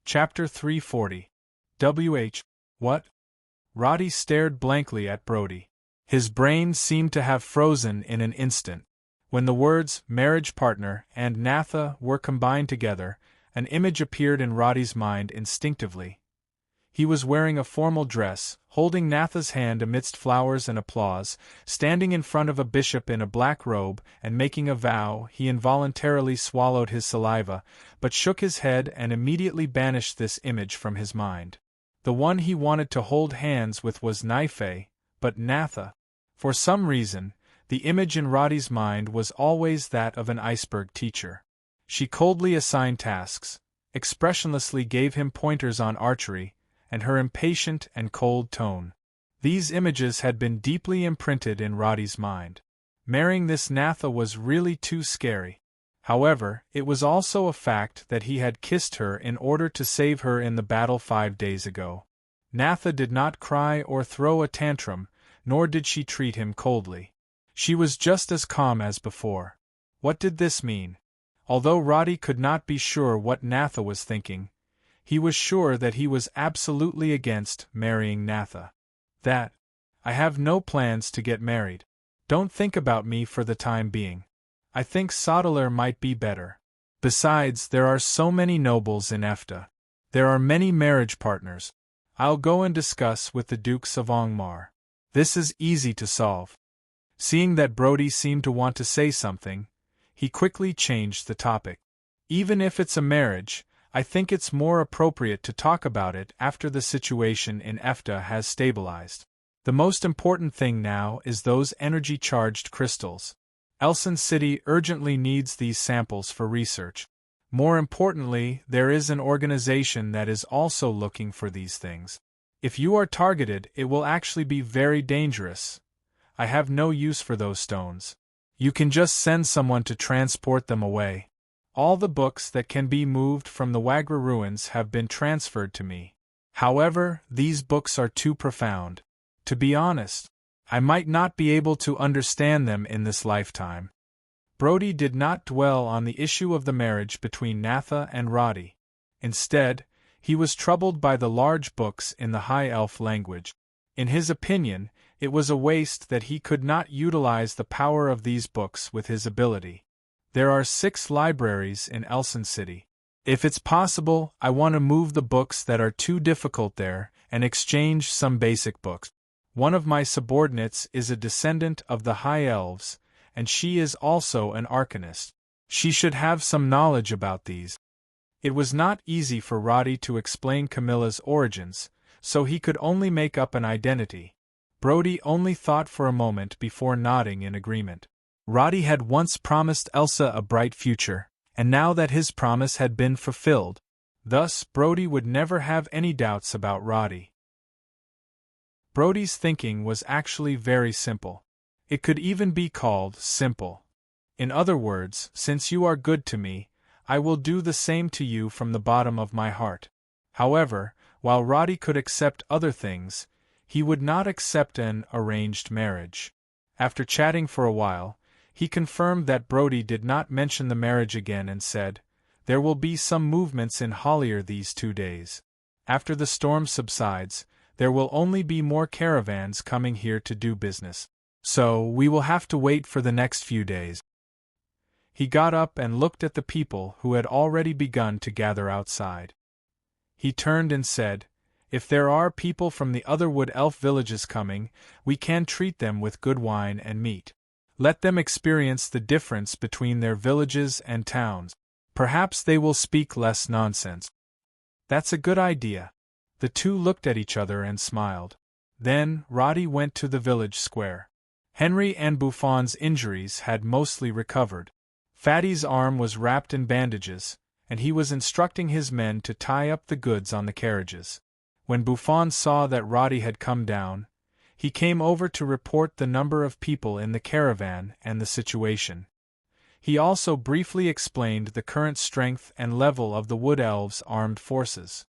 Chapter 340. What? Roddy stared blankly at Brody. His brain seemed to have frozen in an instant. When the words marriage partner and Natha were combined together, an image appeared in Roddy's mind instinctively. He was wearing a formal dress, holding Natha's hand amidst flowers and applause, standing in front of a bishop in a black robe and making a vow. He involuntarily swallowed his saliva, but shook his head and immediately banished this image from his mind. The one he wanted to hold hands with was Naife, but Natha. For some reason, the image in Roddy's mind was always that of an iceberg teacher. She coldly assigned tasks, expressionlessly gave him pointers on archery, and her impatient and cold tone. These images had been deeply imprinted in Roddy's mind. Marrying this Natha was really too scary. However, it was also a fact that he had kissed her in order to save her in the battle 5 days ago. Natha did not cry or throw a tantrum, nor did she treat him coldly. She was just as calm as before. What did this mean? Although Roddy could not be sure what Natha was thinking, he was sure that he was absolutely against marrying Natha. I have no plans to get married. Don't think about me for the time being. I think Sodalar might be better. Besides, there are so many nobles in Efta. There are many marriage partners. I'll go and discuss with the Dukes of Angmar. This is easy to solve. Seeing that Brody seemed to want to say something, he quickly changed the topic. Even if it's a marriage, I think it's more appropriate to talk about it after the situation in Efta has stabilized. The most important thing now is those energy-charged crystals. Elson City urgently needs these samples for research. More importantly, there is an organization that is also looking for these things. If you are targeted, it will actually be very dangerous. I have no use for those stones. You can just send someone to transport them away. All the books that can be moved from the Wagra ruins have been transferred to me. However, these books are too profound. To be honest, I might not be able to understand them in this lifetime. Brody did not dwell on the issue of the marriage between Natha and Roddy. Instead, he was troubled by the large books in the High Elf language. In his opinion, it was a waste that he could not utilize the power of these books with his ability. There are 6 libraries in Elson City. If it's possible, I want to move the books that are too difficult there and exchange some basic books. One of my subordinates is a descendant of the High Elves, and she is also an arcanist. She should have some knowledge about these. It was not easy for Roddy to explain Camilla's origins, so he could only make up an identity. Brody only thought for a moment before nodding in agreement. Roddy had once promised Elsa a bright future, and now that his promise had been fulfilled, thus Brody would never have any doubts about Roddy. Brody's thinking was actually very simple. It could even be called simple. In other words, since you are good to me, I will do the same to you from the bottom of my heart. However, while Roddy could accept other things, he would not accept an arranged marriage. After chatting for a while, he confirmed that Brody did not mention the marriage again and said, "There will be some movements in Hollier these 2 days. After the storm subsides, there will only be more caravans coming here to do business. So, we will have to wait for the next few days." He got up and looked at the people who had already begun to gather outside. He turned and said, "If there are people from the other Wood Elf villages coming, we can treat them with good wine and meat. Let them experience the difference between their villages and towns. Perhaps they will speak less nonsense." "That's a good idea." The two looked at each other and smiled. Then, Roddy went to the village square. Henry and Buffon's injuries had mostly recovered. Fatty's arm was wrapped in bandages, and he was instructing his men to tie up the goods on the carriages. When Buffon saw that Roddy had come down, he came over to report the number of people in the caravan and the situation. He also briefly explained the current strength and level of the Wood Elves' armed forces.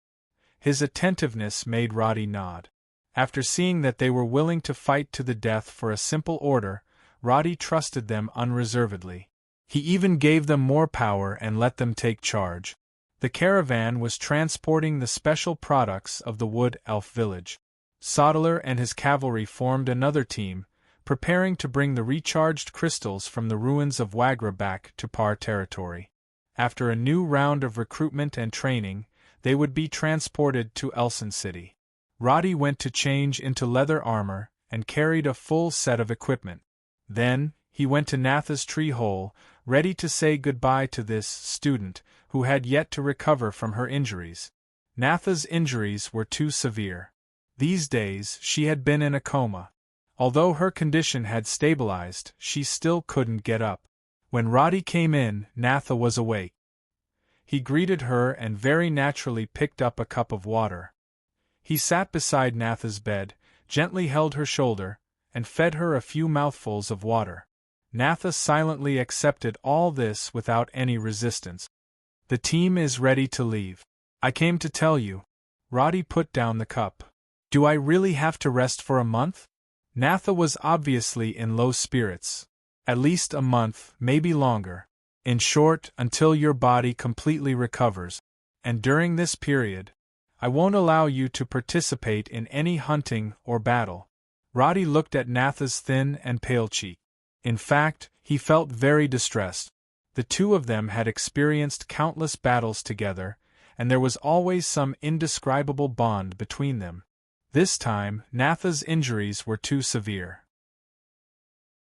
His attentiveness made Roddy nod. After seeing that they were willing to fight to the death for a simple order, Roddy trusted them unreservedly. He even gave them more power and let them take charge. The caravan was transporting the special products of the Wood Elf village. Sodeler and his cavalry formed another team, preparing to bring the recharged crystals from the ruins of Wagra back to Par territory. After a new round of recruitment and training, they would be transported to Elson City. Roddy went to change into leather armor and carried a full set of equipment. Then, he went to Natha's tree hole, ready to say goodbye to this student, who had yet to recover from her injuries. Natha's injuries were too severe. These days, she had been in a coma. Although her condition had stabilized, she still couldn't get up. When Roddy came in, Natha was awake. He greeted her and very naturally picked up a cup of water. He sat beside Natha's bed, gently held her shoulder, and fed her a few mouthfuls of water. Natha silently accepted all this without any resistance. The team is ready to leave. I came to tell you. Roddy put down the cup. Do I really have to rest for a month? Natha was obviously in low spirits. At least a month, maybe longer. In short, until your body completely recovers. And during this period, I won't allow you to participate in any hunting or battle. Roddy looked at Natha's thin and pale cheek. In fact, he felt very distressed. The two of them had experienced countless battles together, and there was always some indescribable bond between them. This time, Natha's injuries were too severe.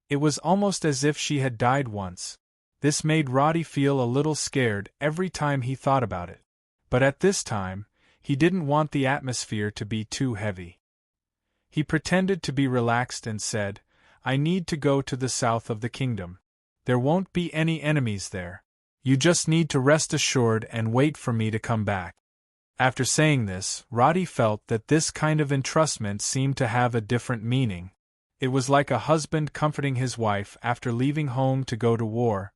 It was almost as if she had died once. This made Roddy feel a little scared every time he thought about it. But at this time, he didn't want the atmosphere to be too heavy. He pretended to be relaxed and said, I need to go to the south of the kingdom. There won't be any enemies there. You just need to rest assured and wait for me to come back. After saying this, Roddy felt that this kind of entrustment seemed to have a different meaning. It was like a husband comforting his wife after leaving home to go to war.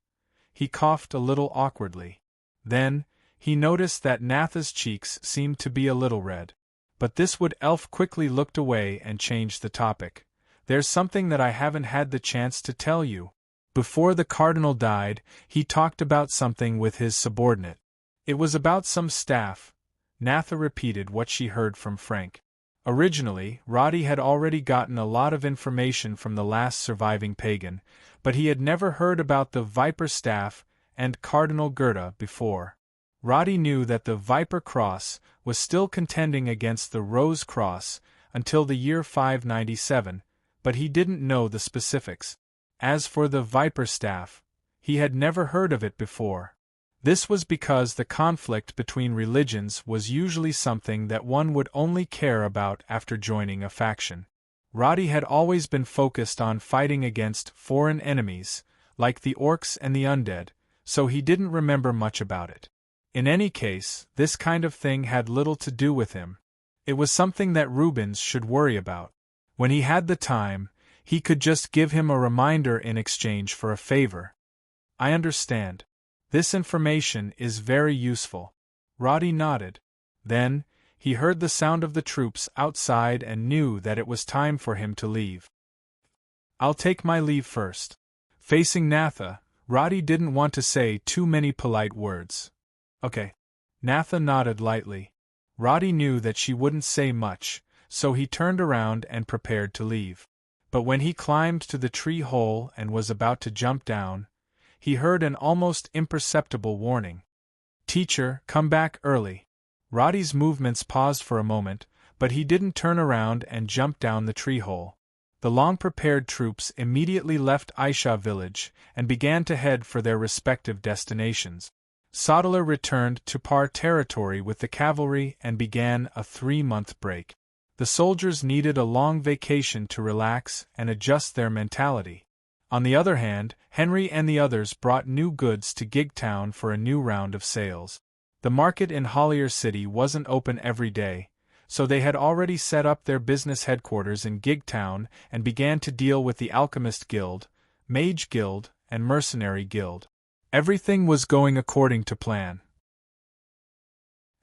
He coughed a little awkwardly. Then, he noticed that Natha's cheeks seemed to be a little red. But this wood elf quickly looked away and changed the topic. There's something that I haven't had the chance to tell you. Before the cardinal died, he talked about something with his subordinate. It was about some staff. Natha repeated what she heard from Frank. Originally, Roddy had already gotten a lot of information from the last surviving pagan, but he had never heard about the Viper Staff and Cardinal Gerda before. Roddy knew that the Viper Cross was still contending against the Rose Cross until the year 597, but he didn't know the specifics. As for the Viper Staff, he had never heard of it before. This was because the conflict between religions was usually something that one would only care about after joining a faction. Roddy had always been focused on fighting against foreign enemies, like the orcs and the undead, so he didn't remember much about it. In any case, this kind of thing had little to do with him. It was something that Rubens should worry about. When he had the time, he could just give him a reminder in exchange for a favor. I understand. This information is very useful. Roddy nodded. Then, he heard the sound of the troops outside and knew that it was time for him to leave. I'll take my leave first. Facing Natha, Roddy didn't want to say too many polite words. Okay. Natha nodded lightly. Roddy knew that she wouldn't say much, so he turned around and prepared to leave. But when he climbed to the tree hole and was about to jump down, he heard an almost imperceptible warning. Teacher, come back early. Roddy's movements paused for a moment, but he didn't turn around and jump down the tree hole. The long-prepared troops immediately left Aisha village and began to head for their respective destinations. Sodeler returned to Par territory with the cavalry and began a 3-month break. The soldiers needed a long vacation to relax and adjust their mentality. On the other hand, Henry and the others brought new goods to Gigtown for a new round of sales. The market in Hollier City wasn't open every day, so they had already set up their business headquarters in Gigtown and began to deal with the Alchemist Guild, Mage Guild, and Mercenary Guild. Everything was going according to plan.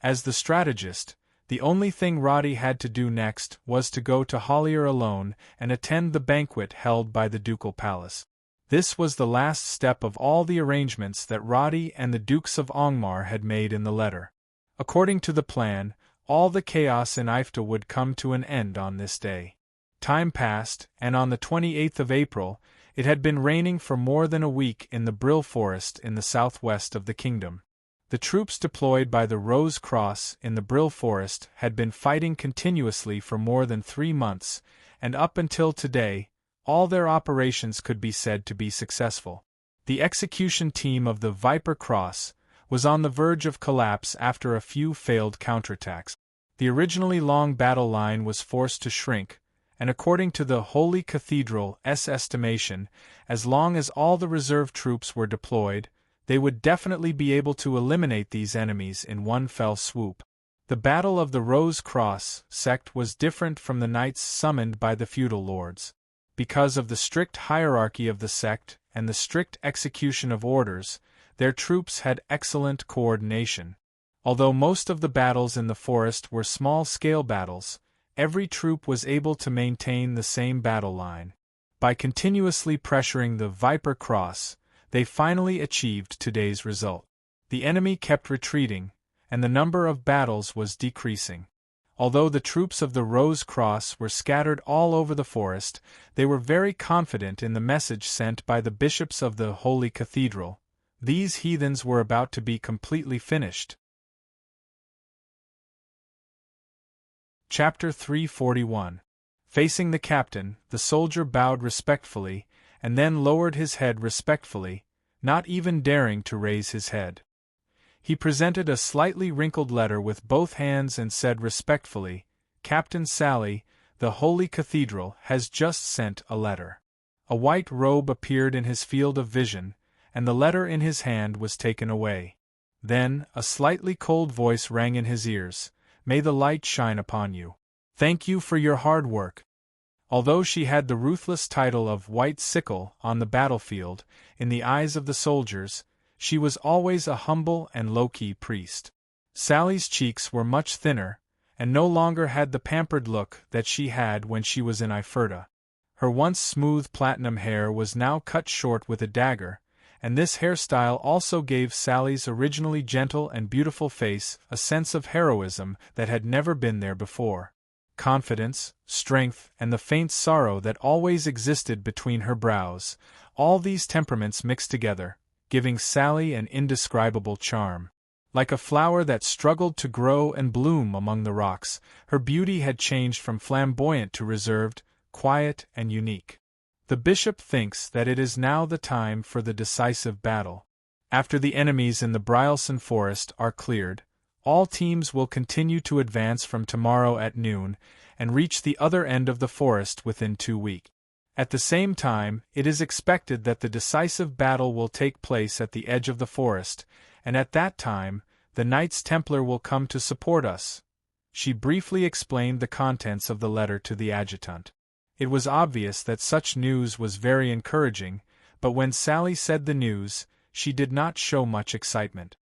As the strategist, the only thing Roddy had to do next was to go to Hollier alone and attend the banquet held by the ducal palace. This was the last step of all the arrangements that Roddy and the Dukes of Angmar had made in the letter. According to the plan, all the chaos in Ifta would come to an end on this day. Time passed, and on the 28th of April, it had been raining for more than a week in the Brill Forest in the southwest of the kingdom. The troops deployed by the Rose Cross in the Brill Forest had been fighting continuously for more than 3 months, and up until today, all their operations could be said to be successful. The execution team of the Viper Cross was on the verge of collapse after a few failed counterattacks. The originally long battle line was forced to shrink, and according to the Holy Cathedral's estimation, as long as all the reserve troops were deployed, they would definitely be able to eliminate these enemies in one fell swoop. The Battle of the Rose Cross sect was different from the knights summoned by the feudal lords. Because of the strict hierarchy of the sect and the strict execution of orders, their troops had excellent coordination. Although most of the battles in the forest were small-scale battles, every troop was able to maintain the same battle line. By continuously pressuring the Viper Cross, they finally achieved today's result. The enemy kept retreating, and the number of battles was decreasing. Although the troops of the Rose Cross were scattered all over the forest, they were very confident in the message sent by the bishops of the Holy Cathedral. These heathens were about to be completely finished. Chapter 341. Facing the captain, the soldier bowed respectfully, and then lowered his head respectfully, not even daring to raise his head. He presented a slightly wrinkled letter with both hands and said respectfully, "Captain Sally, the Holy Cathedral has just sent a letter." A white robe appeared in his field of vision, and the letter in his hand was taken away. Then, a slightly cold voice rang in his ears, "May the light shine upon you. Thank you for your hard work." Although she had the ruthless title of White Sickle on the battlefield, in the eyes of the soldiers, she was always a humble and low-key priest. Sally's cheeks were much thinner, and no longer had the pampered look that she had when she was in Ifurta. Her once smooth platinum hair was now cut short with a dagger, and this hairstyle also gave Sally's originally gentle and beautiful face a sense of heroism that had never been there before. Confidence, strength, and the faint sorrow that always existed between her brows, all these temperaments mixed together, giving Sally an indescribable charm. Like a flower that struggled to grow and bloom among the rocks, her beauty had changed from flamboyant to reserved, quiet, and unique. The bishop thinks that it is now the time for the decisive battle. After the enemies in the Brylson forest are cleared, all teams will continue to advance from tomorrow at noon and reach the other end of the forest within 2 weeks. At the same time, it is expected that the decisive battle will take place at the edge of the forest, and at that time, the Knights Templar will come to support us. She briefly explained the contents of the letter to the adjutant. It was obvious that such news was very encouraging, but when Sally said the news, she did not show much excitement.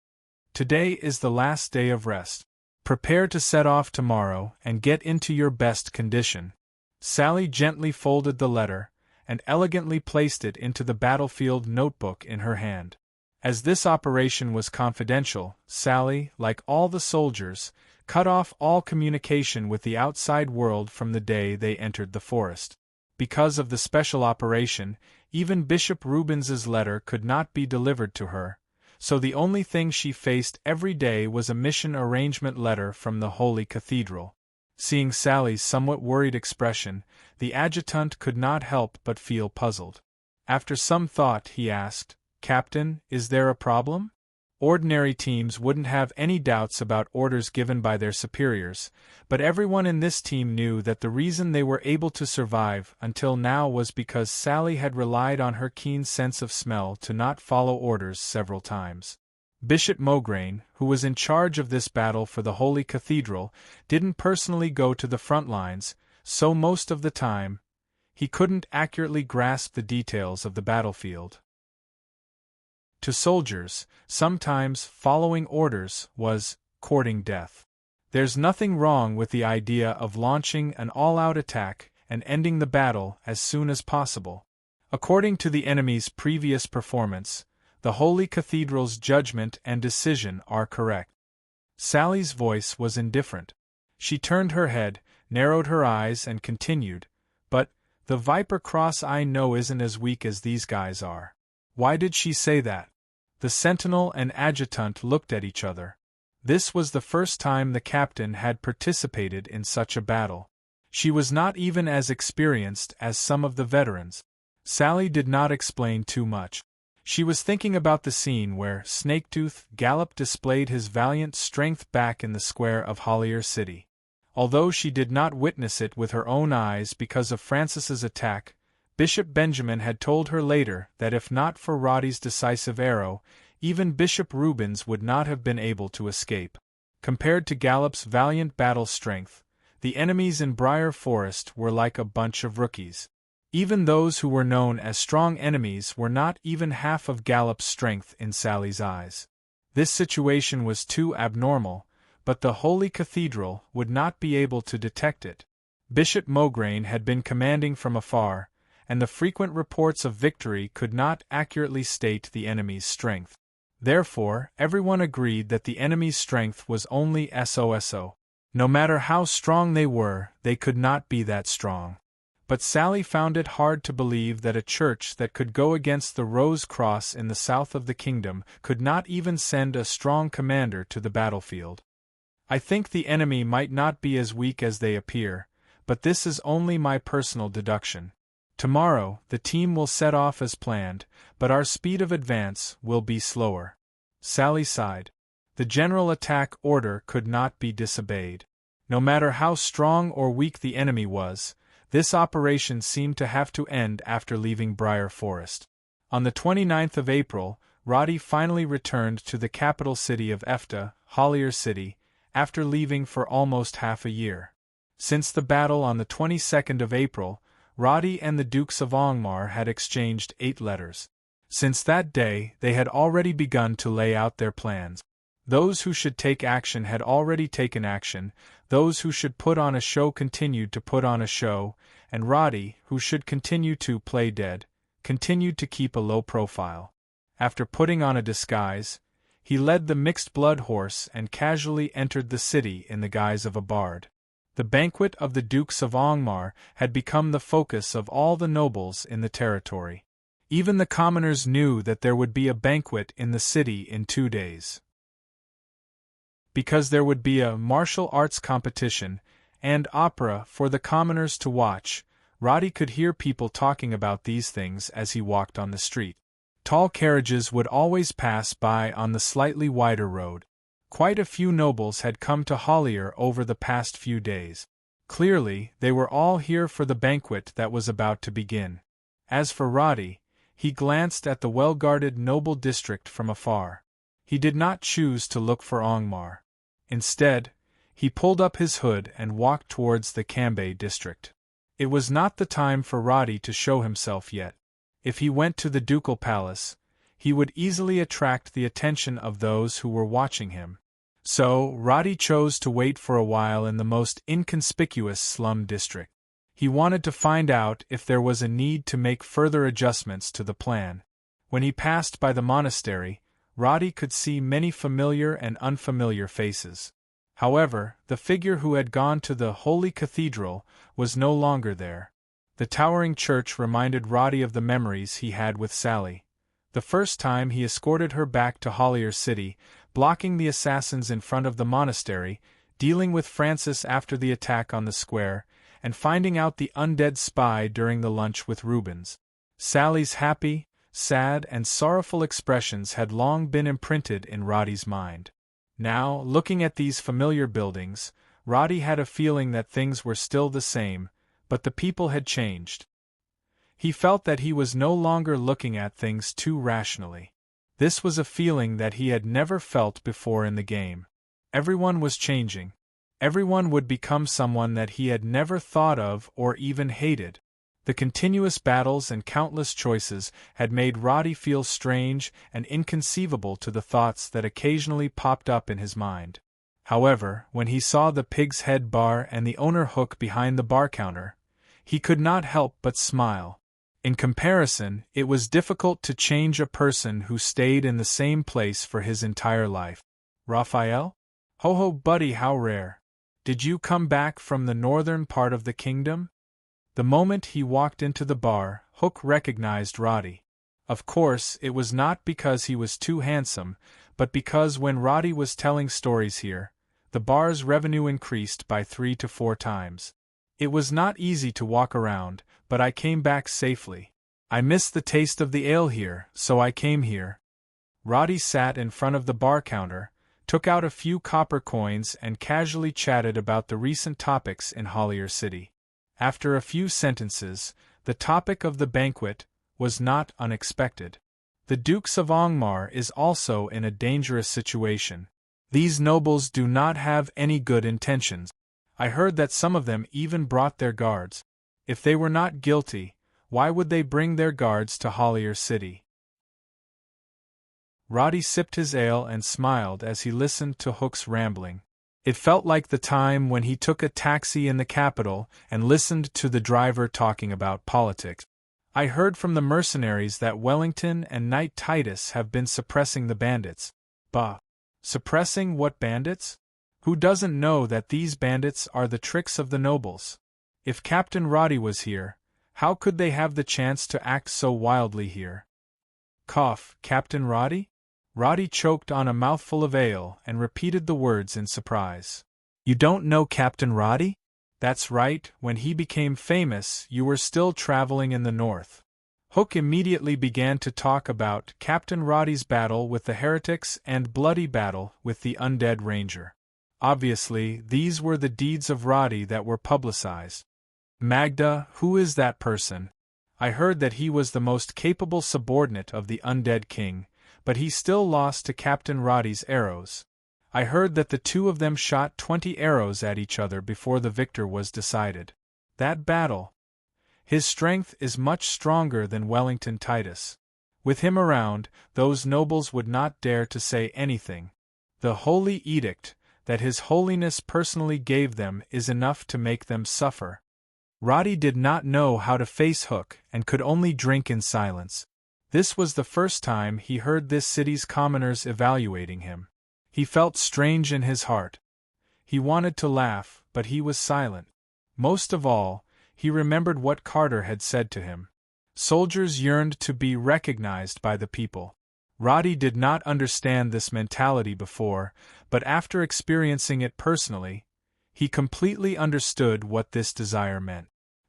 Today is the last day of rest. Prepare to set off tomorrow and get into your best condition. Sally gently folded the letter, and elegantly placed it into the battlefield notebook in her hand. As this operation was confidential, Sally, like all the soldiers, cut off all communication with the outside world from the day they entered the forest. Because of the special operation, even Bishop Rubens's letter could not be delivered to her, so the only thing she faced every day was a mission arrangement letter from the Holy Cathedral. Seeing Sally's somewhat worried expression, the adjutant could not help but feel puzzled. After some thought, he asked, "Captain, is there a problem?" Ordinary teams wouldn't have any doubts about orders given by their superiors, but everyone in this team knew that the reason they were able to survive until now was because Sally had relied on her keen sense of smell to not follow orders several times. Bishop Mograine, who was in charge of this battle for the Holy Cathedral, didn't personally go to the front lines, so most of the time, he couldn't accurately grasp the details of the battlefield. To soldiers, sometimes following orders was courting death. There's nothing wrong with the idea of launching an all-out attack and ending the battle as soon as possible. According to the enemy's previous performance, the Holy Cathedral's judgment and decision are correct. Sally's voice was indifferent. She turned her head, narrowed her eyes, and continued, "But the Viper Cross I know isn't as weak as these guys are." Why did she say that? The sentinel and adjutant looked at each other. This was the first time the captain had participated in such a battle. She was not even as experienced as some of the veterans. Sally did not explain too much. She was thinking about the scene where Snaketooth Gallop displayed his valiant strength back in the square of Hollier City. Although she did not witness it with her own eyes because of Francis's attack, Bishop Benjamin had told her later that if not for Roddy's decisive arrow, even Bishop Rubens would not have been able to escape. Compared to Gallop's valiant battle strength, the enemies in Briar Forest were like a bunch of rookies. Even those who were known as strong enemies were not even half of Gallop's strength in Sally's eyes. This situation was too abnormal, but the Holy Cathedral would not be able to detect it. Bishop Mograine had been commanding from afar, and the frequent reports of victory could not accurately state the enemy's strength. Therefore, everyone agreed that the enemy's strength was only so. No matter how strong they were, they could not be that strong. But Sally found it hard to believe that a church that could go against the Rose Cross in the south of the kingdom could not even send a strong commander to the battlefield. "I think the enemy might not be as weak as they appear, but this is only my personal deduction. Tomorrow, the team will set off as planned, but our speed of advance will be slower." Sally sighed. The general attack order could not be disobeyed. No matter how strong or weak the enemy was, this operation seemed to have to end after leaving Briar Forest. On the 29th of April, Roddy finally returned to the capital city of Efta, Hollier City, after leaving for almost half a year. Since the battle on the 22nd of April, Roddy and the Dukes of Angmar had exchanged 8 letters. Since that day, they had already begun to lay out their plans. Those who should take action had already taken action, those who should put on a show continued to put on a show, and Roddy, who should continue to play dead, continued to keep a low profile. After putting on a disguise, he led the mixed-blood horse and casually entered the city in the guise of a bard. The banquet of the Dukes of Angmar had become the focus of all the nobles in the territory. Even the commoners knew that there would be a banquet in the city in 2 days. Because there would be a martial arts competition and opera for the commoners to watch, Roddy could hear people talking about these things as he walked on the street. Tall carriages would always pass by on the slightly wider road. Quite a few nobles had come to Hollier over the past few days. Clearly, they were all here for the banquet that was about to begin. As for Roddy, he glanced at the well-guarded noble district from afar. He did not choose to look for Angmar. Instead, he pulled up his hood and walked towards the Cambay district. It was not the time for Roddy to show himself yet. If he went to the ducal palace, he would easily attract the attention of those who were watching him. So, Roddy chose to wait for a while in the most inconspicuous slum district. He wanted to find out if there was a need to make further adjustments to the plan. When he passed by the monastery, Roddy could see many familiar and unfamiliar faces. However, the figure who had gone to the Holy Cathedral was no longer there. The towering church reminded Roddy of the memories he had with Sally. The first time he escorted her back to Hollier City, blocking the assassins in front of the monastery, dealing with Francis after the attack on the square, and finding out the undead spy during the lunch with Rubens. Sally's happy, sad, and sorrowful expressions had long been imprinted in Roddy's mind. Now, looking at these familiar buildings, Roddy had a feeling that things were still the same, but the people had changed. He felt that he was no longer looking at things too rationally. This was a feeling that he had never felt before in the game. Everyone was changing. Everyone would become someone that he had never thought of or even hated. The continuous battles and countless choices had made Roddy feel strange and inconceivable to the thoughts that occasionally popped up in his mind. However, when he saw the Pig's Head bar and the owner hook behind the bar counter, he could not help but smile. In comparison, it was difficult to change a person who stayed in the same place for his entire life. Raphael? Ho ho, buddy, how rare. Did you come back from the northern part of the kingdom? The moment he walked into the bar, Hook recognized Roddy. Of course, it was not because he was too handsome, but because when Roddy was telling stories here, the bar's revenue increased by 3 to 4 times. It was not easy to walk around, but I came back safely. I missed the taste of the ale here, so I came here. Roddy sat in front of the bar counter, took out a few copper coins and casually chatted about the recent topics in Hollier City. After a few sentences, the topic of the banquet was not unexpected. The Dukes of Angmar is also in a dangerous situation. These nobles do not have any good intentions. I heard that some of them even brought their guards. If they were not guilty, why would they bring their guards to Hollier City? Roddy sipped his ale and smiled as he listened to Hook's rambling. It felt like the time when he took a taxi in the capital and listened to the driver talking about politics. I heard from the mercenaries that Wellington and Knight Titus have been suppressing the bandits. Bah! Suppressing what bandits? Who doesn't know that these bandits are the tricks of the nobles? If Captain Roddy was here, how could they have the chance to act so wildly here? Cough, Captain Roddy? Roddy choked on a mouthful of ale and repeated the words in surprise. You don't know Captain Roddy? That's right, when he became famous, you were still traveling in the north. Hook immediately began to talk about Captain Roddy's battle with the heretics and bloody battle with the undead ranger. Obviously, these were the deeds of Roddy that were publicized. Magda, who is that person? I heard that he was the most capable subordinate of the undead king, but he still lost to Captain Roddy's arrows. I heard that the two of them shot 20 arrows at each other before the victor was decided. That battle. His strength is much stronger than Wellington Titus. With him around, those nobles would not dare to say anything. The holy edict that His Holiness personally gave them is enough to make them suffer. Roddy did not know how to face Hook and could only drink in silence. This was the first time he heard this city's commoners evaluating him. He felt strange in his heart. He wanted to laugh, but he was silent. Most of all, he remembered what Carter had said to him. Soldiers yearned to be recognized by the people. Roddy did not understand this mentality before, but after experiencing it personally, he completely understood what this desire meant.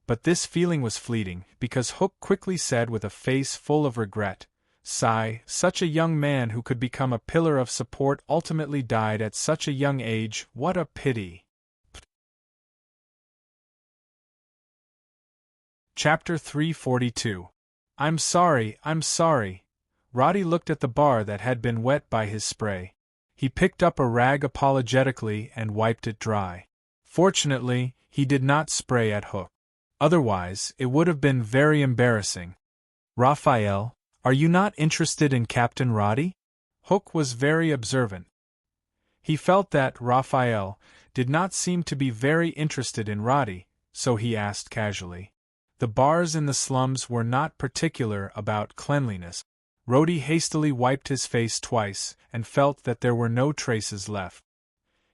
But this feeling was fleeting, because Hook quickly said with a face full of regret, "Sigh, such a young man who could become a pillar of support ultimately died at such a young age, what a pity." Chapter 342. I'm sorry. Roddy looked at the bar that had been wet by his spray. He picked up a rag apologetically and wiped it dry. Fortunately, he did not spray at Hook. Otherwise, it would have been very embarrassing. Raphael, are you not interested in Captain Roddy? Hook was very observant. He felt that Raphael did not seem to be very interested in Roddy, so he asked casually. The bars in the slums were not particular about cleanliness. Roddy hastily wiped his face twice and felt that there were no traces left.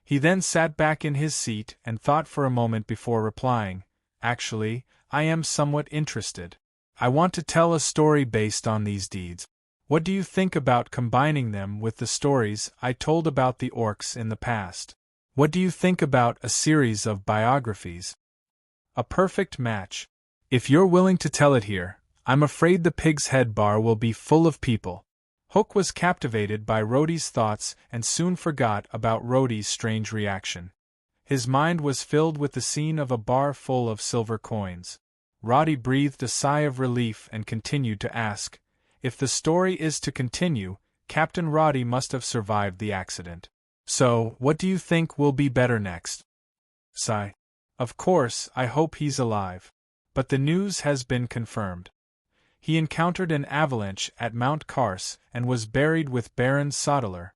He then sat back in his seat and thought for a moment before replying, "Actually, I am somewhat interested. I want to tell a story based on these deeds. What do you think about combining them with the stories I told about the orcs in the past? What do you think about a series of biographies? A perfect match. If you're willing to tell it here, I'm afraid the Pig's Head bar will be full of people." Hook was captivated by Roddy's thoughts and soon forgot about Roddy's strange reaction. His mind was filled with the scene of a bar full of silver coins. Roddy breathed a sigh of relief and continued to ask, "If the story is to continue, Captain Roddy must have survived the accident. So, what do you think will be better next?" Sigh. "Of course, I hope he's alive. But the news has been confirmed. He encountered an avalanche at Mount Kars and was buried with Baron Sodeler.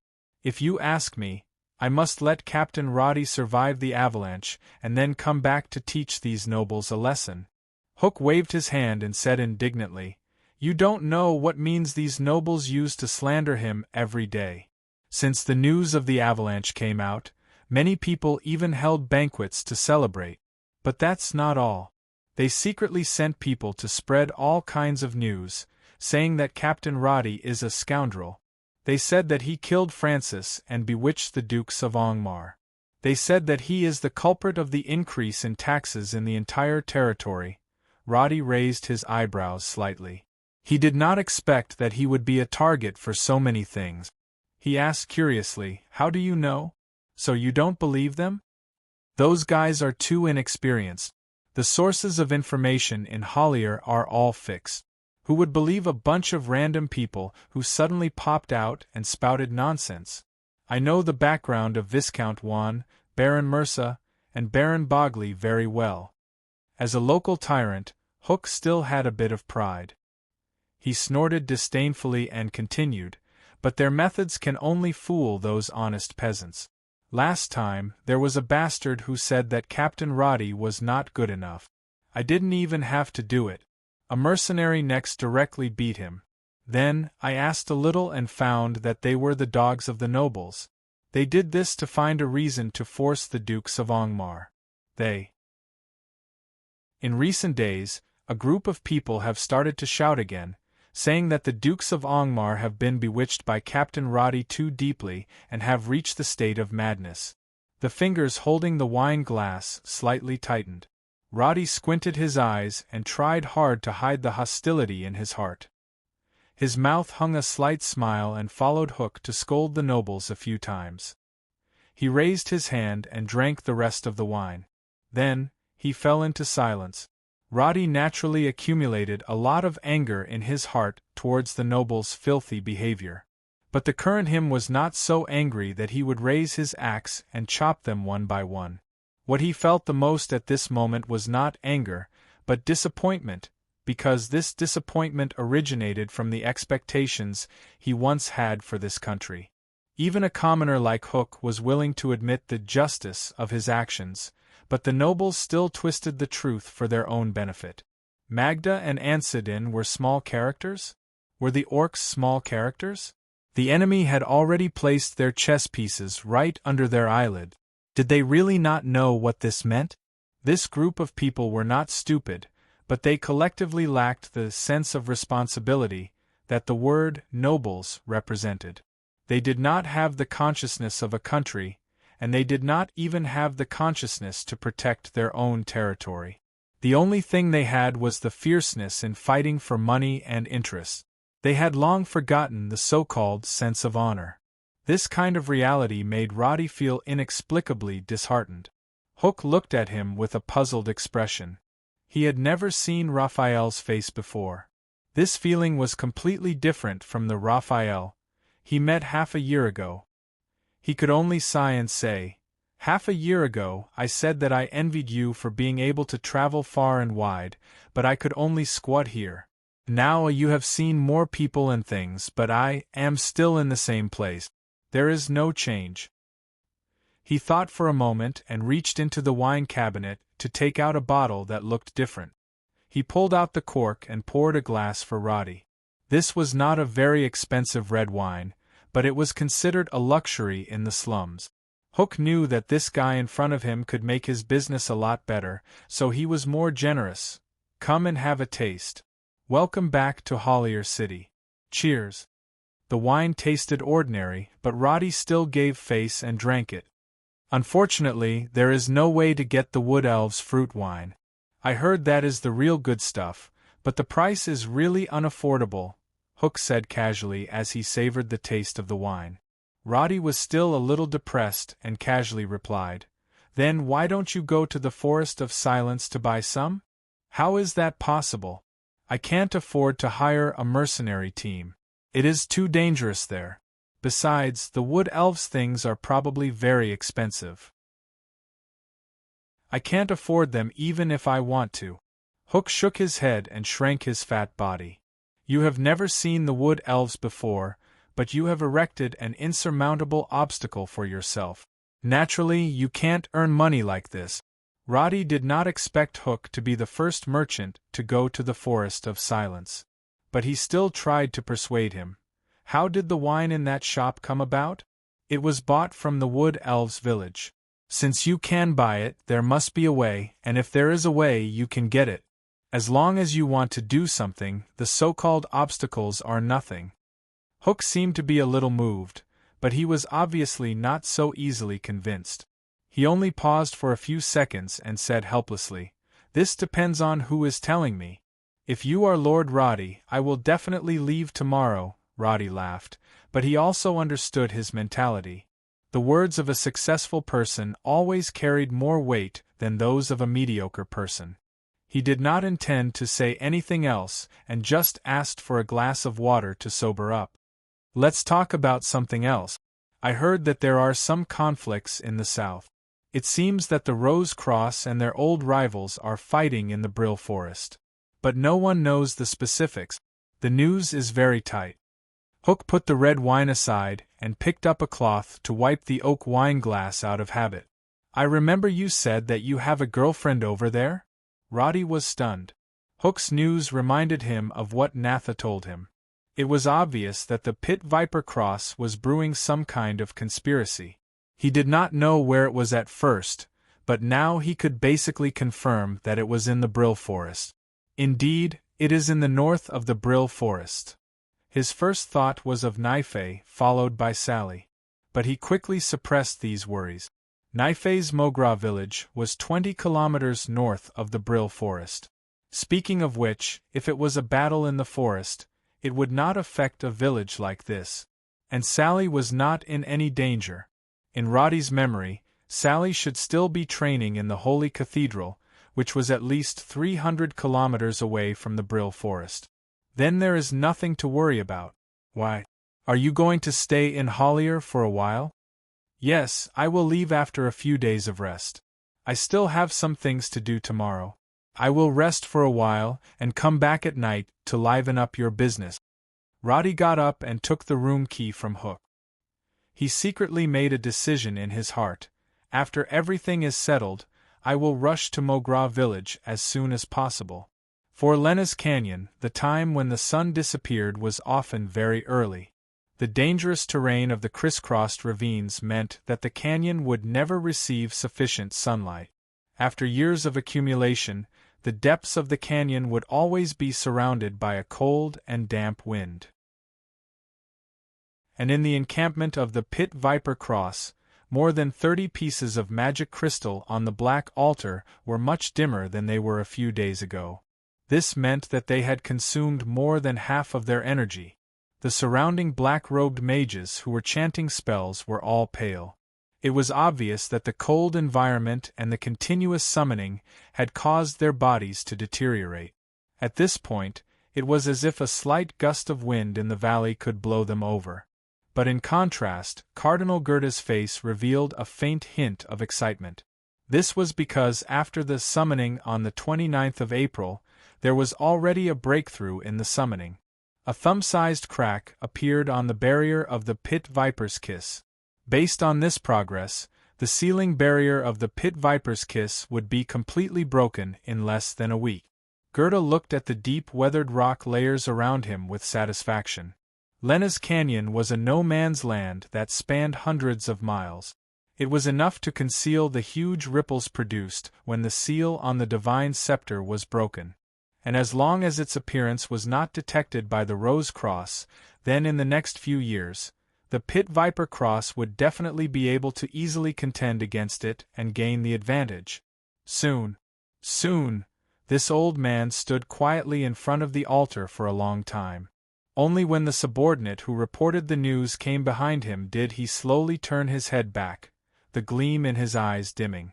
If you ask me, I must let Captain Roddy survive the avalanche and then come back to teach these nobles a lesson." Hook waved his hand and said indignantly, "You don't know what means these nobles use to slander him every day. Since the news of the avalanche came out, many people even held banquets to celebrate. But that's not all. They secretly sent people to spread all kinds of news, saying that Captain Roddy is a scoundrel. They said that he killed Francis and bewitched the Dukes of Angmar. They said that he is the culprit of the increase in taxes in the entire territory." Roddy raised his eyebrows slightly. He did not expect that he would be a target for so many things. He asked curiously, "How do you know? So you don't believe them?" "Those guys are too inexperienced. The sources of information in Hollier are all fixed. Who would believe a bunch of random people who suddenly popped out and spouted nonsense? I know the background of Viscount Juan, Baron Mursa, and Baron Bogley very well." As a local tyrant, Hook still had a bit of pride. He snorted disdainfully and continued, "But their methods can only fool those honest peasants. Last time, there was a bastard who said that Captain Roddy was not good enough. I didn't even have to do it. A mercenary next directly beat him. Then, I asked a little and found that they were the dogs of the nobles. They did this to find a reason to force the Dukes of Angmar. In recent days, a group of people have started to shout again, saying that the Dukes of Angmar have been bewitched by Captain Roddy too deeply and have reached the state of madness." The fingers holding the wine glass slightly tightened. Roddy squinted his eyes and tried hard to hide the hostility in his heart. His mouth hung a slight smile and followed Hook to scold the nobles a few times. He raised his hand and drank the rest of the wine. Then, he fell into silence. Roddy naturally accumulated a lot of anger in his heart towards the nobles' filthy behavior. But the current him was not so angry that he would raise his axe and chop them one by one. What he felt the most at this moment was not anger, but disappointment, because this disappointment originated from the expectations he once had for this country. Even a commoner like Hook was willing to admit the justice of his actions, but the nobles still twisted the truth for their own benefit. Magda and Ansidin were small characters? Were the orcs small characters? The enemy had already placed their chess pieces right under their eyelid. Did they really not know what this meant? This group of people were not stupid, but they collectively lacked the sense of responsibility that the word nobles represented. They did not have the consciousness of a country, and they did not even have the consciousness to protect their own territory. The only thing they had was the fierceness in fighting for money and interests. They had long forgotten the so-called sense of honor. This kind of reality made Roddy feel inexplicably disheartened. Hook looked at him with a puzzled expression. He had never seen Raphael's face before. This feeling was completely different from the Raphael he met half a year ago. He could only sigh and say, "Half a year ago, I said that I envied you for being able to travel far and wide, but I could only squat here. Now you have seen more people and things, but I am still in the same place. There is no change." He thought for a moment and reached into the wine cabinet to take out a bottle that looked different. He pulled out the cork and poured a glass for Roddy. This was not a very expensive red wine, but it was considered a luxury in the slums. Hook knew that this guy in front of him could make his business a lot better, so he was more generous. "Come and have a taste. Welcome back to Hollier City. Cheers." The wine tasted ordinary, but Roddy still gave face and drank it. "Unfortunately, there is no way to get the Wood Elves fruit wine. I heard that is the real good stuff, but the price is really unaffordable," Hook said casually as he savored the taste of the wine. Roddy was still a little depressed and casually replied, "Then why don't you go to the Forest of Silence to buy some?" "How is that possible? I can't afford to hire a mercenary team. It is too dangerous there. Besides, the Wood Elves' things are probably very expensive. I can't afford them even if I want to." Hook shook his head and shrank his fat body. "You have never seen the Wood Elves before, but you have erected an insurmountable obstacle for yourself. Naturally, you can't earn money like this." Roddy did not expect Hook to be the first merchant to go to the Forest of Silence. But he still tried to persuade him. How did the wine in that shop come about? It was bought from the Wood Elves' village. Since you can buy it, there must be a way, and if there is a way, you can get it. As long as you want to do something, the so-called obstacles are nothing. Hook seemed to be a little moved, but he was obviously not so easily convinced. He only paused for a few seconds and said helplessly, "This depends on who is telling me. If you are Lord Roddy, I will definitely leave tomorrow." Roddy laughed, but he also understood his mentality. The words of a successful person always carried more weight than those of a mediocre person. He did not intend to say anything else and just asked for a glass of water to sober up. "Let's talk about something else. I heard that there are some conflicts in the south. It seems that the Rose Cross and their old rivals are fighting in the Brill Forest. But no one knows the specifics. The news is very tight." Hook put the red wine aside and picked up a cloth to wipe the oak wine glass out of habit. "I remember you said that you have a girlfriend over there?" Roddy was stunned. Hook's news reminded him of what Natha told him. It was obvious that the Pit Viper Cross was brewing some kind of conspiracy. He did not know where it was at first, but now he could basically confirm that it was in the Brill Forest. Indeed, it is in the north of the Brill Forest. His first thought was of Naife, followed by Sally. But he quickly suppressed these worries. Naife's Mogra village was 20 kilometers north of the Brill Forest. Speaking of which, if it was a battle in the forest, it would not affect a village like this. And Sally was not in any danger. In Roddy's memory, Sally should still be training in the Holy Cathedral, which was at least 300 kilometers away from the Brill Forest. Then there is nothing to worry about. Why? Are you going to stay in Hollier for a while? Yes, I will leave after a few days of rest. I still have some things to do tomorrow. I will rest for a while and come back at night to liven up your business. Roddy got up and took the room key from Hook. He secretly made a decision in his heart. After everything is settled, I will rush to Mogra village as soon as possible. For Lena's Canyon, the time when the sun disappeared was often very early. The dangerous terrain of the crisscrossed ravines meant that the canyon would never receive sufficient sunlight. After years of accumulation, the depths of the canyon would always be surrounded by a cold and damp wind. And in the encampment of the Pit Viper Cross, more than 30 pieces of magic crystal on the black altar were much dimmer than they were a few days ago. This meant that they had consumed more than half of their energy. The surrounding black-robed mages who were chanting spells were all pale. It was obvious that the cold environment and the continuous summoning had caused their bodies to deteriorate. At this point, it was as if a slight gust of wind in the valley could blow them over. But in contrast, Cardinal Gerda's face revealed a faint hint of excitement. This was because after the summoning on the 29th of April, there was already a breakthrough in the summoning. A thumb-sized crack appeared on the barrier of the Pit Viper's Kiss. Based on this progress, the sealing barrier of the Pit Viper's Kiss would be completely broken in less than a week. Gerda looked at the deep weathered rock layers around him with satisfaction. Lena's Canyon was a no-man's land that spanned hundreds of miles. It was enough to conceal the huge ripples produced when the seal on the divine scepter was broken. And as long as its appearance was not detected by the Rose Cross, then in the next few years, the Pit Viper Cross would definitely be able to easily contend against it and gain the advantage. Soon, this old man stood quietly in front of the altar for a long time. Only when the subordinate who reported the news came behind him did he slowly turn his head back, the gleam in his eyes dimming.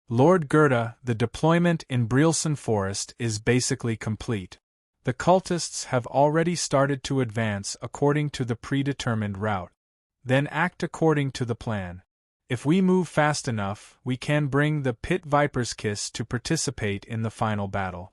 "Lord Gerda, the deployment in Brielson Forest is basically complete. The cultists have already started to advance according to the predetermined route. Then act according to the plan. If we move fast enough, we can bring the Pit Viper's Kiss to participate in the final battle."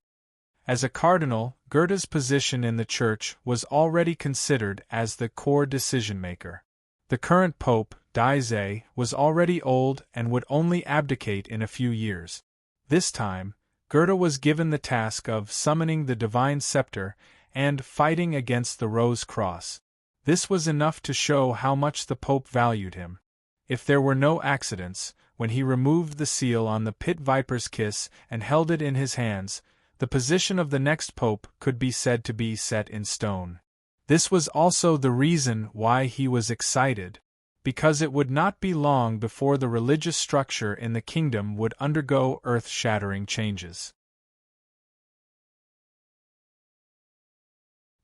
As a cardinal, Gerda's position in the church was already considered as the core decision-maker. The current pope, Daize, was already old and would only abdicate in a few years. This time, Gerda was given the task of summoning the divine scepter and fighting against the Rose Cross. This was enough to show how much the Pope valued him. If there were no accidents, when he removed the seal on the pit viper's kiss and held it in his hands, the position of the next pope could be said to be set in stone. This was also the reason why he was excited, because it would not be long before the religious structure in the kingdom would undergo earth-shattering changes.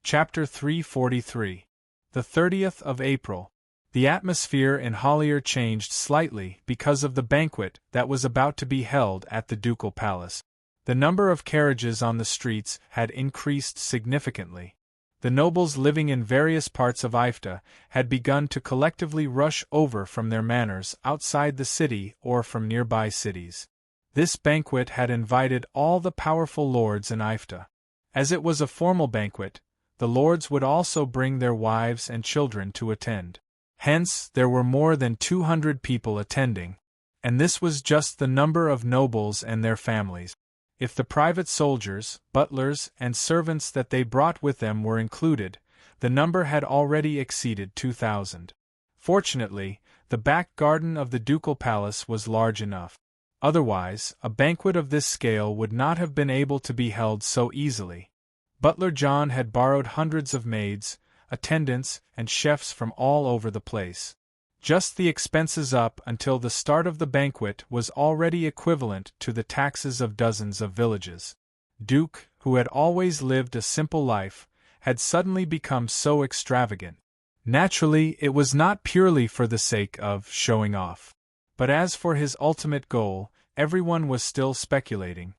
Chapter 343. The 30th of April. The atmosphere in Hollier changed slightly because of the banquet that was about to be held at the ducal palace. The number of carriages on the streets had increased significantly. The nobles living in various parts of Ifta had begun to collectively rush over from their manors outside the city or from nearby cities. This banquet had invited all the powerful lords in Ifta. As it was a formal banquet, the lords would also bring their wives and children to attend. Hence, there were more than 200 people attending. And this was just the number of nobles and their families. If the private soldiers, butlers, and servants that they brought with them were included, the number had already exceeded 2,000. Fortunately, the back garden of the ducal palace was large enough. Otherwise, a banquet of this scale would not have been able to be held so easily. Butler John had borrowed hundreds of maids, attendants, and chefs from all over the place. Just the expenses up until the start of the banquet was already equivalent to the taxes of dozens of villages. Duke, who had always lived a simple life, had suddenly become so extravagant. Naturally, it was not purely for the sake of showing off. But as for his ultimate goal, everyone was still speculating.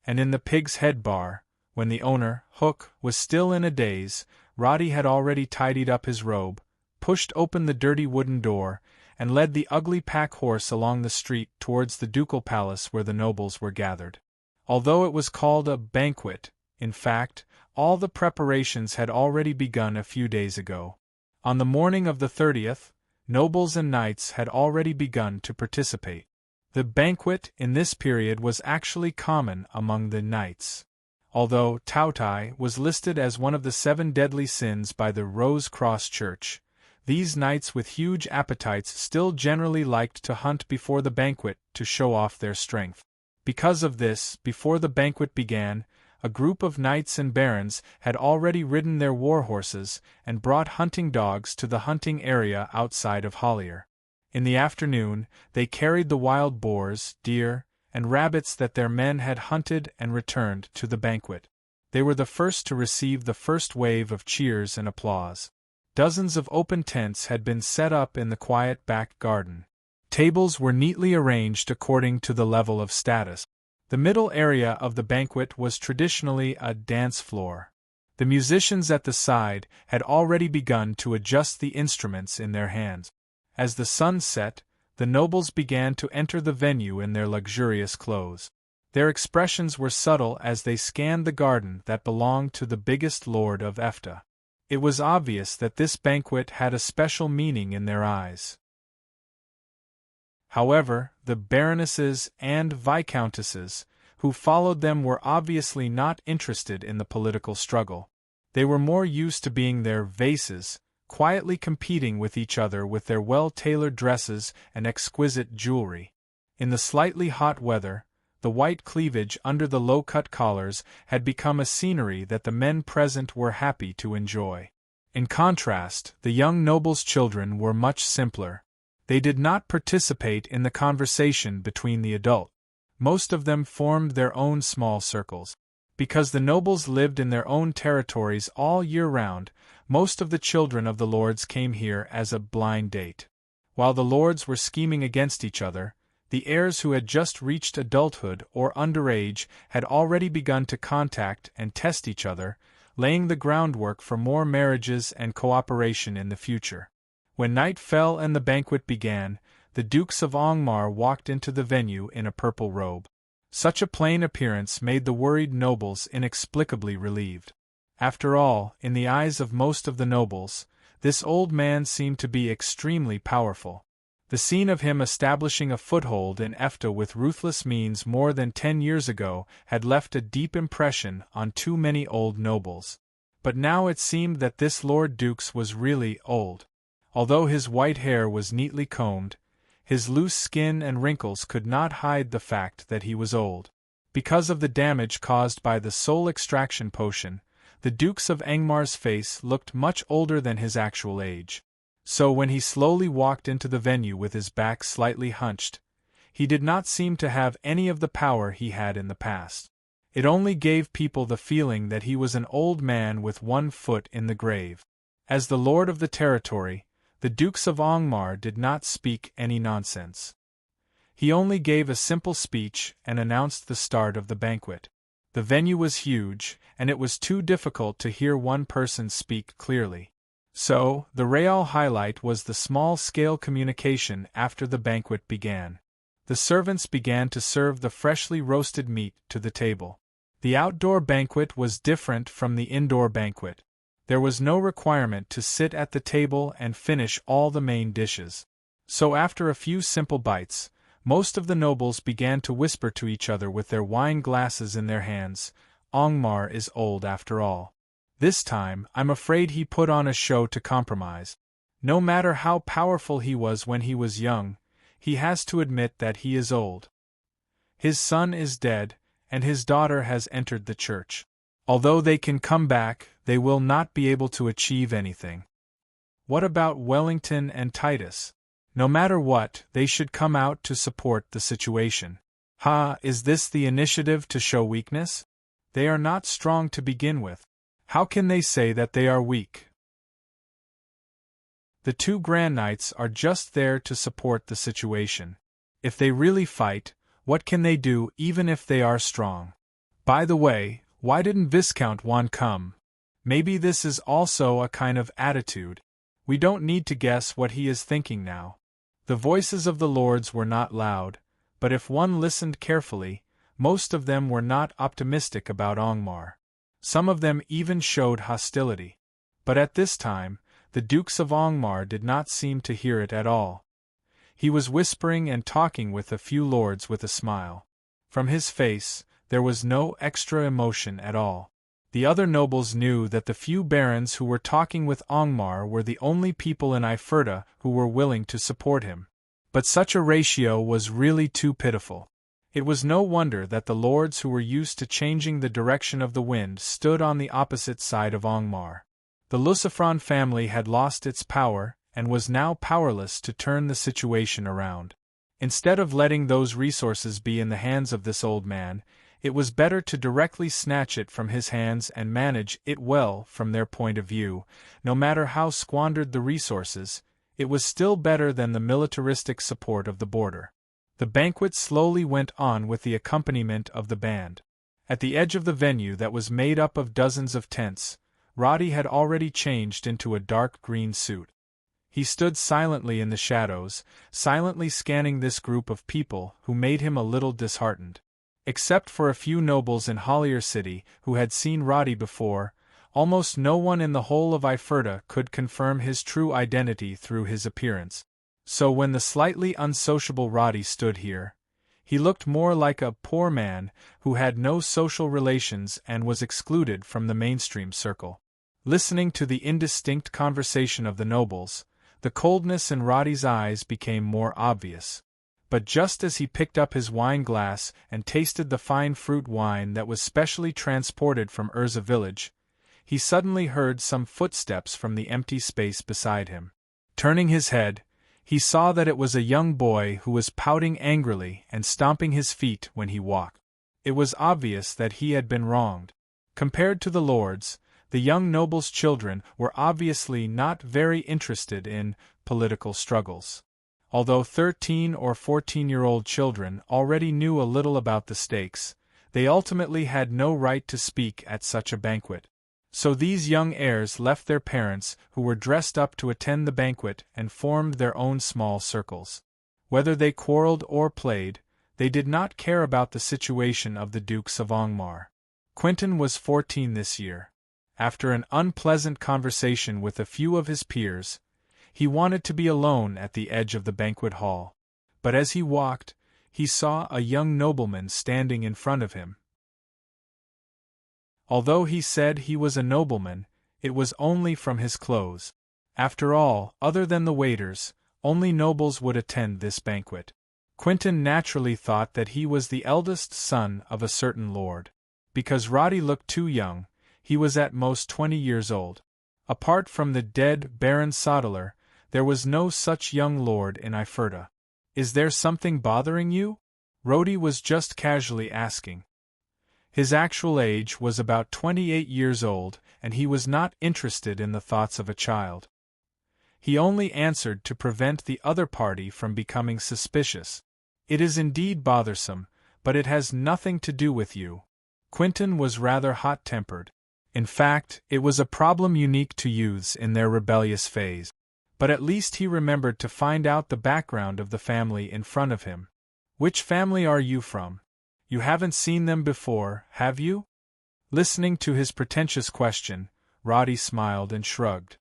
And in the Pig's Head bar, when the owner, Hook, was still in a daze, Roddy had already tidied up his robe, pushed open the dirty wooden door, and led the ugly pack horse along the street towards the ducal palace where the nobles were gathered. Although it was called a banquet, in fact, all the preparations had already begun a few days ago. On the morning of the 30th, nobles and knights had already begun to participate. The banquet in this period was actually common among the knights. Although Tautai was listed as one of the 7 deadly sins by the Rose Cross Church, these knights with huge appetites still generally liked to hunt before the banquet to show off their strength. Because of this, before the banquet began, a group of knights and barons had already ridden their war horses and brought hunting dogs to the hunting area outside of Hollier. In the afternoon, they carried the wild boars, deer, and rabbits that their men had hunted and returned to the banquet. They were the first to receive the first wave of cheers and applause. Dozens of open tents had been set up in the quiet back garden. Tables were neatly arranged according to the level of status. The middle area of the banquet was traditionally a dance floor. The musicians at the side had already begun to adjust the instruments in their hands. As the sun set, the nobles began to enter the venue in their luxurious clothes. Their expressions were subtle as they scanned the garden that belonged to the biggest lord of Ifta. It was obvious that this banquet had a special meaning in their eyes. However, the baronesses and viscountesses who followed them were obviously not interested in the political struggle. They were more used to being their vases, quietly competing with each other with their well-tailored dresses and exquisite jewelry. In the slightly hot weather, the white cleavage under the low-cut collars had become a scenery that the men present were happy to enjoy. In contrast, the young nobles' children were much simpler. They did not participate in the conversation between the adults. Most of them formed their own small circles. Because the nobles lived in their own territories all year round, most of the children of the lords came here as a blind date. While the lords were scheming against each other, the heirs who had just reached adulthood or underage had already begun to contact and test each other, laying the groundwork for more marriages and cooperation in the future. When night fell and the banquet began, the Dukes of Angmar walked into the venue in a purple robe. Such a plain appearance made the worried nobles inexplicably relieved. After all, in the eyes of most of the nobles, this old man seemed to be extremely powerful. The scene of him establishing a foothold in EFTA with ruthless means more than 10 years ago had left a deep impression on too many old nobles. But now it seemed that this Lord Dukes was really old. Although his white hair was neatly combed, his loose skin and wrinkles could not hide the fact that he was old. Because of the damage caused by the soul extraction potion, the Dukes of Angmar's face looked much older than his actual age. So when he slowly walked into the venue with his back slightly hunched, he did not seem to have any of the power he had in the past. It only gave people the feeling that he was an old man with one foot in the grave. As the lord of the territory, the Dukes of Angmar did not speak any nonsense. He only gave a simple speech and announced the start of the banquet. The venue was huge, and it was too difficult to hear one person speak clearly. So, the real highlight was the small-scale communication after the banquet began. The servants began to serve the freshly roasted meat to the table. The outdoor banquet was different from the indoor banquet. There was no requirement to sit at the table and finish all the main dishes. So after a few simple bites, most of the nobles began to whisper to each other with their wine glasses in their hands, "Angmar is old after all. This time, I'm afraid he put on a show to compromise. No matter how powerful he was when he was young, he has to admit that he is old. His son is dead, and his daughter has entered the church. Although they can come back, they will not be able to achieve anything. What about Wellington and Titus? No matter what, they should come out to support the situation. Is this the initiative to show weakness? They are not strong to begin with. How can they say that they are weak? The two Grand Knights are just there to support the situation. If they really fight, what can they do even if they are strong? By the way, why didn't Viscount Juan come? Maybe this is also a kind of attitude. We don't need to guess what he is thinking now. The voices of the lords were not loud, but if one listened carefully, most of them were not optimistic about Angmar. Some of them even showed hostility. But at this time, the Dukes of Angmar did not seem to hear it at all. He was whispering and talking with a few lords with a smile. From his face, there was no extra emotion at all. The other nobles knew that the few barons who were talking with Angmar were the only people in Iferta who were willing to support him. But such a ratio was really too pitiful. It was no wonder that the lords who were used to changing the direction of the wind stood on the opposite side of Angmar. The Lucifron family had lost its power and was now powerless to turn the situation around. Instead of letting those resources be in the hands of this old man, it was better to directly snatch it from his hands and manage it well from their point of view. No matter how squandered the resources, it was still better than the militaristic support of the border. The banquet slowly went on with the accompaniment of the band. At the edge of the venue that was made up of dozens of tents, Roddy had already changed into a dark green suit. He stood silently in the shadows, silently scanning this group of people who made him a little disheartened. Except for a few nobles in Hollier City who had seen Roddy before, almost no one in the whole of Iferta could confirm his true identity through his appearance. So when the slightly unsociable Roddy stood here, he looked more like a poor man who had no social relations and was excluded from the mainstream circle. Listening to the indistinct conversation of the nobles, the coldness in Roddy's eyes became more obvious. But just as he picked up his wine glass and tasted the fine fruit wine that was specially transported from Urza village, he suddenly heard some footsteps from the empty space beside him. Turning his head, he saw that it was a young boy who was pouting angrily and stomping his feet when he walked. It was obvious that he had been wronged. Compared to the lords, the young noble's children were obviously not very interested in political struggles. Although 13 or 14-year-old children already knew a little about the stakes, they ultimately had no right to speak at such a banquet. So these young heirs left their parents who were dressed up to attend the banquet and formed their own small circles. Whether they quarreled or played, they did not care about the situation of the Dukes of Angmar. Quentin was 14 this year. After an unpleasant conversation with a few of his peers, He wanted to be alone at the edge of the banquet hall. But as he walked, he saw a young nobleman standing in front of him. Although he said he was a nobleman, it was only from his clothes. After all, other than the waiters, only nobles would attend this banquet. Quentin naturally thought that he was the eldest son of a certain lord. Because Roddy looked too young, he was at most 20 years old. Apart from the dead Baron Sodeler, there was no such young lord in Iferta. "Is there something bothering you?" Roddy was just casually asking. His actual age was about 28 years old, and he was not interested in the thoughts of a child. He only answered to prevent the other party from becoming suspicious. "It is indeed bothersome, but it has nothing to do with you." Quentin was rather hot-tempered. In fact, it was a problem unique to youths in their rebellious phase. But at least he remembered to find out the background of the family in front of him. "Which family are you from? You haven't seen them before, have you?" Listening to his pretentious question, Roddy smiled and shrugged.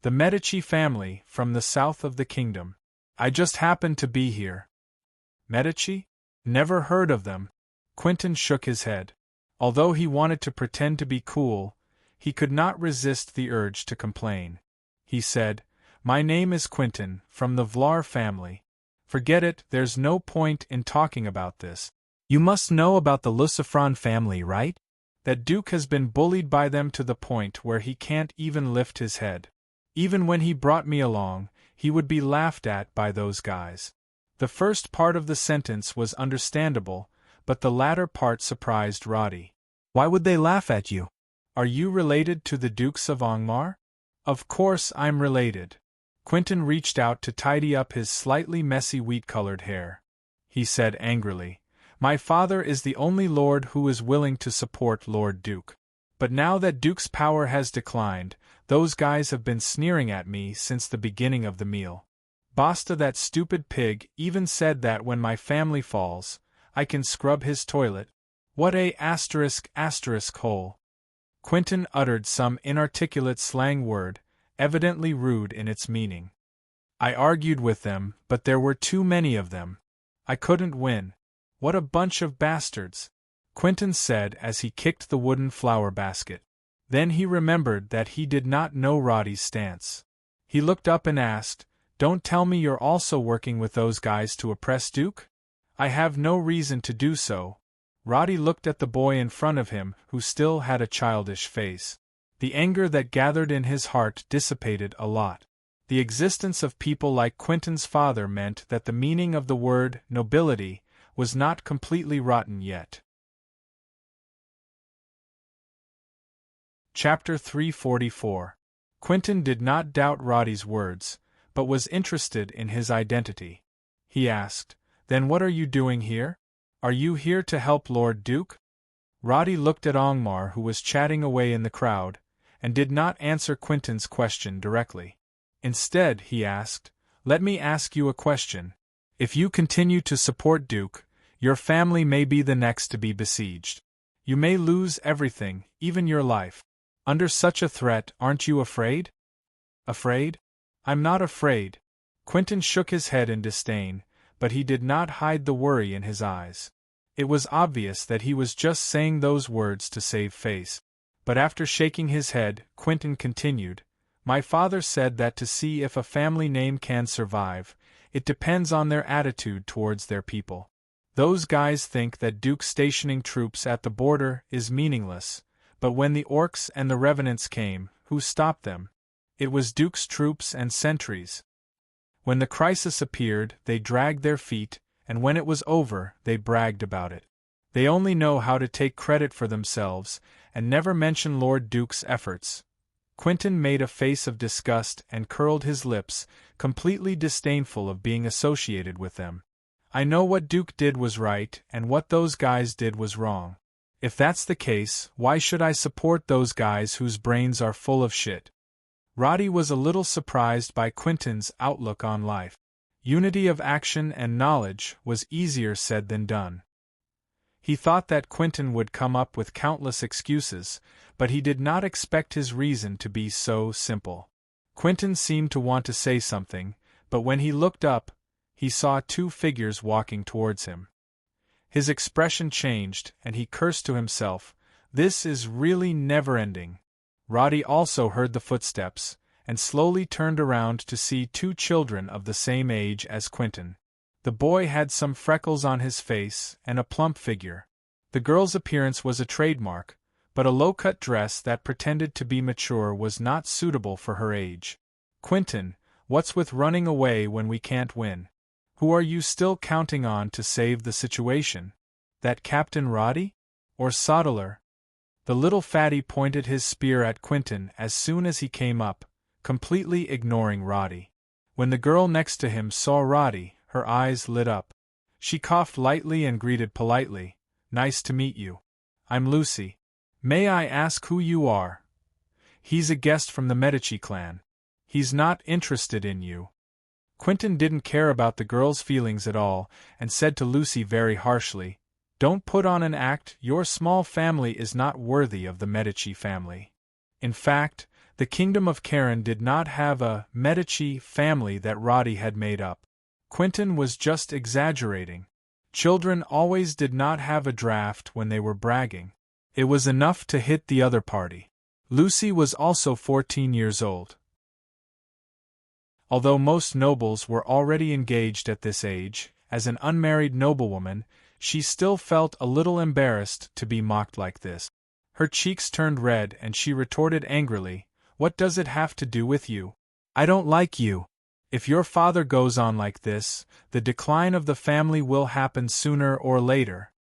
"The Medici family, from the south of the kingdom. I just happened to be here." "Medici? Never heard of them." Quentin shook his head. Although he wanted to pretend to be cool, he could not resist the urge to complain. He said, "My name is Quentin, from the Vlar family." "Forget it, there's no point in talking about this. You must know about the Lucifron family, right? That Duke has been bullied by them to the point where he can't even lift his head. Even when he brought me along, he would be laughed at by those guys." The first part of the sentence was understandable, but the latter part surprised Roddy. "Why would they laugh at you? Are you related to the Dukes of Angmar?" "Of course I'm related." Quentin reached out to tidy up his slightly messy wheat-colored hair. He said angrily, "My father is the only lord who is willing to support Lord Duke. But now that Duke's power has declined, those guys have been sneering at me since the beginning of the meal. Basta, that stupid pig, even said that when my family falls, I can scrub his toilet. What a **** hole." Quentin uttered some inarticulate slang word, evidently rude in its meaning. "I argued with them, but there were too many of them. I couldn't win. What a bunch of bastards," Quentin said as he kicked the wooden flower basket. Then he remembered that he did not know Roddy's stance. He looked up and asked, "Don't tell me you're also working with those guys to oppress Duke?" "I have no reason to do so." Roddy looked at the boy in front of him, who still had a childish face. The anger that gathered in his heart dissipated a lot. The existence of people like Quentin's father meant that the meaning of the word nobility was not completely rotten yet. Chapter 344. Quentin did not doubt Roddy's words, but was interested in his identity. He asked, "Then what are you doing here? Are you here to help Lord Duke?" Roddy looked at Angmar, who was chatting away in the crowd, and did not answer Quentin's question directly. Instead, he asked, "Let me ask you a question. If you continue to support Duke, your family may be the next to be besieged. You may lose everything, even your life. Under such a threat, aren't you afraid?" "Afraid? I'm not afraid." Quentin shook his head in disdain, but he did not hide the worry in his eyes. It was obvious that he was just saying those words to save face. But after shaking his head, Quentin continued, "My father said that to see if a family name can survive, it depends on their attitude towards their people. Those guys think that Duke stationing troops at the border is meaningless, but when the orcs and the revenants came, who stopped them? It was Duke's troops and sentries. When the crisis appeared, they dragged their feet, and when it was over, they bragged about it. They only know how to take credit for themselves, and never mention Lord Duke's efforts." Quentin made a face of disgust and curled his lips, completely disdainful of being associated with them. "I know what Duke did was right, and what those guys did was wrong. If that's the case, why should I support those guys whose brains are full of shit?" Roddy was a little surprised by Quentin's outlook on life. Unity of action and knowledge was easier said than done. He thought that Quentin would come up with countless excuses, but he did not expect his reason to be so simple. Quentin seemed to want to say something, but when he looked up, he saw two figures walking towards him. His expression changed, and he cursed to himself, "This is really never-ending." Roddy also heard the footsteps, and slowly turned around to see two children of the same age as Quentin. The boy had some freckles on his face and a plump figure. The girl's appearance was a trademark, but a low-cut dress that pretended to be mature was not suitable for her age. "Quentin, what's with running away when we can't win? Who are you still counting on to save the situation? That Captain Roddy? Or Sodeler?" The little fatty pointed his spear at Quentin as soon as he came up, completely ignoring Roddy. When the girl next to him saw Roddy, her eyes lit up. She coughed lightly and greeted politely, "Nice to meet you. I'm Lucy. May I ask who you are?" "He's a guest from the Medici clan. He's not interested in you." Quentin didn't care about the girl's feelings at all, and said to Lucy very harshly, "Don't put on an act. Your small family is not worthy of the Medici family." In fact, the kingdom of Karen did not have a Medici family that Roddy had made up. Quentin was just exaggerating. Children always did not have a draft when they were bragging. It was enough to hit the other party. Lucy was also 14 years old. Although most nobles were already engaged at this age, as an unmarried noblewoman, she still felt a little embarrassed to be mocked like this. Her cheeks turned red and she retorted angrily, "What does it have to do with you? I don't like you. If your father goes on like this, the decline of the family will happen sooner or later."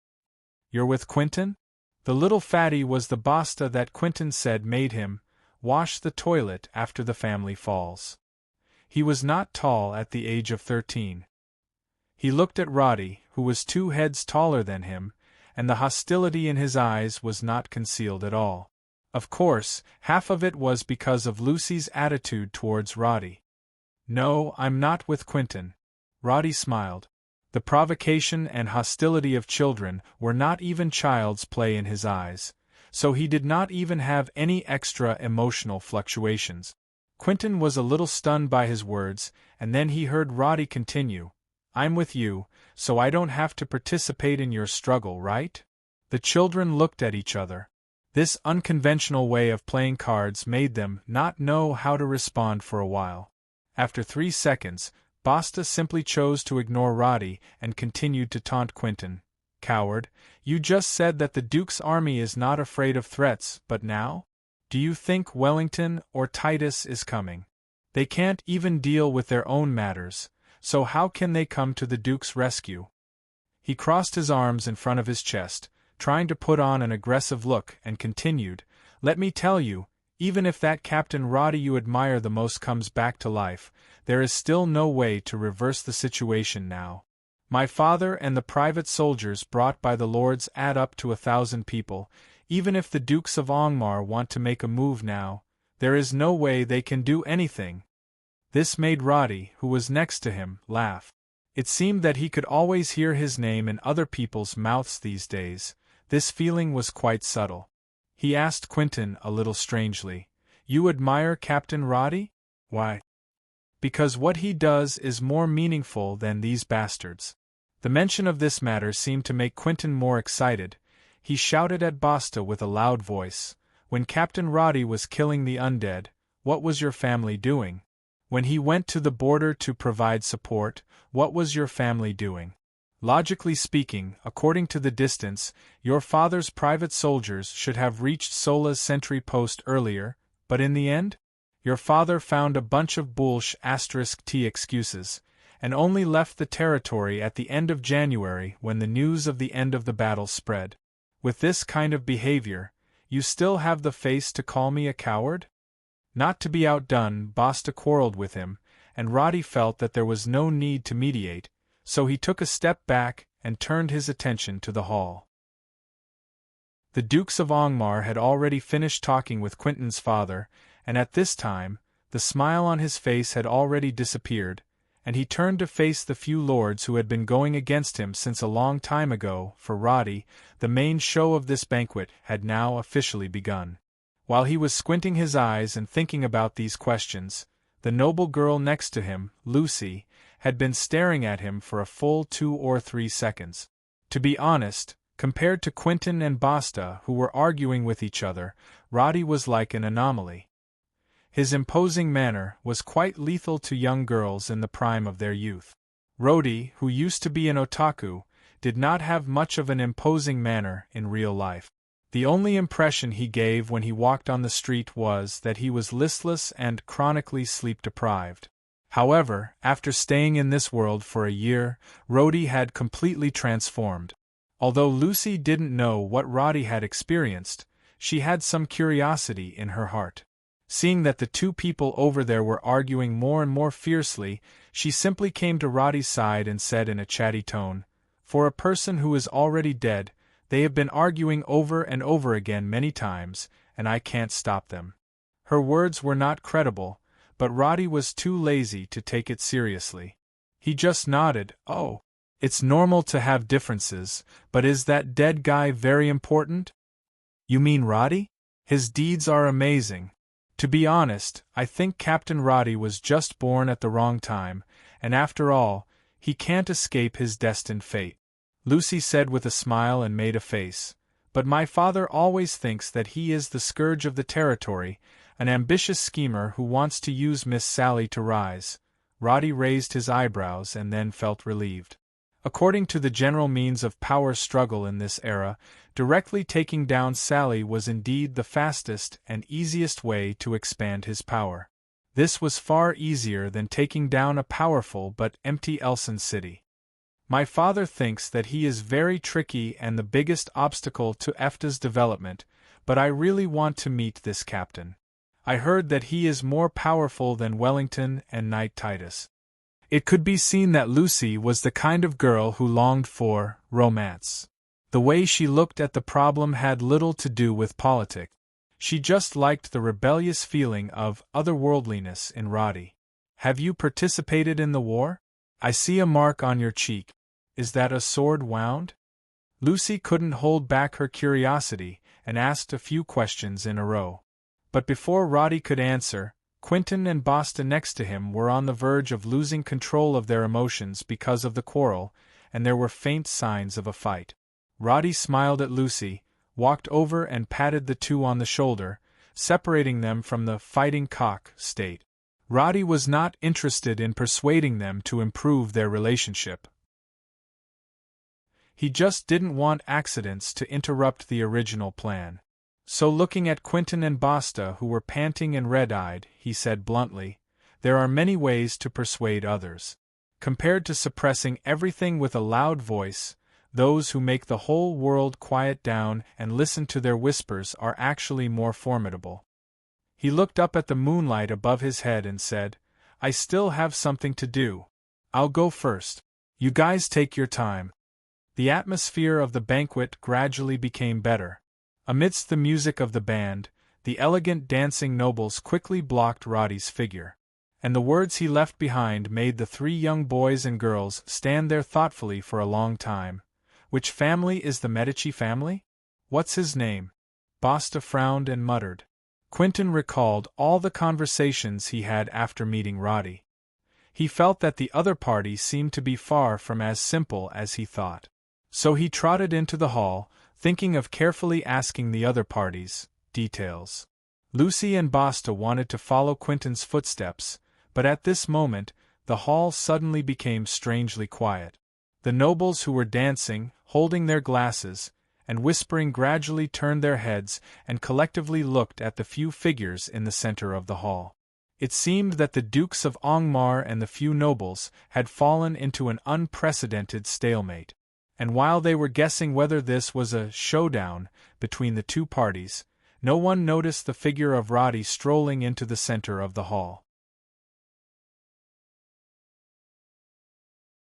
"You're with Quentin?" The little fatty was the basta that Quentin said made him wash the toilet after the family falls. He was not tall at the age of 13. He looked at Roddy, who was 2 heads taller than him, and the hostility in his eyes was not concealed at all. Of course, half of it was because of Lucy's attitude towards Roddy. "No, I'm not with Quentin." Roddy smiled. The provocation and hostility of children were not even child's play in his eyes, so he did not even have any extra emotional fluctuations. Quentin was a little stunned by his words, and then he heard Roddy continue, "I'm with you, so I don't have to participate in your struggle, right?" The children looked at each other. This unconventional way of playing cards made them not know how to respond for a while. After 3 seconds, Basta simply chose to ignore Roddy and continued to taunt Quentin. "Coward, you just said that the Duke's army is not afraid of threats, but now? Do you think Wellington or Titus is coming? They can't even deal with their own matters, so how can they come to the Duke's rescue?" He crossed his arms in front of his chest, trying to put on an aggressive look, and continued, "Let me tell you, even if that Captain Roddy you admire the most comes back to life, there is still no way to reverse the situation now. My father and the private soldiers brought by the lords add up to 1,000 people. Even if the Dukes of Angmar want to make a move now, there is no way they can do anything." This made Roddy, who was next to him, laugh. It seemed that he could always hear his name in other people's mouths these days. This feeling was quite subtle. He asked Quentin a little strangely, "You admire Captain Roddy? Why?" "Because what he does is more meaningful than these bastards." The mention of this matter seemed to make Quentin more excited. He shouted at Basta with a loud voice, "When Captain Roddy was killing the undead, what was your family doing? When he went to the border to provide support, what was your family doing? Logically speaking, according to the distance, your father's private soldiers should have reached Sola's sentry post earlier, but in the end? Your father found a bunch of *T excuses, and only left the territory at the end of January when the news of the end of the battle spread. With this kind of behavior, you still have the face to call me a coward?" Not to be outdone, Basta quarreled with him, and Roddy felt that there was no need to mediate, so he took a step back and turned his attention to the hall. The Dukes of Angmar had already finished talking with Quentin's father, and at this time, the smile on his face had already disappeared, and he turned to face the few lords who had been going against him since a long time ago. For Roddy, the main show of this banquet had now officially begun. While he was squinting his eyes and thinking about these questions, The noble girl next to him, Lucy, had been staring at him for a full 2 or 3 seconds. To be honest, compared to Quentin and Basta, who were arguing with each other, Roddy was like an anomaly. His imposing manner was quite lethal to young girls in the prime of their youth. Roddy, who used to be an otaku, did not have much of an imposing manner in real life. The only impression he gave when he walked on the street was that he was listless and chronically sleep-deprived. However, after staying in this world for a year, Roddy had completely transformed. Although Lucy didn't know what Roddy had experienced, she had some curiosity in her heart. Seeing that the two people over there were arguing more and more fiercely, she simply came to Roddy's side and said in a chatty tone, "For a person who is already dead, they have been arguing over and over again many times, and I can't stop them." Her words were not credible, but Roddy was too lazy to take it seriously. He just nodded. "Oh, it's normal to have differences, but is that dead guy very important?" "You mean Roddy? His deeds are amazing. To be honest, I think Captain Roddy was just born at the wrong time, and after all, he can't escape his destined fate," Lucy said with a smile and made a face. "But my father always thinks that he is the scourge of the territory, an ambitious schemer who wants to use Miss Sally to rise." Roddy raised his eyebrows and then felt relieved. According to the general means of power struggle in this era, directly taking down Sally was indeed the fastest and easiest way to expand his power. This was far easier than taking down a powerful but empty Elson city. "My father thinks that he is very tricky and the biggest obstacle to EFTA's development, but I really want to meet this captain. I heard that he is more powerful than Wellington and Knight Titus." It could be seen that Lucy was the kind of girl who longed for romance. The way she looked at the problem had little to do with politics. She just liked the rebellious feeling of otherworldliness in Roddy. "Have you participated in the war? I see a mark on your cheek. Is that a sword wound?" Lucy couldn't hold back her curiosity and asked a few questions in a row. But before Roddy could answer, Quentin and Basta next to him were on the verge of losing control of their emotions because of the quarrel, and there were faint signs of a fight. Roddy smiled at Lucy, walked over and patted the two on the shoulder, separating them from the fighting cock state. Roddy was not interested in persuading them to improve their relationship. He just didn't want accidents to interrupt the original plan. So looking at Quentin and Basta, who were panting and red-eyed, he said bluntly, "There are many ways to persuade others. Compared to suppressing everything with a loud voice, those who make the whole world quiet down and listen to their whispers are actually more formidable." He looked up at the moonlight above his head and said, "I still have something to do. I'll go first. You guys take your time." The atmosphere of the banquet gradually became better. Amidst the music of the band, the elegant dancing nobles quickly blocked Roddy's figure, and the words he left behind made the three young boys and girls stand there thoughtfully for a long time. "Which family is the Medici family? What's his name?" Basta frowned and muttered. Quentin recalled all the conversations he had after meeting Roddy. He felt that the other party seemed to be far from as simple as he thought. So he trotted into the hall, thinking of carefully asking the other parties details. Lucy and Basta wanted to follow Quentin's footsteps, but at this moment, the hall suddenly became strangely quiet. The nobles who were dancing, holding their glasses, and whispering gradually turned their heads and collectively looked at the few figures in the center of the hall. It seemed that the Dukes of Angmar and the few nobles had fallen into an unprecedented stalemate. And while they were guessing whether this was a showdown between the two parties, no one noticed the figure of Roddy strolling into the center of the hall.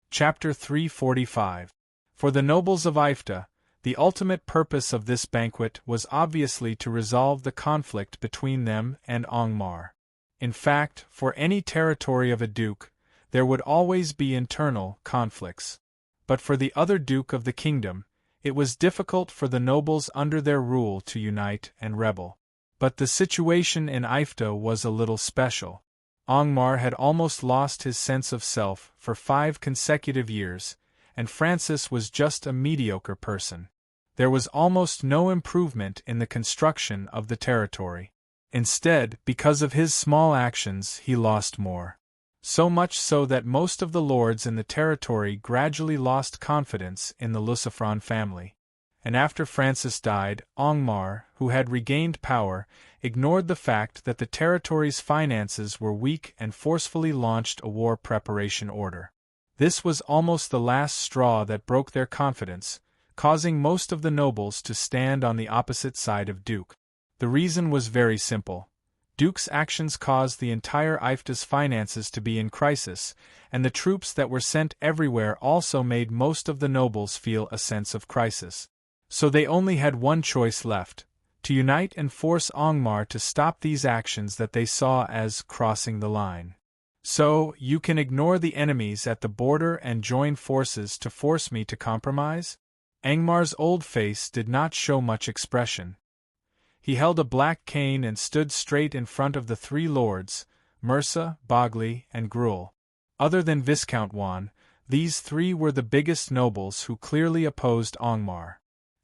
Chapter 345. For the nobles of Ifta, the ultimate purpose of this banquet was obviously to resolve the conflict between them and Angmar. In fact, for any territory of a duke, there would always be internal conflicts. But for the other duke of the kingdom, it was difficult for the nobles under their rule to unite and rebel. But the situation in Ifta was a little special. Angmar had almost lost his sense of self for 5 consecutive years, and Francis was just a mediocre person. There was almost no improvement in the construction of the territory. Instead, because of his small actions, he lost more. So much so that most of the lords in the territory gradually lost confidence in the Lucifron family. And after Francis died, Angmar, who had regained power, ignored the fact that the territory's finances were weak and forcefully launched a war preparation order. This was almost the last straw that broke their confidence, causing most of the nobles to stand on the opposite side of Duke. The reason was very simple. Duke's actions caused the entire Ifta's finances to be in crisis, and the troops that were sent everywhere also made most of the nobles feel a sense of crisis. So they only had one choice left: to unite and force Angmar to stop these actions that they saw as crossing the line. So, you can ignore the enemies at the border and join forces to force me to compromise? Angmar's old face did not show much expression. He held a black cane and stood straight in front of the 3 lords, Mursa, Bogli, and Gruel. Other than Viscount Juan, these 3 were the biggest nobles who clearly opposed Angmar.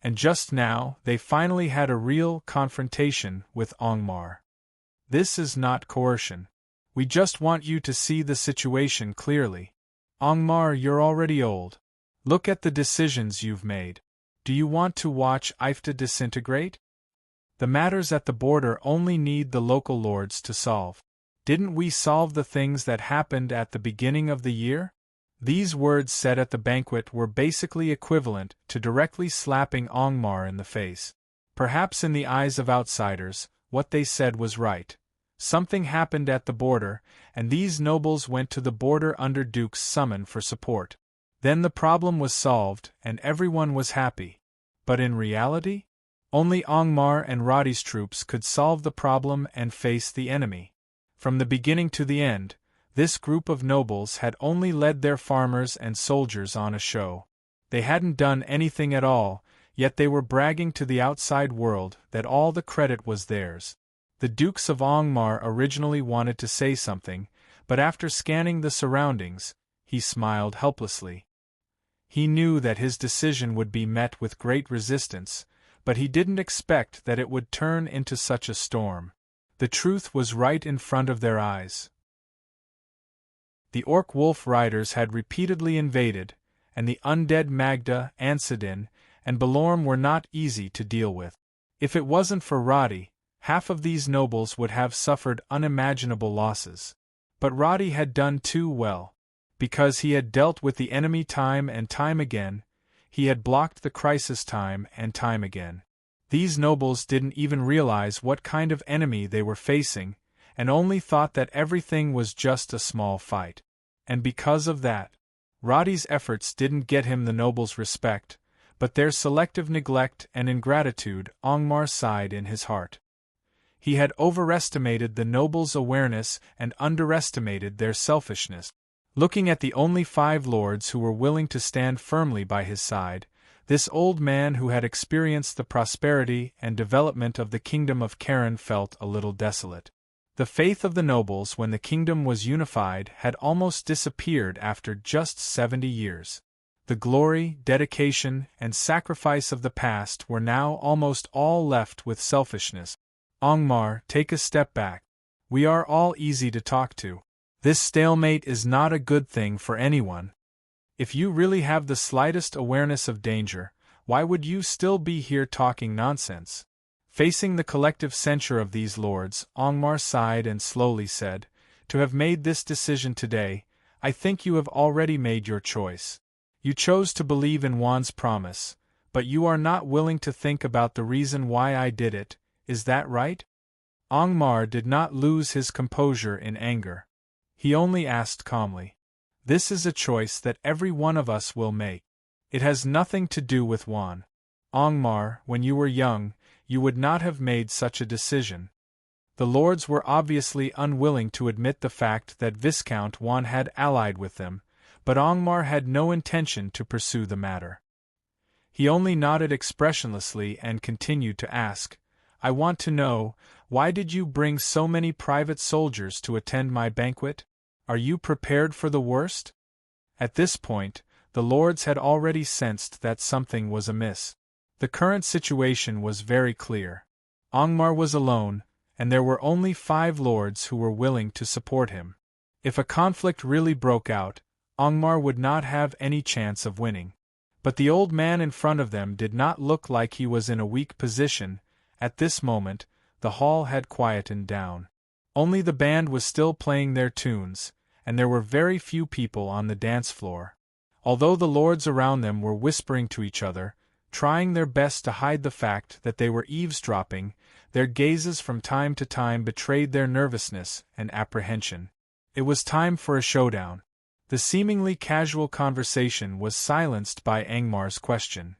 And just now, they finally had a real confrontation with Angmar. This is not coercion. We just want you to see the situation clearly. Angmar, you're already old. Look at the decisions you've made. Do you want to watch Ifta disintegrate? The matters at the border only need the local lords to solve. Didn't we solve the things that happened at the beginning of the year? These words said at the banquet were basically equivalent to directly slapping Angmar in the face. Perhaps in the eyes of outsiders, what they said was right. Something happened at the border, and these nobles went to the border under Duke's summon for support. Then the problem was solved, and everyone was happy. But in reality, only Angmar and Roddy's troops could solve the problem and face the enemy. From the beginning to the end, this group of nobles had only led their farmers and soldiers on a show. They hadn't done anything at all, yet they were bragging to the outside world that all the credit was theirs. The Dukes of Angmar originally wanted to say something, but after scanning the surroundings, he smiled helplessly. He knew that his decision would be met with great resistance, but he didn't expect that it would turn into such a storm. The truth was right in front of their eyes. The Orc-Wolf riders had repeatedly invaded, and the undead Magda, Ansadin, and Belorm were not easy to deal with. If it wasn't for Roddy, half of these nobles would have suffered unimaginable losses. But Roddy had done too well. Because he had dealt with the enemy time and time again, he had blocked the crisis time and time again. These nobles didn't even realize what kind of enemy they were facing, and only thought that everything was just a small fight. And because of that, Roddy's efforts didn't get him the nobles' respect, but their selective neglect and ingratitude. Angmar sighed in his heart. He had overestimated the nobles' awareness and underestimated their selfishness. Looking at the only 5 lords who were willing to stand firmly by his side, this old man who had experienced the prosperity and development of the kingdom of Karen felt a little desolate. The faith of the nobles when the kingdom was unified had almost disappeared after just 70 years. The glory, dedication, and sacrifice of the past were now almost all left with selfishness. Angmar, take a step back. We are all easy to talk to. This stalemate is not a good thing for anyone. If you really have the slightest awareness of danger, why would you still be here talking nonsense? Facing the collective censure of these lords, Angmar sighed and slowly said, "To have made this decision today, I think you have already made your choice. You chose to believe in Juan's promise, but you are not willing to think about the reason why I did it, is that right?" Angmar did not lose his composure in anger. He only asked calmly, "This is a choice that every one of us will make. It has nothing to do with Juan. Angmar, when you were young, you would not have made such a decision." The lords were obviously unwilling to admit the fact that Viscount Juan had allied with them, but Angmar had no intention to pursue the matter. He only nodded expressionlessly and continued to ask, I want to know, why did you bring so many private soldiers to attend my banquet? Are you prepared for the worst? At this point, the lords had already sensed that something was amiss. The current situation was very clear. Angmar was alone, and there were only 5 lords who were willing to support him. If a conflict really broke out, Angmar would not have any chance of winning. But the old man in front of them did not look like he was in a weak position. At this moment, the hall had quietened down. Only the band was still playing their tunes, and there were very few people on the dance floor. Although the lords around them were whispering to each other, trying their best to hide the fact that they were eavesdropping, their gazes from time to time betrayed their nervousness and apprehension. It was time for a showdown. The seemingly casual conversation was silenced by Angmar's question.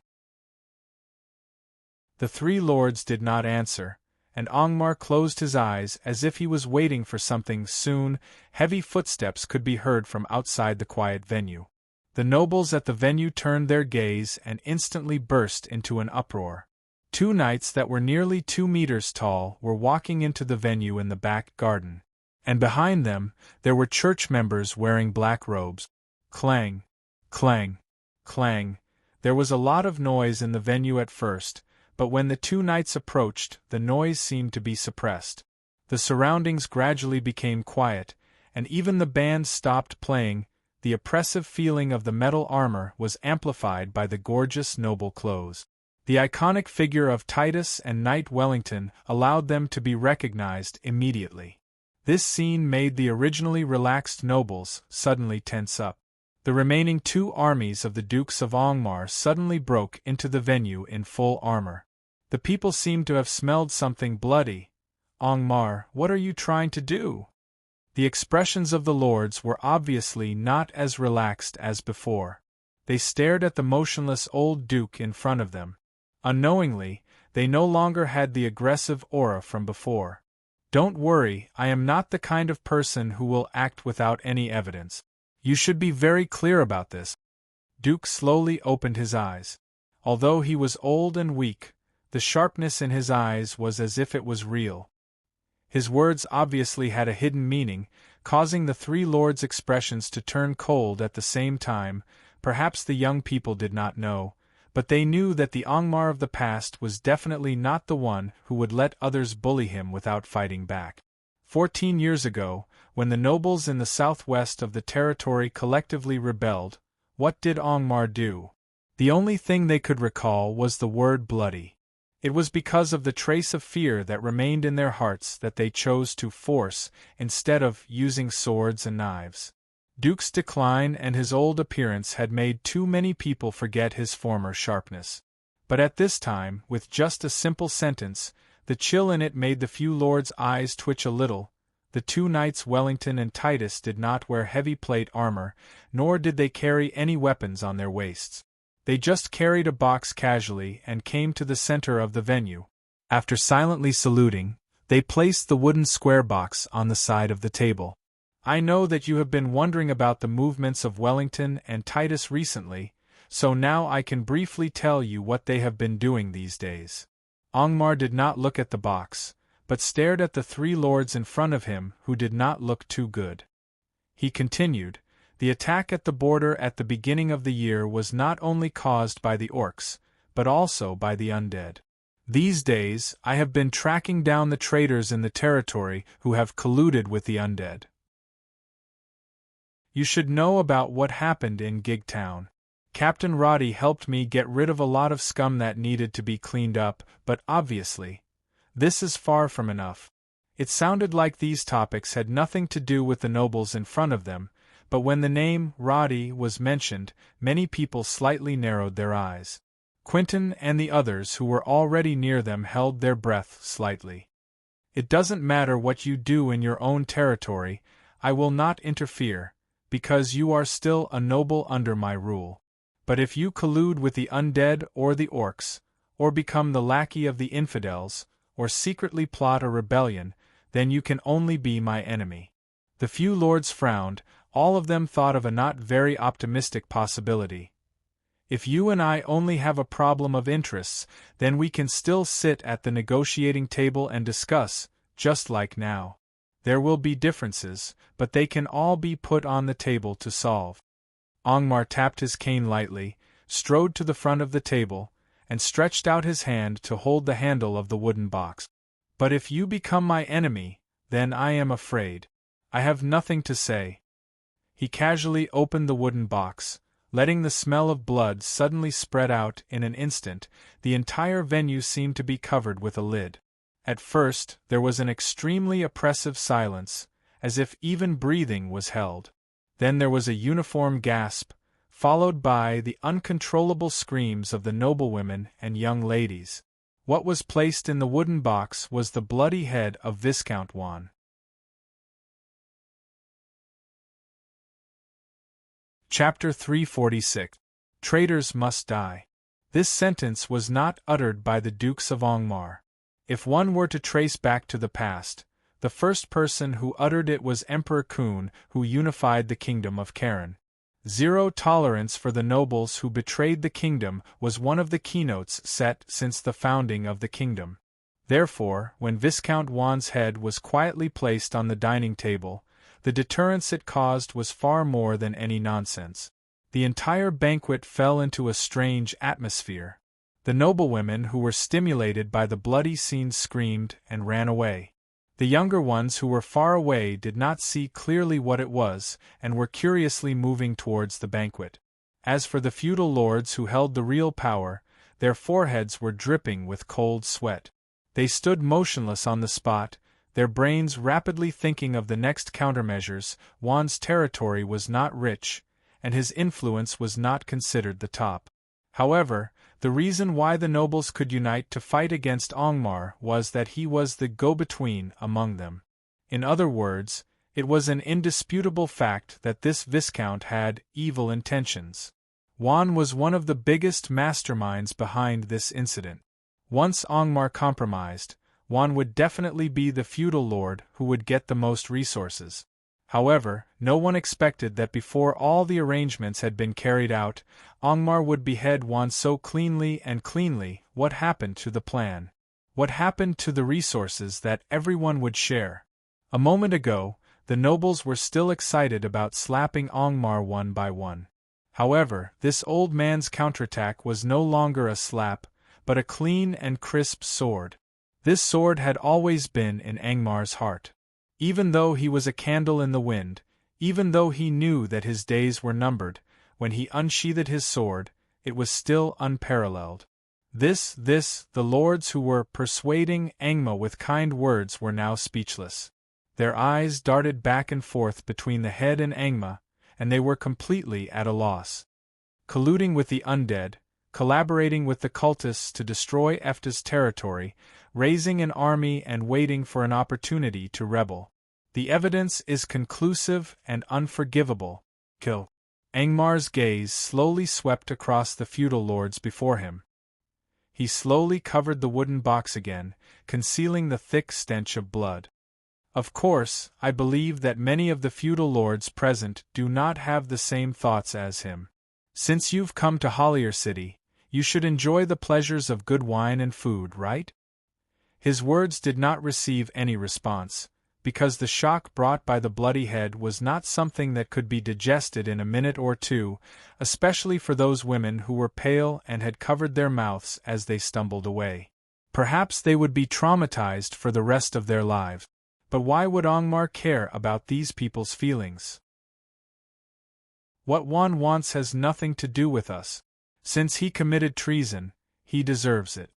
The 3 lords did not answer, and Angmar closed his eyes as if he was waiting for something. Soon, heavy footsteps could be heard from outside the quiet venue. The nobles at the venue turned their gaze and instantly burst into an uproar. 2 knights that were nearly 2 meters tall were walking into the venue in the back garden. And behind them, there were church members wearing black robes. Clang, clang, clang. There was a lot of noise in the venue at first, but when the 2 knights approached, the noise seemed to be suppressed. The surroundings gradually became quiet, and even the band stopped playing. The oppressive feeling of the metal armor was amplified by the gorgeous noble clothes. The iconic figure of Titus and Knight Wellington allowed them to be recognized immediately. This scene made the originally relaxed nobles suddenly tense up. The remaining 2 armies of the Dukes of Angmar suddenly broke into the venue in full armor. The people seemed to have smelled something bloody. Angmar, what are you trying to do? The expressions of the lords were obviously not as relaxed as before. They stared at the motionless old duke in front of them. Unknowingly, they no longer had the aggressive aura from before. Don't worry, I am not the kind of person who will act without any evidence. You should be very clear about this. Duke slowly opened his eyes. Although he was old and weak, the sharpness in his eyes was as if it was real. His words obviously had a hidden meaning, causing the 3 lords' expressions to turn cold at the same time. Perhaps the young people did not know, but they knew that the Angmar of the past was definitely not the one who would let others bully him without fighting back. 14 years ago, when the nobles in the southwest of the territory collectively rebelled, what did Angmar do? The only thing they could recall was the word bloody. It was because of the trace of fear that remained in their hearts that they chose to force instead of using swords and knives. Duke's decline and his old appearance had made too many people forget his former sharpness. But at this time, with just a simple sentence, the chill in it made the few lords' eyes twitch a little. The 2 knights Wellington and Titus did not wear heavy plate armor, nor did they carry any weapons on their waists. They just carried a box casually and came to the center of the venue. After silently saluting, they placed the wooden square box on the side of the table. I know that you have been wondering about the movements of Wellington and Titus recently, so now I can briefly tell you what they have been doing these days. Angmar did not look at the box, but stared at the 3 lords in front of him who did not look too good. He continued, the attack at the border at the beginning of the year was not only caused by the orcs, but also by the undead. These days, I have been tracking down the traitors in the territory who have colluded with the undead. You should know about what happened in Gigtown. Captain Roddy helped me get rid of a lot of scum that needed to be cleaned up, but obviously, this is far from enough. It sounded like these topics had nothing to do with the nobles in front of them, but when the name Roddy was mentioned, many people slightly narrowed their eyes. Quentin and the others who were already near them held their breath slightly. It doesn't matter what you do in your own territory, I will not interfere, because you are still a noble under my rule. But if you collude with the undead or the orcs, or become the lackey of the infidels, or secretly plot a rebellion, then you can only be my enemy. The few lords frowned, all of them thought of a not very optimistic possibility. If you and I only have a problem of interests, then we can still sit at the negotiating table and discuss, just like now. There will be differences, but they can all be put on the table to solve. Angmar tapped his cane lightly, strode to the front of the table, and stretched out his hand to hold the handle of the wooden box. But if you become my enemy, then I am afraid. I have nothing to say. He casually opened the wooden box, letting the smell of blood suddenly spread out in an instant. The entire venue seemed to be covered with a lid. At first, there was an extremely oppressive silence, as if even breathing was held. Then there was a uniform gasp, followed by the uncontrollable screams of the noblewomen and young ladies. What was placed in the wooden box was the bloody head of Viscount Juan. Chapter 346. Traitors must die. This sentence was not uttered by the Dukes of Angmar. If one were to trace back to the past, the first person who uttered it was Emperor Kun, who unified the kingdom of Karen. Zero tolerance for the nobles who betrayed the kingdom was one of the keynotes set since the founding of the kingdom. Therefore, when Viscount Juan's head was quietly placed on the dining table, the deterrence it caused was far more than any nonsense. The entire banquet fell into a strange atmosphere. The noblewomen who were stimulated by the bloody scene screamed and ran away. The younger ones who were far away did not see clearly what it was, and were curiously moving towards the banquet. As for the feudal lords who held the real power, their foreheads were dripping with cold sweat. They stood motionless on the spot, their brains rapidly thinking of the next countermeasures. Juan's territory was not rich, and his influence was not considered the top. However, the reason why the nobles could unite to fight against Angmar was that he was the go-between among them. In other words, it was an indisputable fact that this Viscount had evil intentions. Juan was one of the biggest masterminds behind this incident. Once Angmar compromised, Juan would definitely be the feudal lord who would get the most resources. However, no one expected that before all the arrangements had been carried out, Angmar would behead Juan so cleanly and cleanly. What happened to the plan? What happened to the resources that everyone would share? A moment ago, the nobles were still excited about slapping Angmar one by one. However, this old man's counterattack was no longer a slap, but a clean and crisp sword. This sword had always been in Angmar's heart. Even though he was a candle in the wind, even though he knew that his days were numbered, when he unsheathed his sword, it was still unparalleled. The lords who were persuading Angmar with kind words were now speechless. Their eyes darted back and forth between the head and Angmar, and they were completely at a loss. Colluding with the undead, collaborating with the cultists to destroy Efta's territory, raising an army and waiting for an opportunity to rebel. The evidence is conclusive and unforgivable. Kill. Angmar's gaze slowly swept across the feudal lords before him. He slowly covered the wooden box again, concealing the thick stench of blood. Of course, I believe that many of the feudal lords present do not have the same thoughts as him. Since you've come to Hollier City, you should enjoy the pleasures of good wine and food, right? His words did not receive any response, because the shock brought by the bloody head was not something that could be digested in a minute or two, especially for those women who were pale and had covered their mouths as they stumbled away. Perhaps they would be traumatized for the rest of their lives. But why would Angmar care about these people's feelings? What Juan wants has nothing to do with us. Since he committed treason, he deserves it.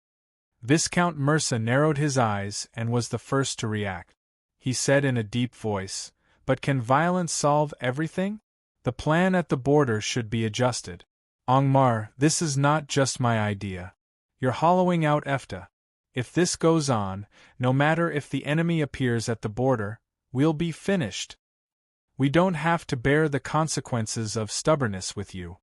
Viscount Mursa narrowed his eyes and was the first to react. He said in a deep voice, "But can violence solve everything? The plan at the border should be adjusted. Angmar, this is not just my idea. You're hollowing out Efta. If this goes on, no matter if the enemy appears at the border, we'll be finished. We don't have to bear the consequences of stubbornness with you."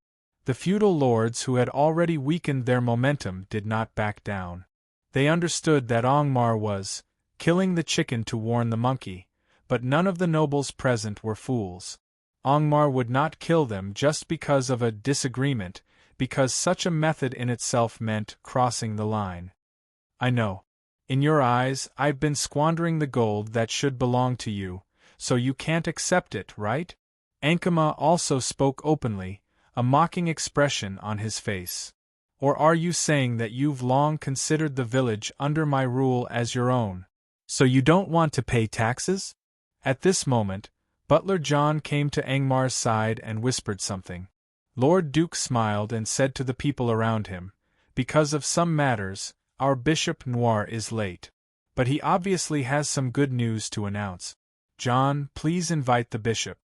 The feudal lords who had already weakened their momentum did not back down. They understood that Angmar was killing the chicken to warn the monkey, but none of the nobles present were fools. Angmar would not kill them just because of a disagreement. because such a method in itself meant crossing the line. I know. In your eyes, I've been squandering the gold that should belong to you, so you can't accept it, right? Ankama also spoke openly, a mocking expression on his face. Or are you saying that you've long considered the village under my rule as your own, so you don't want to pay taxes? At this moment, Butler John came to Angmar's side and whispered something. Lord Duke smiled and said to the people around him, "Because of some matters, our Bishop Noir is late. But he obviously has some good news to announce. John, please invite the bishop."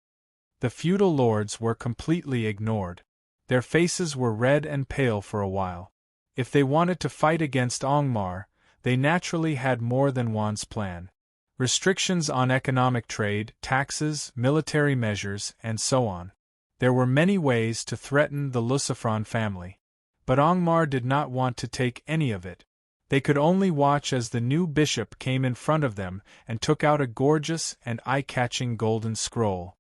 The feudal lords were completely ignored. Their faces were red and pale for a while. If they wanted to fight against Angmar, they naturally had more than one's plan. Restrictions on economic trade, taxes, military measures, and so on. There were many ways to threaten the Lucifron family. But Angmar did not want to take any of it. They could only watch as the new bishop came in front of them and took out a gorgeous and eye-catching golden scroll.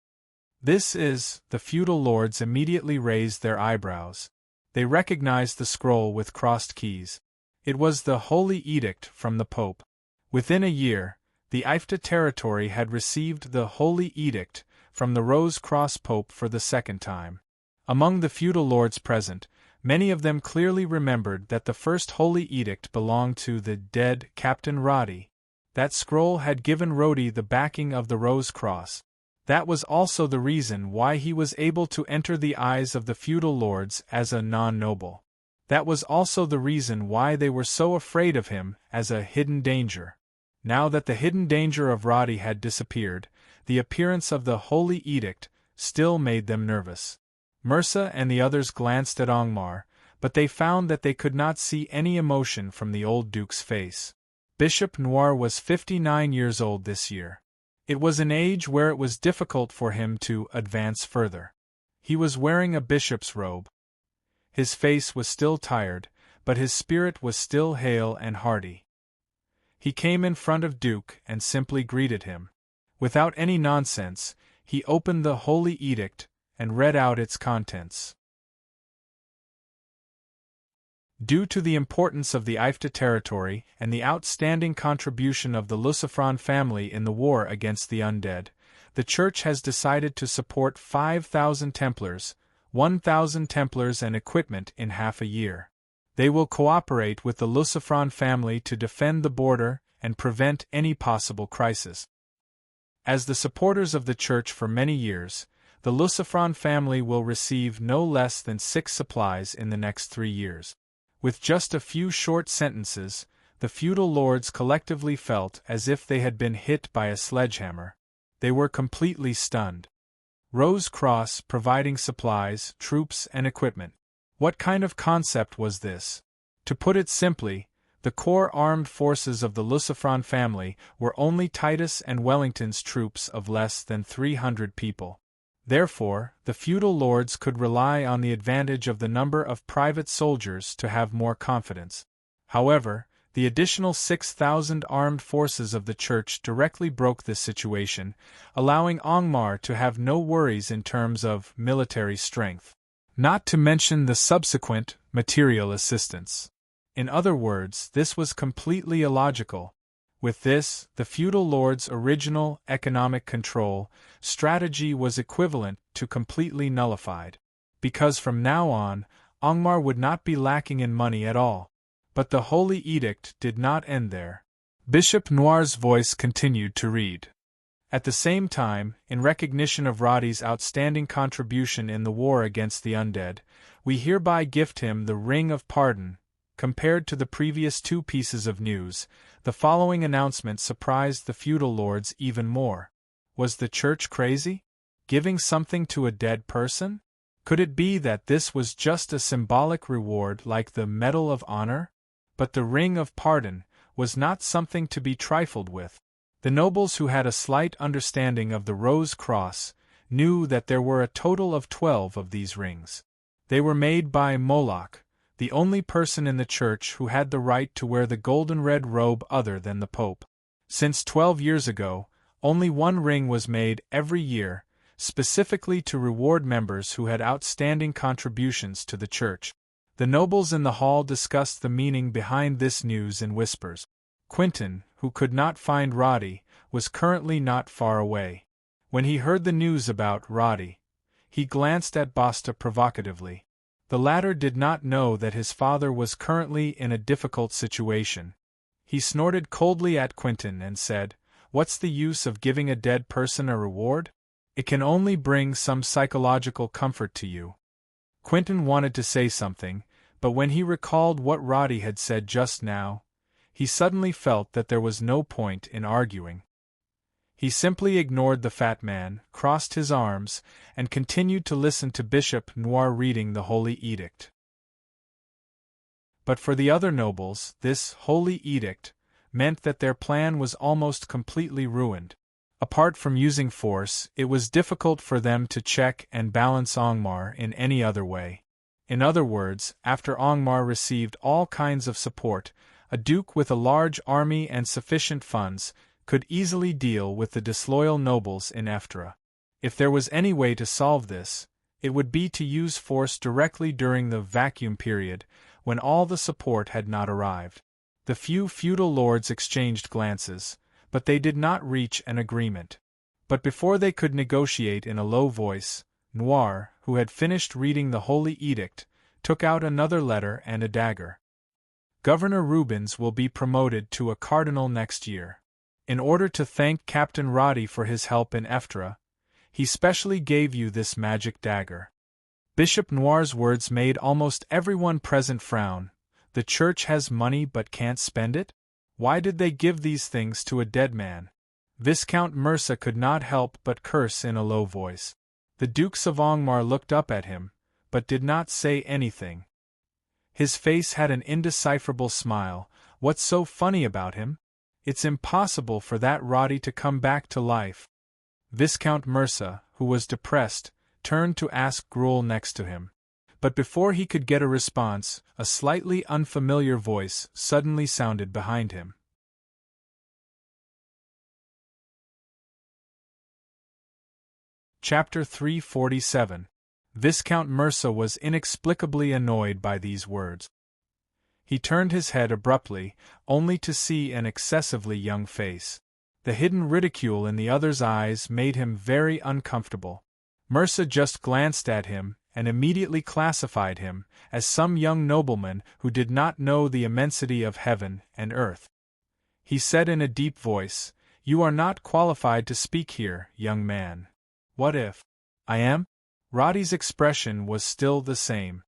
"This is," the feudal lords immediately raised their eyebrows. They recognized the scroll with crossed keys. It was the Holy Edict from the Pope. Within a year, the Ifta territory had received the Holy Edict from the Rose-Cross Pope for the second time. Among the feudal lords present, many of them clearly remembered that the first Holy Edict belonged to the dead Captain Roddy. That scroll had given Roddy the backing of the Rose Cross. That was also the reason why he was able to enter the eyes of the feudal lords as a non-noble. That was also the reason why they were so afraid of him as a hidden danger. Now that the hidden danger of Roddy had disappeared, the appearance of the Holy Edict still made them nervous. Mursa and the others glanced at Angmar, but they found that they could not see any emotion from the old duke's face. Bishop Noir was 59 years old this year. It was an age where it was difficult for him to advance further. He was wearing a bishop's robe. His face was still tired, but his spirit was still hale and hearty. He came in front of Duke and simply greeted him. Without any nonsense, he opened the Holy Edict and read out its contents. Due to the importance of the Ifta territory and the outstanding contribution of the Lucifron family in the war against the undead, the Church has decided to support 5,000 Templars, 1,000 Templars and equipment in half a year. They will cooperate with the Lucifron family to defend the border and prevent any possible crisis. As the supporters of the Church for many years, the Lucifron family will receive no less than 6 supplies in the next 3 years. With just a few short sentences, the feudal lords collectively felt as if they had been hit by a sledgehammer. They were completely stunned. Rose Cross providing supplies, troops, and equipment. What kind of concept was this? To put it simply, the core armed forces of the Lucifron family were only Titus and Wellington's troops of less than 300 people. Therefore, the feudal lords could rely on the advantage of the number of private soldiers to have more confidence. However, the additional 6,000 armed forces of the Church directly broke this situation, allowing Angmar to have no worries in terms of military strength. Not to mention the subsequent material assistance. In other words, this was completely illogical. With this, the feudal lords' original economic control strategy was equivalent to completely nullified. Because from now on, Angmar would not be lacking in money at all. But the Holy Edict did not end there. Bishop Noir's voice continued to read. At the same time, in recognition of Roddy's outstanding contribution in the war against the undead, we hereby gift him the Ring of Pardon. Compared to the previous 2 pieces of news, the following announcement surprised the feudal lords even more. Was the Church crazy? Giving something to a dead person? Could it be that this was just a symbolic reward like the Medal of Honor? But the Ring of Pardon was not something to be trifled with. The nobles who had a slight understanding of the Rose Cross knew that there were a total of 12 of these rings. They were made by Moloch, the only person in the Church who had the right to wear the golden red robe other than the Pope. Since 12 years ago, only one ring was made every year, specifically to reward members who had outstanding contributions to the Church. The nobles in the hall discussed the meaning behind this news in whispers. Quentin, who could not find Roddy, was currently not far away. When he heard the news about Roddy, he glanced at Basta provocatively. The latter did not know that his father was currently in a difficult situation. He snorted coldly at Quentin and said, "What's the use of giving a dead person a reward? It can only bring some psychological comfort to you." Quentin wanted to say something, but when he recalled what Roddy had said just now, he suddenly felt that there was no point in arguing. He simply ignored the fat man, crossed his arms, and continued to listen to Bishop Noir reading the Holy Edict. But for the other nobles, this Holy Edict meant that their plan was almost completely ruined. Apart from using force, it was difficult for them to check and balance Angmar in any other way. In other words, after Angmar received all kinds of support, a duke with a large army and sufficient funds could easily deal with the disloyal nobles in Eftra. If there was any way to solve this, it would be to use force directly during the vacuum period, when all the support had not arrived. The few feudal lords exchanged glances, but they did not reach an agreement. But before they could negotiate in a low voice, Noir, who had finished reading the Holy Edict, took out another letter and a dagger. "Governor Rubens will be promoted to a cardinal next year. In order to thank Captain Roddy for his help in Eftra, he specially gave you this magic dagger." Bishop Noir's words made almost everyone present frown. The church has money but can't spend it? Why did they give these things to a dead man? Viscount Mursa could not help but curse in a low voice. The Dukes of Angmar looked up at him, but did not say anything. His face had an indecipherable smile. What's so funny about him? It's impossible for that Roddy to come back to life. Viscount Mursa, who was depressed, turned to ask Gruel next to him. But before he could get a response, a slightly unfamiliar voice suddenly sounded behind him. Chapter 347. Viscount Mursa was inexplicably annoyed by these words. He turned his head abruptly, only to see an excessively young face. The hidden ridicule in the other's eyes made him very uncomfortable. Mursa just glanced at him, and immediately classified him as some young nobleman who did not know the immensity of heaven and earth. He said in a deep voice, "You are not qualified to speak here, young man." "What if I am?" Roddy's expression was still the same.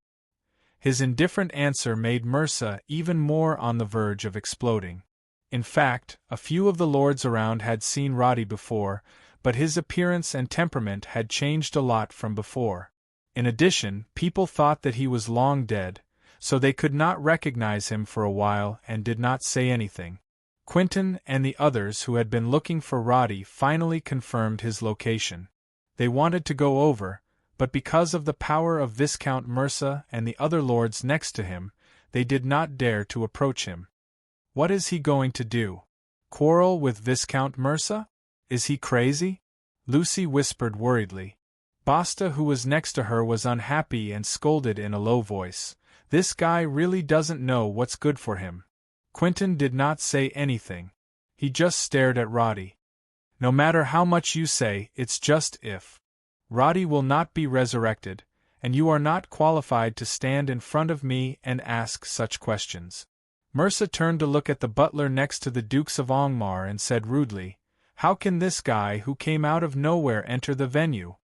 His indifferent answer made Mursa even more on the verge of exploding. In fact, a few of the lords around had seen Roddy before, but his appearance and temperament had changed a lot from before. In addition, people thought that he was long dead, so they could not recognize him for a while and did not say anything. Quentin and the others who had been looking for Roddy finally confirmed his location. They wanted to go over, but because of the power of Viscount Mursa and the other lords next to him, they did not dare to approach him. What is he going to do? Quarrel with Viscount Mursa? Is he crazy? Lucy whispered worriedly. Basta, who was next to her, was unhappy and scolded in a low voice. "This guy really doesn't know what's good for him." Quentin did not say anything. He just stared at Roddy. "No matter how much you say, it's just if. Roddy will not be resurrected, and you are not qualified to stand in front of me and ask such questions." Mursa turned to look at the butler next to the Dukes of Angmar and said rudely, "How can this guy who came out of nowhere enter the venue?"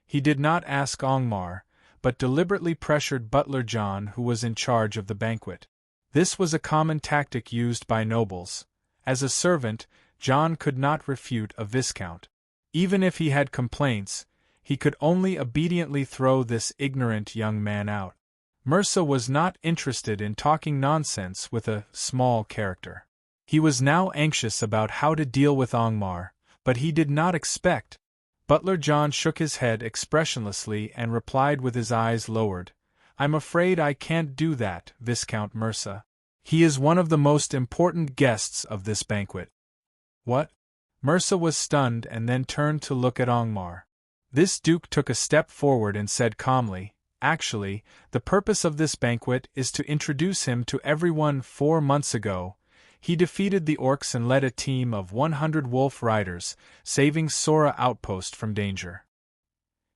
He did not ask Angmar, but deliberately pressured Butler John, who was in charge of the banquet. This was a common tactic used by nobles. As a servant, John could not refute a viscount. Even if he had complaints, he could only obediently throw this ignorant young man out. Mursa was not interested in talking nonsense with a small character. He was now anxious about how to deal with Angmar, but he did not expect. Butler John shook his head expressionlessly and replied with his eyes lowered, "I'm afraid I can't do that, Viscount Mursa. He is one of the most important guests of this banquet." "What?" Mursa was stunned and then turned to look at Angmar. This duke took a step forward and said calmly, Actually, the purpose of this banquet is to introduce him to everyone. 4 months ago, he defeated the orcs and led a team of 100 wolf riders, saving Sora Outpost from danger.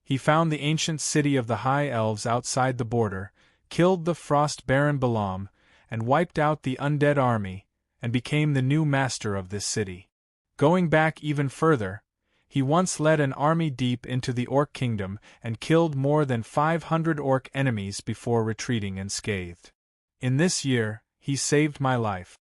He found the ancient city of the High Elves outside the border, killed the Frost Baron Balaam, and wiped out the undead army, and became the new master of this city. Going back even further, he once led an army deep into the Orc Kingdom and killed more than 500 orc enemies before retreating unscathed. In this year, he saved my life.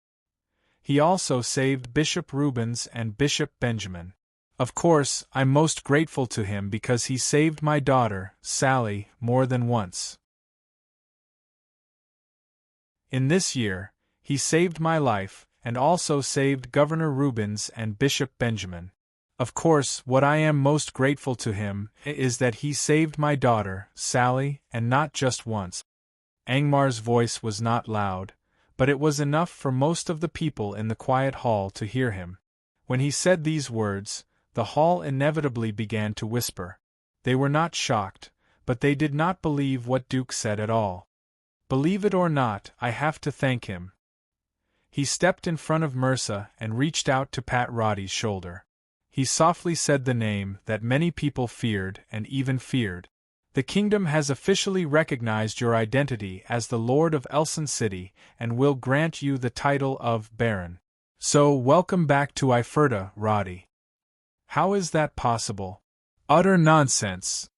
He also saved Bishop Rubens and Bishop Benjamin. Of course, I'm most grateful to him because he saved my daughter, Sally, more than once. In this year, he saved my life, and also saved Governor Rubens and Bishop Benjamin. Of course, what I am most grateful to him is that he saved my daughter, Sally, and not just once. Angmar's voice was not loud, but it was enough for most of the people in the quiet hall to hear him. When he said these words, the hall inevitably began to whisper. They were not shocked, but they did not believe what Duke said at all. Believe it or not, I have to thank him. He stepped in front of Myrsa and reached out to pat Roddy's shoulder. He softly said the name that many people feared and even feared. The kingdom has officially recognized your identity as the Lord of Elson City and will grant you the title of Baron. So welcome back to Iferta, Roddy. How is that possible? Utter nonsense.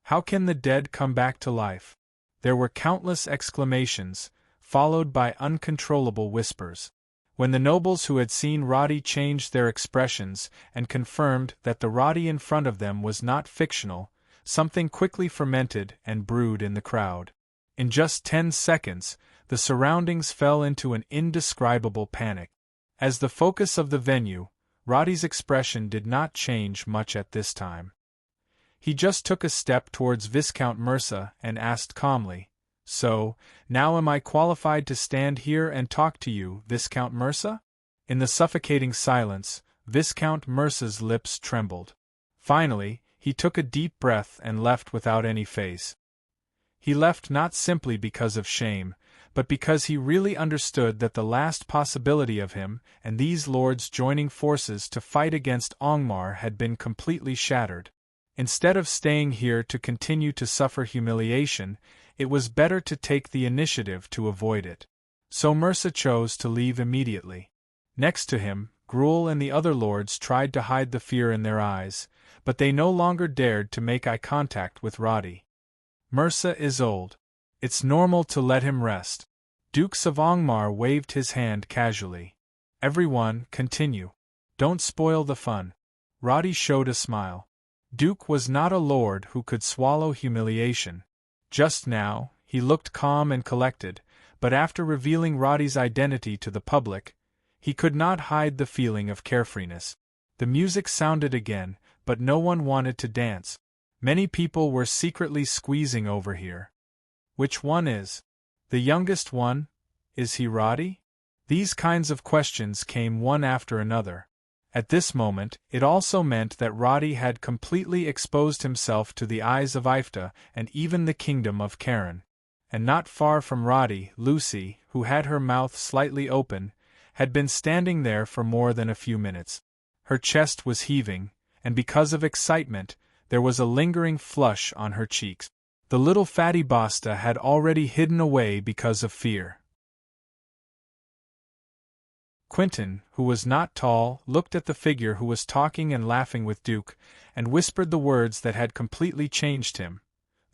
How can the dead come back to life? There were countless exclamations, followed by uncontrollable whispers. When the nobles who had seen Roddy changed their expressions and confirmed that the Roddy in front of them was not fictional, something quickly fermented and brewed in the crowd. In just 10 seconds, the surroundings fell into an indescribable panic. As the focus of the venue, Roddy's expression did not change much at this time. He just took a step towards Viscount Myrsa and asked calmly, "So, now am I qualified to stand here and talk to you, Viscount Myrsa?" In the suffocating silence, Viscount Myrsa's lips trembled. Finally, he took a deep breath and left without any face. He left not simply because of shame, but because he really understood that the last possibility of him and these lords joining forces to fight against Angmar had been completely shattered. Instead of staying here to continue to suffer humiliation, it was better to take the initiative to avoid it. So Myrsa chose to leave immediately. Next to him, Gruul and the other lords tried to hide the fear in their eyes, but they no longer dared to make eye contact with Roddy. Myrsa is old. It's normal to let him rest. Dukes of Angmar waved his hand casually. Everyone, continue. Don't spoil the fun. Roddy showed a smile. Duke was not a lord who could swallow humiliation. Just now, he looked calm and collected, but after revealing Roddy's identity to the public, he could not hide the feeling of carefreeness. The music sounded again, but no one wanted to dance. Many people were secretly squeezing over here. Which one is? The youngest one? Is he Roddy? These kinds of questions came one after another. At this moment, it also meant that Roddy had completely exposed himself to the eyes of Ifta and even the kingdom of Karen. And not far from Roddy, Lucy, who had her mouth slightly open, had been standing there for more than a few minutes. Her chest was heaving, and because of excitement, there was a lingering flush on her cheeks. The little fatty Basta had already hidden away because of fear. Quentin, who was not tall, looked at the figure who was talking and laughing with Duke, and whispered the words that had completely changed him.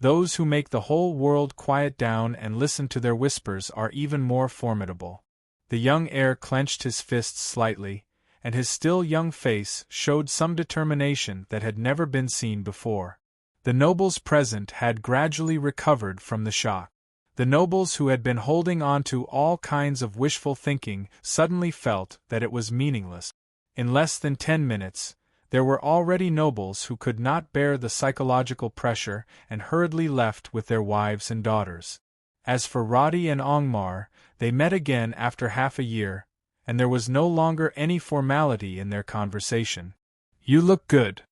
Those who make the whole world quiet down and listen to their whispers are even more formidable. The young heir clenched his fists slightly, and his still young face showed some determination that had never been seen before. The nobles present had gradually recovered from the shock. The nobles who had been holding on to all kinds of wishful thinking suddenly felt that it was meaningless. In less than 10 minutes, there were already nobles who could not bear the psychological pressure and hurriedly left with their wives and daughters. As for Roddy and Angmar, they met again after half a year, and there was no longer any formality in their conversation. "You look good.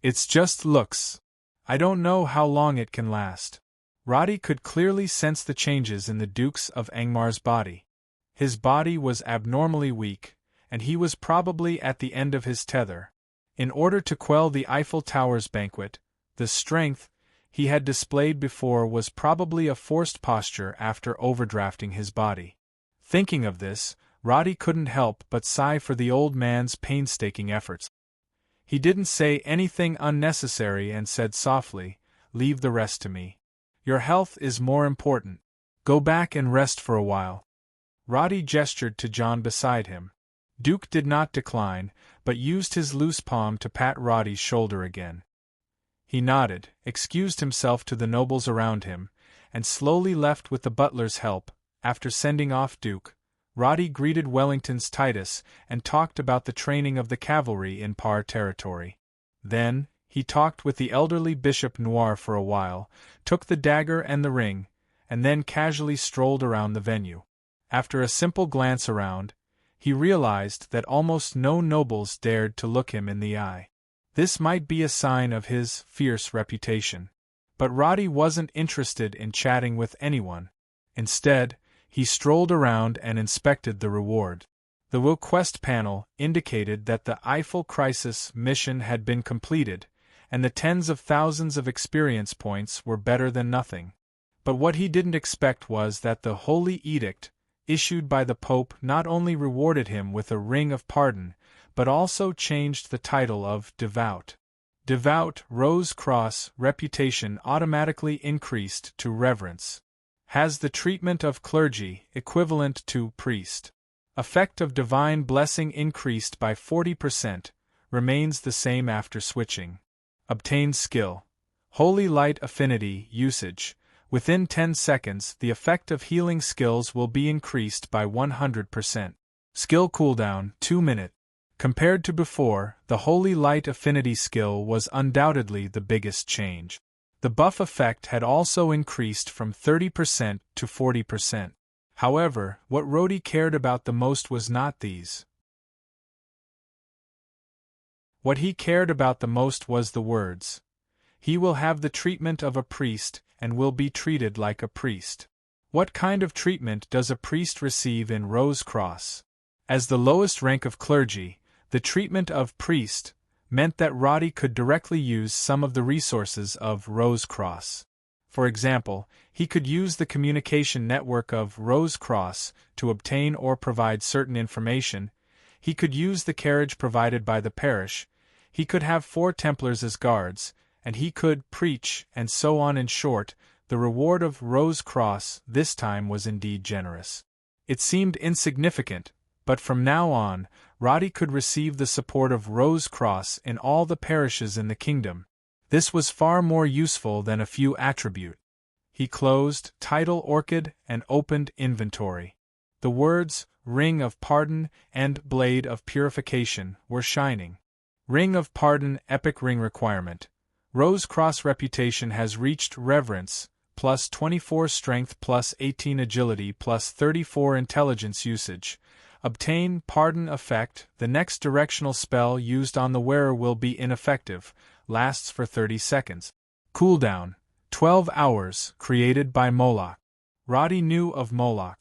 It's just looks. I don't know how long it can last." Roddy could clearly sense the changes in the Dukes of Angmar's body. His body was abnormally weak, and he was probably at the end of his tether. In order to quell the Eiffel Tower's banquet, the strength he had displayed before was probably a forced posture after overdrafting his body. Thinking of this, Roddy couldn't help but sigh for the old man's painstaking efforts. He didn't say anything unnecessary and said softly, "Leave the rest to me. Your health is more important. Go back and rest for a while." Roddy gestured to John beside him. Duke did not decline, but used his loose palm to pat Roddy's shoulder again. He nodded, excused himself to the nobles around him, and slowly left with the butler's help. After sending off Duke, Roddy greeted Wellington's Titus and talked about the training of the cavalry in Par territory. Then, he talked with the elderly Bishop Noir for a while, took the dagger and the ring, and then casually strolled around the venue. After a simple glance around, he realized that almost no nobles dared to look him in the eye. This might be a sign of his fierce reputation. But Roddy wasn't interested in chatting with anyone. Instead, he strolled around and inspected the reward. The Will Quest panel indicated that the Eiffel Crisis mission had been completed, and the tens of thousands of experience points were better than nothing. But what he didn't expect was that the Holy Edict, issued by the Pope, not only rewarded him with a ring of pardon, but also changed the title of Devout. Devout Rose Cross reputation automatically increased to Reverence. Has the treatment of clergy, equivalent to priest. Effect of divine blessing increased by 40%, remains the same after switching. Obtained skill. Holy Light affinity usage. Within 10 seconds, the effect of healing skills will be increased by 100%. Skill cooldown 2 minutes. Compared to before, the Holy Light affinity skill was undoubtedly the biggest change. The buff effect had also increased from 30% to 40%. However, what Roddy cared about the most was not these. What he cared about the most was the words. He will have the treatment of a priest, and will be treated like a priest. What kind of treatment does a priest receive in Rose Cross? As the lowest rank of clergy, the treatment of priest meant that Roddy could directly use some of the resources of Rose Cross. For example, he could use the communication network of Rose Cross to obtain or provide certain information. He could use the carriage provided by the parish. He could have 4 Templars as guards, and he could preach, and so on. In short, the reward of Rose Cross this time was indeed generous. It seemed insignificant, but from now on, Roddy could receive the support of Rose Cross in all the parishes in the kingdom. This was far more useful than a few attribute. He closed Title Orchid and opened Inventory. The words, Ring of Pardon and Blade of Purification, were shining. Ring of Pardon Epic Ring Requirement. Rose Cross reputation has reached Reverence, plus 24 Strength plus 18 Agility plus 34 Intelligence usage. Obtain Pardon effect. The next directional spell used on the wearer will be ineffective, lasts for 30 seconds. Cooldown, 12 hours, created by Moloch. Roddy knew of Moloch.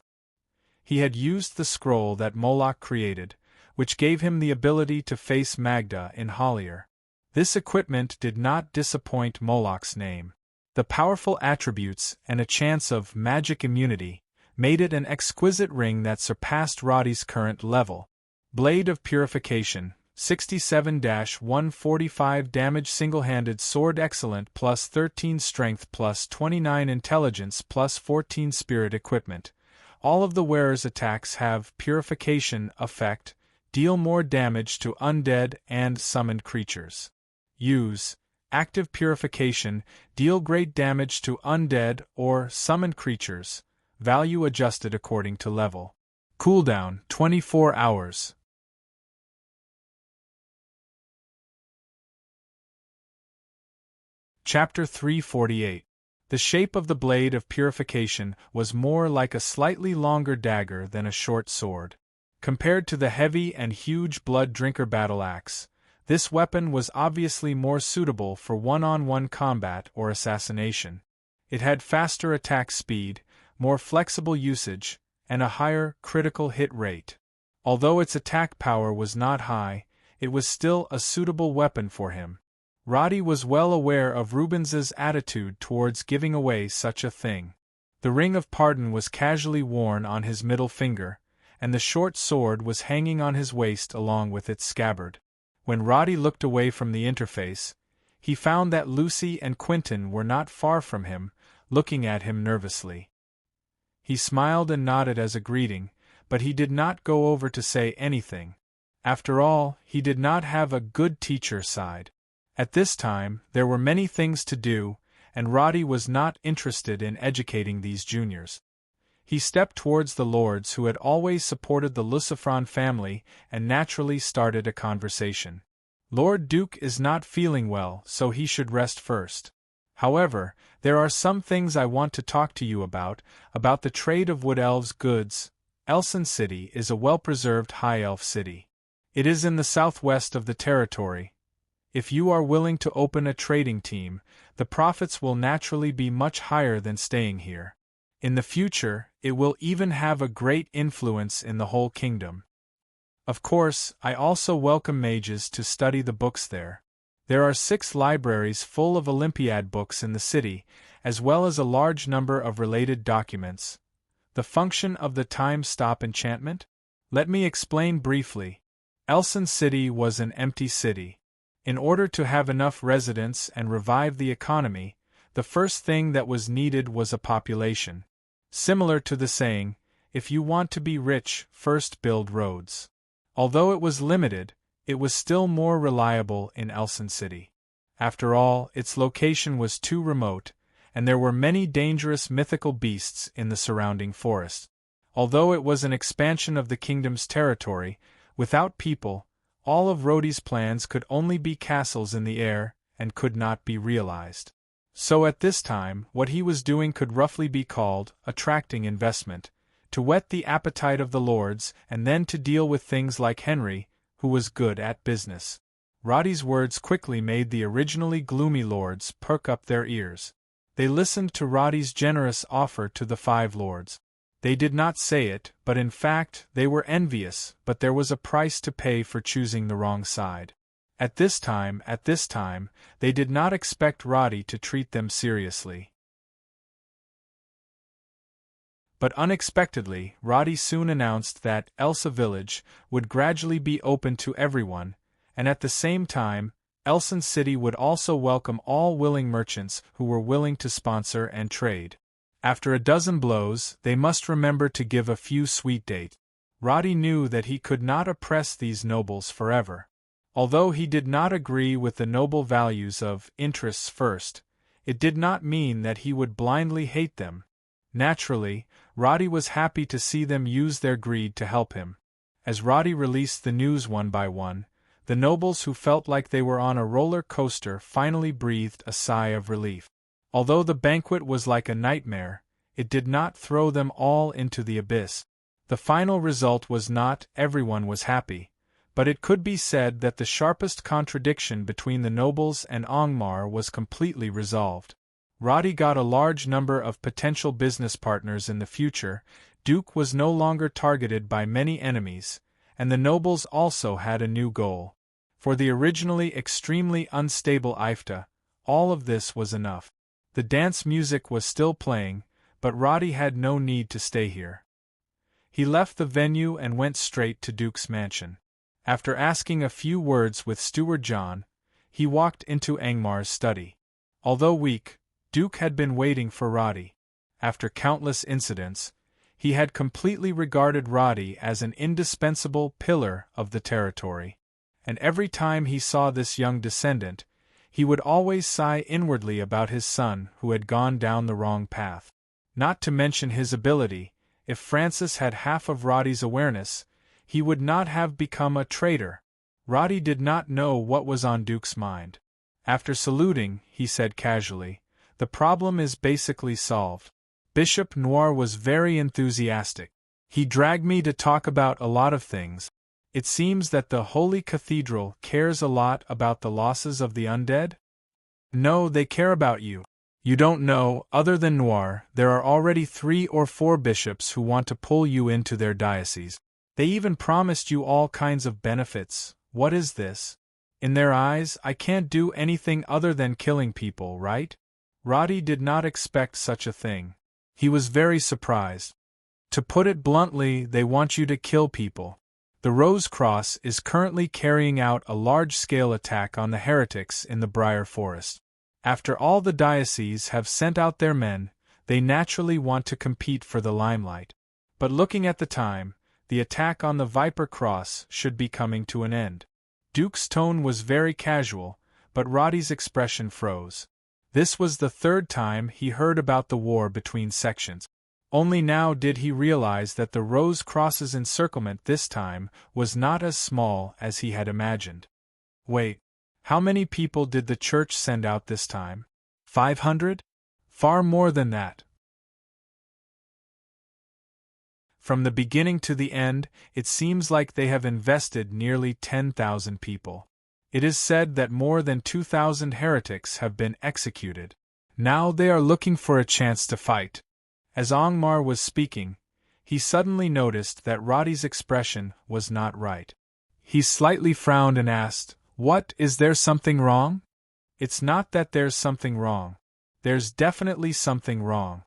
He had used the scroll that Moloch created, which gave him the ability to face Magda in Hollier. This equipment did not disappoint Moloch's name. The powerful attributes and a chance of magic immunity made it an exquisite ring that surpassed Roddy's current level. Blade of Purification, 67-145 damage single-handed sword excellent plus 13 strength plus 29 intelligence plus 14 spirit equipment. All of the wearer's attacks have purification effect, deal more damage to undead and summoned creatures. Use active purification, deal great damage to undead or summoned creatures. Value adjusted according to level. Cooldown 24 hours. Chapter 348. The shape of the blade of purification was more like a slightly longer dagger than a short sword. Compared to the heavy and huge blood drinker battle axe, this weapon was obviously more suitable for one-on-one combat or assassination. It had faster attack speed, more flexible usage, and a higher critical hit rate. Although its attack power was not high, it was still a suitable weapon for him. Roddy was well aware of Rubens's attitude towards giving away such a thing. The ring of pardon was casually worn on his middle finger, and the short sword was hanging on his waist along with its scabbard. When Roddy looked away from the interface, he found that Lucy and Quentin were not far from him, looking at him nervously. He smiled and nodded as a greeting, but he did not go over to say anything. After all, he did not have a good teacher side. At this time, there were many things to do, and Roddy was not interested in educating these juniors. He stepped towards the lords who had always supported the Lucifron family and naturally started a conversation. Lord Duke is not feeling well, so he should rest first. However, there are some things I want to talk to you about the trade of Wood Elves' goods. Elson City is a well-preserved High Elf city. It is in the southwest of the territory. If you are willing to open a trading team, the profits will naturally be much higher than staying here. In the future, it will even have a great influence in the whole kingdom. Of course, I also welcome mages to study the books there. There are 6 libraries full of Olympiad books in the city, as well as a large number of related documents. The function of the time-stop enchantment? Let me explain briefly. Elson City was an empty city. In order to have enough residents and revive the economy, the first thing that was needed was a population. Similar to the saying, if you want to be rich, first build roads. Although it was limited, it was still more reliable in Elson City. After all, its location was too remote, and there were many dangerous mythical beasts in the surrounding forest. Although it was an expansion of the kingdom's territory, without people, all of Roddy's plans could only be castles in the air and could not be realized. So at this time, what he was doing could roughly be called attracting investment, to whet the appetite of the lords and then to deal with things like Henry, who was good at business. Roddy's words quickly made the originally gloomy lords perk up their ears. They listened to Roddy's generous offer to the 5 lords. They did not say it, but in fact, they were envious, but there was a price to pay for choosing the wrong side. At this time, they did not expect Roddy to treat them seriously. But unexpectedly, Roddy soon announced that Elsa Village would gradually be open to everyone, and at the same time, Elson City would also welcome all willing merchants who were willing to sponsor and trade. After a dozen blows, they must remember to give a few sweet dates. Roddy knew that he could not oppress these nobles forever. Although he did not agree with the noble values of interests first, it did not mean that he would blindly hate them. Naturally, Roddy was happy to see them use their greed to help him. As Roddy released the news one by one, the nobles who felt like they were on a roller coaster finally breathed a sigh of relief. Although the banquet was like a nightmare, it did not throw them all into the abyss. The final result was not everyone was happy, but it could be said that the sharpest contradiction between the nobles and Angmar was completely resolved. Roddy got a large number of potential business partners in the future. Duke was no longer targeted by many enemies, and the nobles also had a new goal. For the originally extremely unstable Ifta, all of this was enough. The dance music was still playing, but Roddy had no need to stay here. He left the venue and went straight to Duke's mansion. After asking a few words with Steward John, he walked into Angmar's study. Although weak, Duke had been waiting for Roddy. After countless incidents, he had completely regarded Roddy as an indispensable pillar of the territory. And every time he saw this young descendant, he would always sigh inwardly about his son who had gone down the wrong path. Not to mention his ability, if Francis had half of Roddy's awareness, he would not have become a traitor. Roddy did not know what was on Duke's mind. After saluting, he said casually, "The problem is basically solved." Bishop Noir was very enthusiastic. He dragged me to talk about a lot of things. It seems that the Holy Cathedral cares a lot about the losses of the undead? No, they care about you. You don't know, other than Noir, there are already 3 or 4 bishops who want to pull you into their diocese. They even promised you all kinds of benefits. What is this? In their eyes, I can't do anything other than killing people, right? Roddy did not expect such a thing. He was very surprised. To put it bluntly, they want you to kill people. The Rose Cross is currently carrying out a large-scale attack on the heretics in the Briar Forest. After all the dioceses have sent out their men, they naturally want to compete for the limelight. But looking at the time, the attack on the Viper Cross should be coming to an end. Duke's tone was very casual, but Roddy's expression froze. This was the 3rd time he heard about the war between sections. Only now did he realize that the Rose Cross's encirclement this time was not as small as he had imagined. Wait, how many people did the church send out this time? 500? Far more than that. From the beginning to the end, it seems like they have invested nearly 10,000 people. It is said that more than 2,000 heretics have been executed. Now they are looking for a chance to fight. As Angmar was speaking, he suddenly noticed that Roddy's expression was not right. He slightly frowned and asked, "What, is there something wrong?" "It's not that there's something wrong. There's definitely something wrong."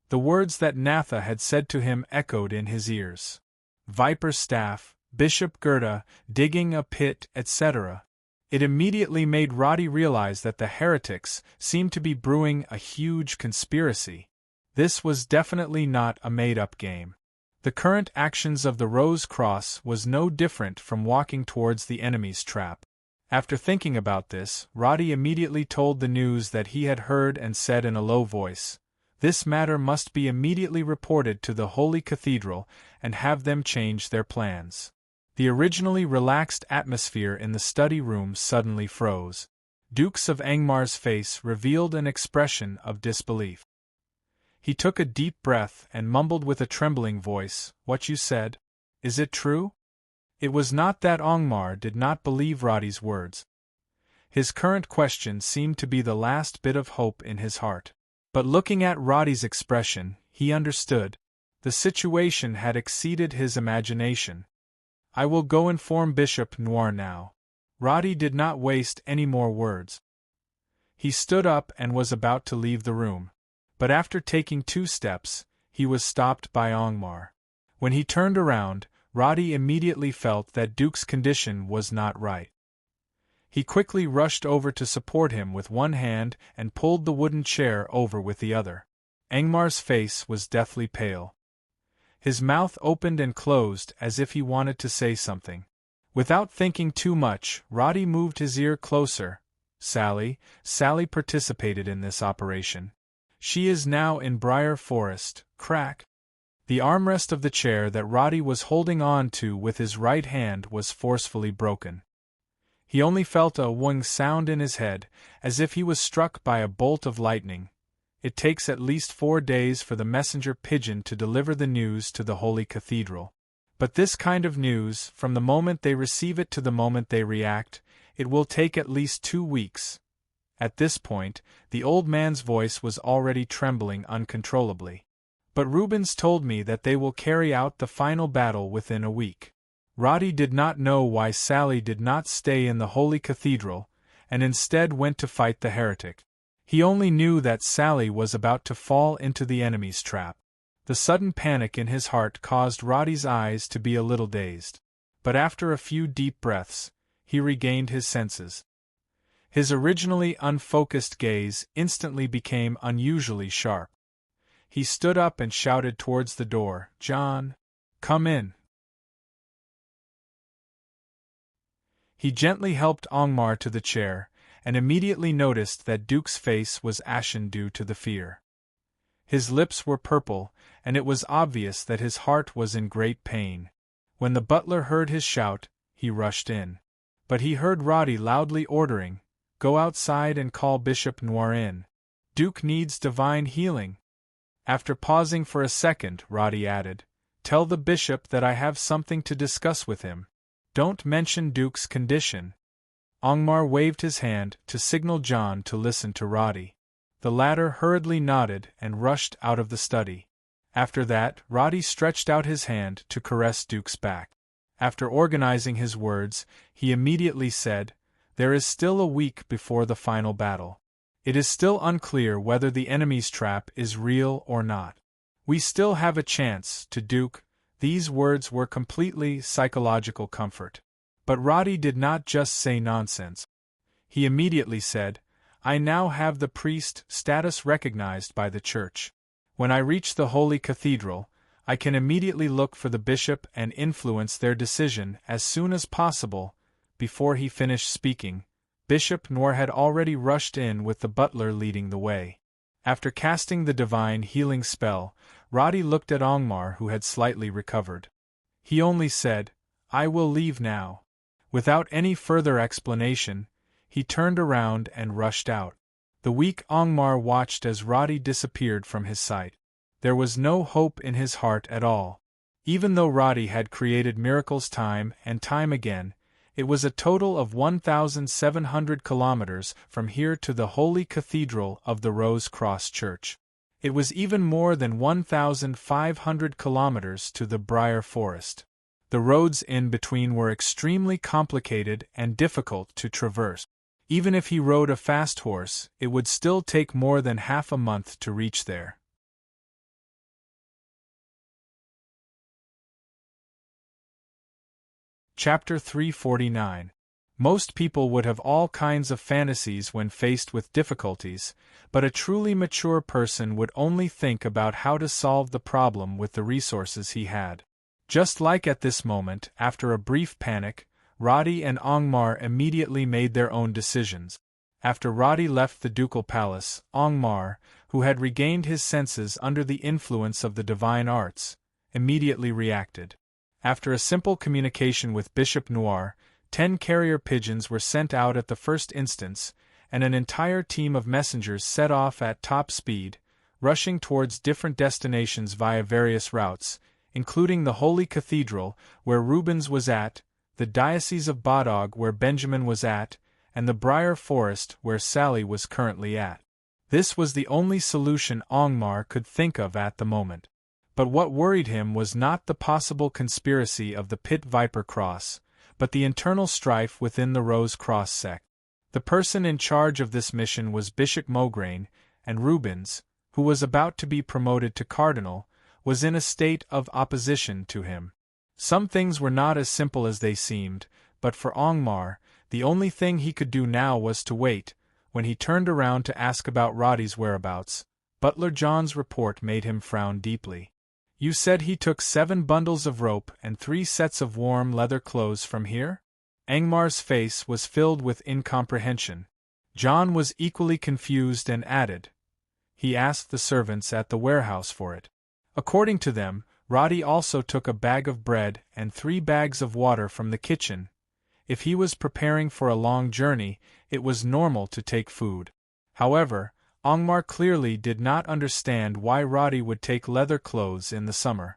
The words that Natha had said to him echoed in his ears. Viper staff, Bishop Gerda, digging a pit, etc. It immediately made Roddy realize that the heretics seemed to be brewing a huge conspiracy. This was definitely not a made-up game. The current actions of the Rose Cross was no different from walking towards the enemy's trap. After thinking about this, Roddy immediately told the news that he had heard and said in a low voice, "This matter must be immediately reported to the Holy Cathedral and have them change their plans." The originally relaxed atmosphere in the study room suddenly froze. Dukes of Angmar's face revealed an expression of disbelief. He took a deep breath and mumbled with a trembling voice, "What you said? Is it true?" It was not that Angmar did not believe Roddy's words. His current question seemed to be the last bit of hope in his heart. But looking at Roddy's expression, he understood. The situation had exceeded his imagination. "I will go inform Bishop Noir now." Roddy did not waste any more words. He stood up and was about to leave the room. But after taking 2 steps, he was stopped by Angmar. When he turned around, Roddy immediately felt that Duke's condition was not right. He quickly rushed over to support him with one hand and pulled the wooden chair over with the other. Angmar's face was deathly pale. His mouth opened and closed as if he wanted to say something. Without thinking too much, Roddy moved his ear closer. Sally participated in this operation. She is now in Briar Forest, crack. The armrest of the chair that Roddy was holding on to with his right hand was forcefully broken. He only felt a whang sound in his head, as if he was struck by a bolt of lightning. It takes at least 4 days for the messenger pigeon to deliver the news to the Holy Cathedral. But this kind of news, from the moment they receive it to the moment they react, it will take at least 2 weeks. At this point, the old man's voice was already trembling uncontrollably. "But Rubens told me that they will carry out the final battle within a week." Roddy did not know why Sally did not stay in the Holy Cathedral, and instead went to fight the heretic. He only knew that Sally was about to fall into the enemy's trap. The sudden panic in his heart caused Roddy's eyes to be a little dazed. But after a few deep breaths, he regained his senses. His originally unfocused gaze instantly became unusually sharp. He stood up and shouted towards the door, "John, come in." He gently helped Angmar to the chair, and immediately noticed that Duke's face was ashen due to the fear. His lips were purple, and it was obvious that his heart was in great pain. When the butler heard his shout, he rushed in. But he heard Roddy loudly ordering, "Go outside and call Bishop Noir in. Duke needs divine healing." After pausing for a second, Roddy added, "Tell the bishop that I have something to discuss with him. Don't mention Duke's condition." Angmar waved his hand to signal John to listen to Roddy. The latter hurriedly nodded and rushed out of the study. After that, Roddy stretched out his hand to caress Duke's back. After organizing his words, he immediately said, "There is still a week before the final battle. It is still unclear whether the enemy's trap is real or not. We still have a chance to Duke." These words were completely psychological comfort. But Roddy did not just say nonsense. He immediately said, "I now have the priest status recognized by the church. When I reach the Holy Cathedral, I can immediately look for the bishop and influence their decision as soon as possible." Before he finished speaking, Bishop Noir had already rushed in with the butler leading the way. After casting the divine healing spell, Roddy looked at Angmar, who had slightly recovered. He only said, "I will leave now." Without any further explanation, he turned around and rushed out. The weak Angmar watched as Roddy disappeared from his sight. There was no hope in his heart at all. Even though Roddy had created miracles time and time again, it was a total of 1,700 kilometers from here to the Holy Cathedral of the Rose Cross Church. It was even more than 1,500 kilometers to the Briar Forest. The roads in between were extremely complicated and difficult to traverse. Even if he rode a fast horse, it would still take more than half a month to reach there. Chapter 349. Most people would have all kinds of fantasies when faced with difficulties, but a truly mature person would only think about how to solve the problem with the resources he had. Just like at this moment, after a brief panic, Roddy and Angmar immediately made their own decisions. After Roddy left the ducal palace, Angmar, who had regained his senses under the influence of the divine arts, immediately reacted. After a simple communication with Bishop Noir, 10 carrier pigeons were sent out at the first instance, and an entire team of messengers set off at top speed, rushing towards different destinations via various routes, including the Holy Cathedral, where Rubens was at, the Diocese of Bodog, where Benjamin was at, and the Briar Forest, where Sally was currently at. This was the only solution Angmar could think of at the moment. But what worried him was not the possible conspiracy of the Pit Viper Cross, but the internal strife within the Rose Cross sect. The person in charge of this mission was Bishop Mograine, and Rubens, who was about to be promoted to cardinal, was in a state of opposition to him. Some things were not as simple as they seemed, but for Angmar, the only thing he could do now was to wait. When he turned around to ask about Roddy's whereabouts, Butler John's report made him frown deeply. "You said he took 7 bundles of rope and 3 sets of warm leather clothes from here?" Angmar's face was filled with incomprehension. John was equally confused and added, "He asked the servants at the warehouse for it." According to them, Roddy also took a bag of bread and 3 bags of water from the kitchen. If he was preparing for a long journey, it was normal to take food. However, Angmar clearly did not understand why Roddy would take leather clothes in the summer.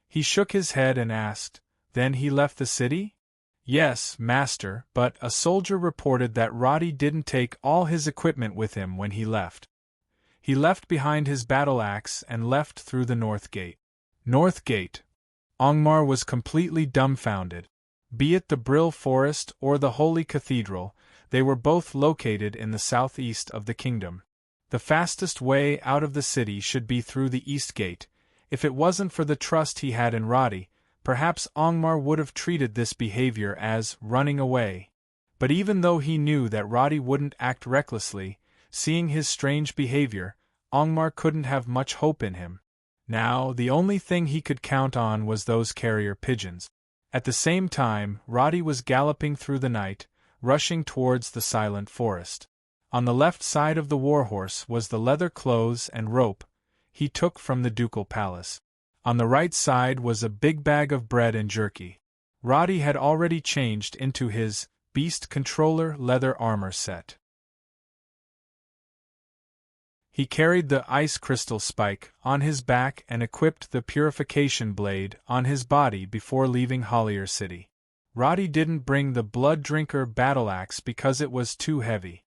He shook his head and asked, "Then he left the city?" "Yes, master, but a soldier reported that Roddy didn't take all his equipment with him when he left. He left behind his battle axe and left through the North Gate." North Gate. Angmar was completely dumbfounded. Be it the Brill Forest or the Holy Cathedral, they were both located in the southeast of the kingdom. The fastest way out of the city should be through the East Gate. If it wasn't for the trust he had in Roddy, perhaps Angmar would have treated this behavior as running away. But even though he knew that Roddy wouldn't act recklessly, seeing his strange behavior, Angmar couldn't have much hope in him. Now, the only thing he could count on was those carrier pigeons. At the same time, Roddy was galloping through the night, rushing towards the silent forest. On the left side of the warhorse was the leather clothes and rope he took from the ducal palace. On the right side was a big bag of bread and jerky. Roddy had already changed into his Beast Controller leather armor set. He carried the ice crystal spike on his back and equipped the purification blade on his body before leaving Hollier City. Roddy didn't bring the Blood Drinker battle axe because it was too heavy.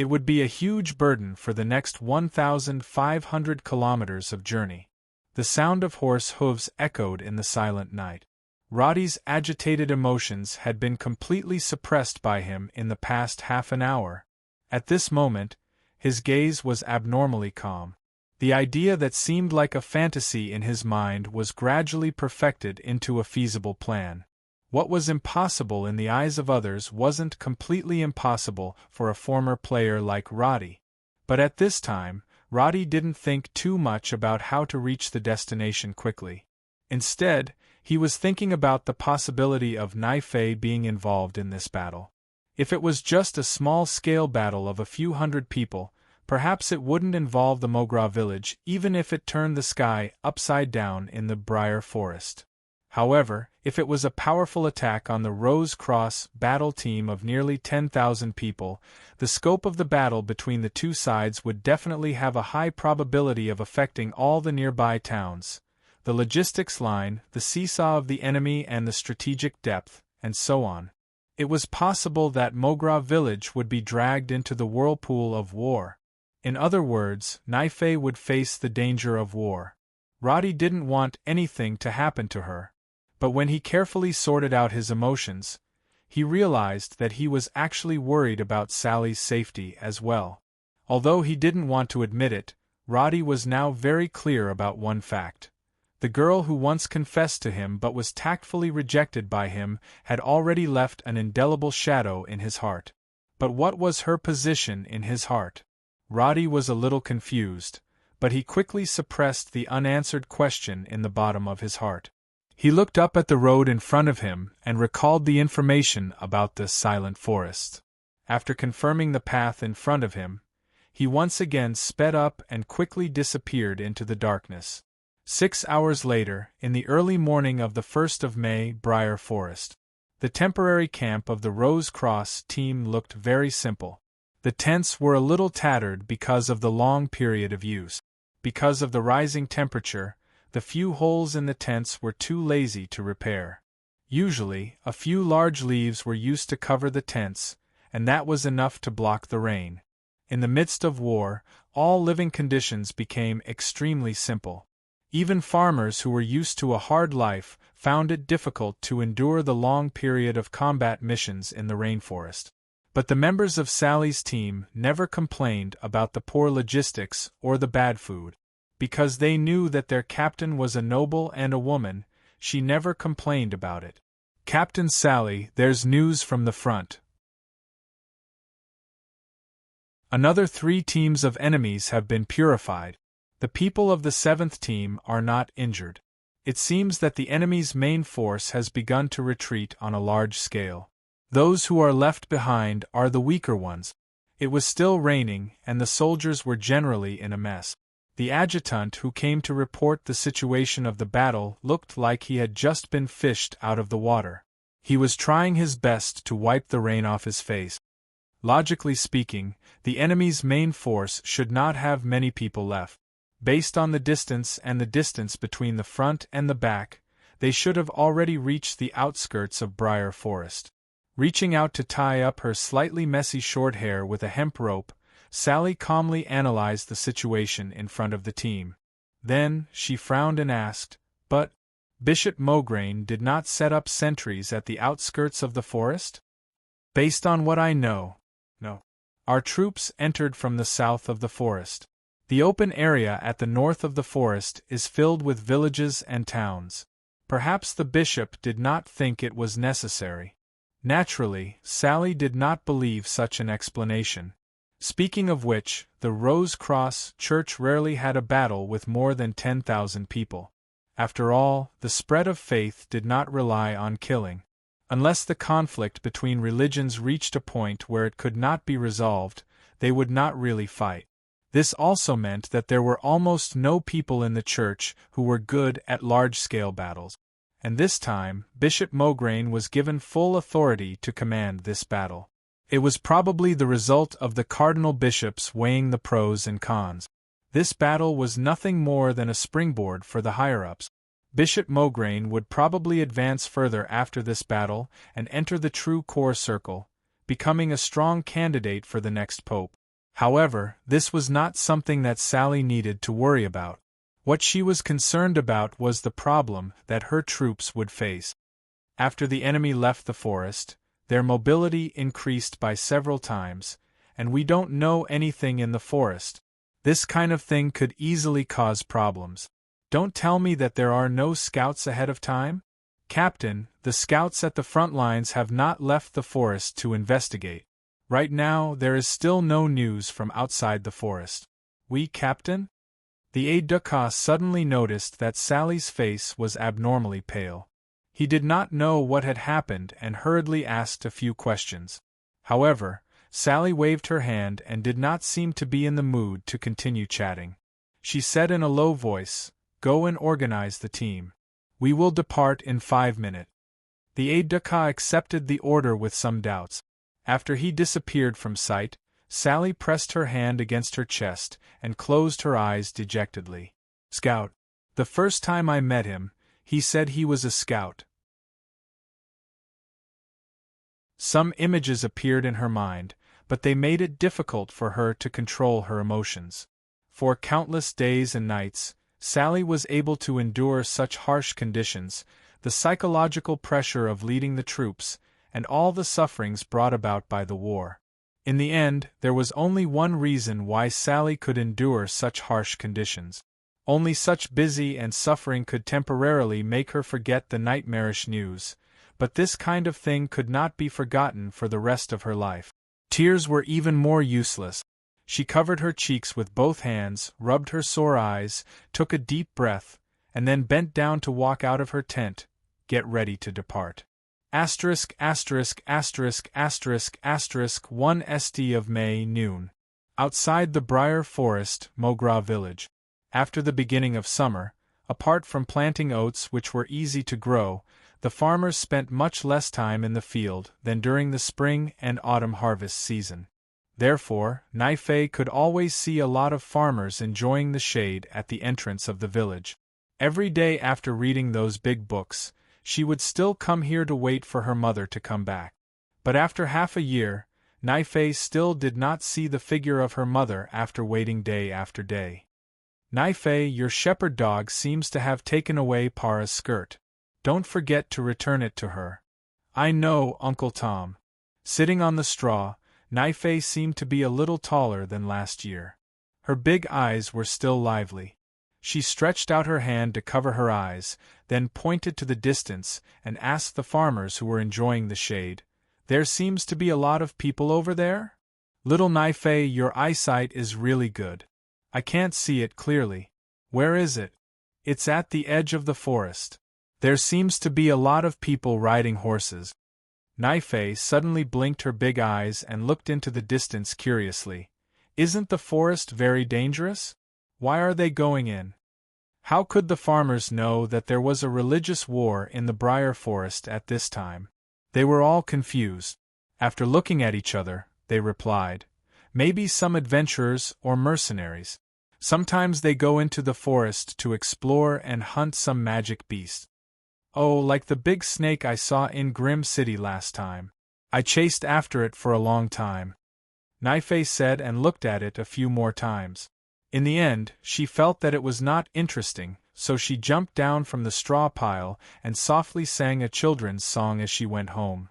It would be a huge burden for the next 1,500 kilometers of journey. The sound of horse hooves echoed in the silent night. Roddy's agitated emotions had been completely suppressed by him in the past half an hour. At this moment, his gaze was abnormally calm. The idea that seemed like a fantasy in his mind was gradually perfected into a feasible plan. What was impossible in the eyes of others wasn't completely impossible for a former player like Roddy. But at this time, Roddy didn't think too much about how to reach the destination quickly. Instead, he was thinking about the possibility of Naifei being involved in this battle. If it was just a small-scale battle of a few hundred people, perhaps it wouldn't involve the Mogra village even if it turned the sky upside down in the Briar Forest. However, if it was a powerful attack on the Rose Cross battle team of nearly 10,000 people, the scope of the battle between the two sides would definitely have a high probability of affecting all the nearby towns, the logistics line, the seesaw of the enemy and the strategic depth, and so on. It was possible that Mogra village would be dragged into the whirlpool of war. In other words, Naifei would face the danger of war. Roddy didn't want anything to happen to her. But when he carefully sorted out his emotions, he realized that he was actually worried about Sally's safety as well. Although he didn't want to admit it, Roddy was now very clear about one fact. The girl who once confessed to him but was tactfully rejected by him had already left an indelible shadow in his heart. But what was her position in his heart? Roddy was a little confused, but he quickly suppressed the unanswered question in the bottom of his heart. He looked up at the road in front of him and recalled the information about the silent forest. After confirming the path in front of him, he once again sped up and quickly disappeared into the darkness. 6 hours later, in the early morning of the 1st of May, Briar Forest. The temporary camp of the Rose Cross team looked very simple. The tents were a little tattered because of the long period of use. Because of the rising temperature, the few holes in the tents were too lazy to repair. Usually, a few large leaves were used to cover the tents, and that was enough to block the rain. In the midst of war, all living conditions became extremely simple. Even farmers who were used to a hard life found it difficult to endure the long period of combat missions in the rainforest. But the members of Sally's team never complained about the poor logistics or the bad food. Because they knew that their captain was a noble and a woman, she never complained about it. Captain Sally, there's news from the front. Another 3 teams of enemies have been purified. The people of the 7th team are not injured. It seems that the enemy's main force has begun to retreat on a large scale. Those who are left behind are the weaker ones. It was still raining, and the soldiers were generally in a mess. The adjutant who came to report the situation of the battle looked like he had just been fished out of the water. He was trying his best to wipe the rain off his face. Logically speaking, the enemy's main force should not have many people left. Based on the distance and the distance between the front and the back, they should have already reached the outskirts of Briar Forest. Reaching out to tie up her slightly messy short hair with a hemp rope, Sally calmly analyzed the situation in front of the team. Then, she frowned and asked, "But Bishop Mograine did not set up sentries at the outskirts of the forest?" "Based on what I know, no. Our troops entered from the south of the forest. The open area at the north of the forest is filled with villages and towns. Perhaps the bishop did not think it was necessary." Naturally, Sally did not believe such an explanation. Speaking of which, the Rose Cross Church rarely had a battle with more than 10,000 people. After all, the spread of faith did not rely on killing. Unless the conflict between religions reached a point where it could not be resolved, they would not really fight. This also meant that there were almost no people in the church who were good at large-scale battles. And this time, Bishop Mograine was given full authority to command this battle. It was probably the result of the cardinal bishops weighing the pros and cons. This battle was nothing more than a springboard for the higher-ups. Bishop Mograine would probably advance further after this battle and enter the true core circle, becoming a strong candidate for the next pope. However, this was not something that Sally needed to worry about. What she was concerned about was the problem that her troops would face. After the enemy left the forest, their mobility increased by several times, and we don't know anything in the forest. This kind of thing could easily cause problems. Don't tell me that there are no scouts ahead of time? Captain, the scouts at the front lines have not left the forest to investigate. Right now, there is still no news from outside the forest. We, Captain? The aide-de-camp suddenly noticed that Sally's face was abnormally pale. He did not know what had happened and hurriedly asked a few questions. However, Sally waved her hand and did not seem to be in the mood to continue chatting. She said in a low voice, "Go and organize the team. We will depart in 5 minutes." The aide-de-camp accepted the order with some doubts. After he disappeared from sight, Sally pressed her hand against her chest and closed her eyes dejectedly. Scout. The first time I met him, he said he was a scout. Some images appeared in her mind, but they made it difficult for her to control her emotions. For countless days and nights, Sally was able to endure such harsh conditions, the psychological pressure of leading the troops, and all the sufferings brought about by the war. In the end, there was only one reason why Sally could endure such harsh conditions. Only such busy and suffering could temporarily make her forget the nightmarish news, but this kind of thing could not be forgotten for the rest of her life. Tears were even more useless. She covered her cheeks with both hands, rubbed her sore eyes, took a deep breath, and then bent down to walk out of her tent, get ready to depart. **********1 St of May noon. Outside the Briar Forest, Mogra village. After the beginning of summer, apart from planting oats which were easy to grow, the farmers spent much less time in the field than during the spring and autumn harvest season. Therefore, Naifei could always see a lot of farmers enjoying the shade at the entrance of the village. Every day after reading those big books, she would still come here to wait for her mother to come back. But after half a year, Naifei still did not see the figure of her mother after waiting day after day. "Naifei, your shepherd dog seems to have taken away Para's skirt. Don't forget to return it to her." "I know, Uncle Tom." Sitting on the straw, Naifei seemed to be a little taller than last year. Her big eyes were still lively. She stretched out her hand to cover her eyes, then pointed to the distance and asked the farmers who were enjoying the shade, "There seems to be a lot of people over there?" "Little Naifei, your eyesight is really good. I can't see it clearly." "Where is it?" "It's at the edge of the forest. There seems to be a lot of people riding horses." Naifei suddenly blinked her big eyes and looked into the distance curiously. "Isn't the forest very dangerous? Why are they going in?" How could the farmers know that there was a religious war in the Briar Forest at this time? They were all confused. After looking at each other, they replied, "Maybe some adventurers or mercenaries. Sometimes they go into the forest to explore and hunt some magic beast." "Oh, like the big snake I saw in Grim City last time. I chased after it for a long time," Naifei said and looked at it a few more times. In the end, she felt that it was not interesting, so she jumped down from the straw pile and softly sang a children's song as she went home.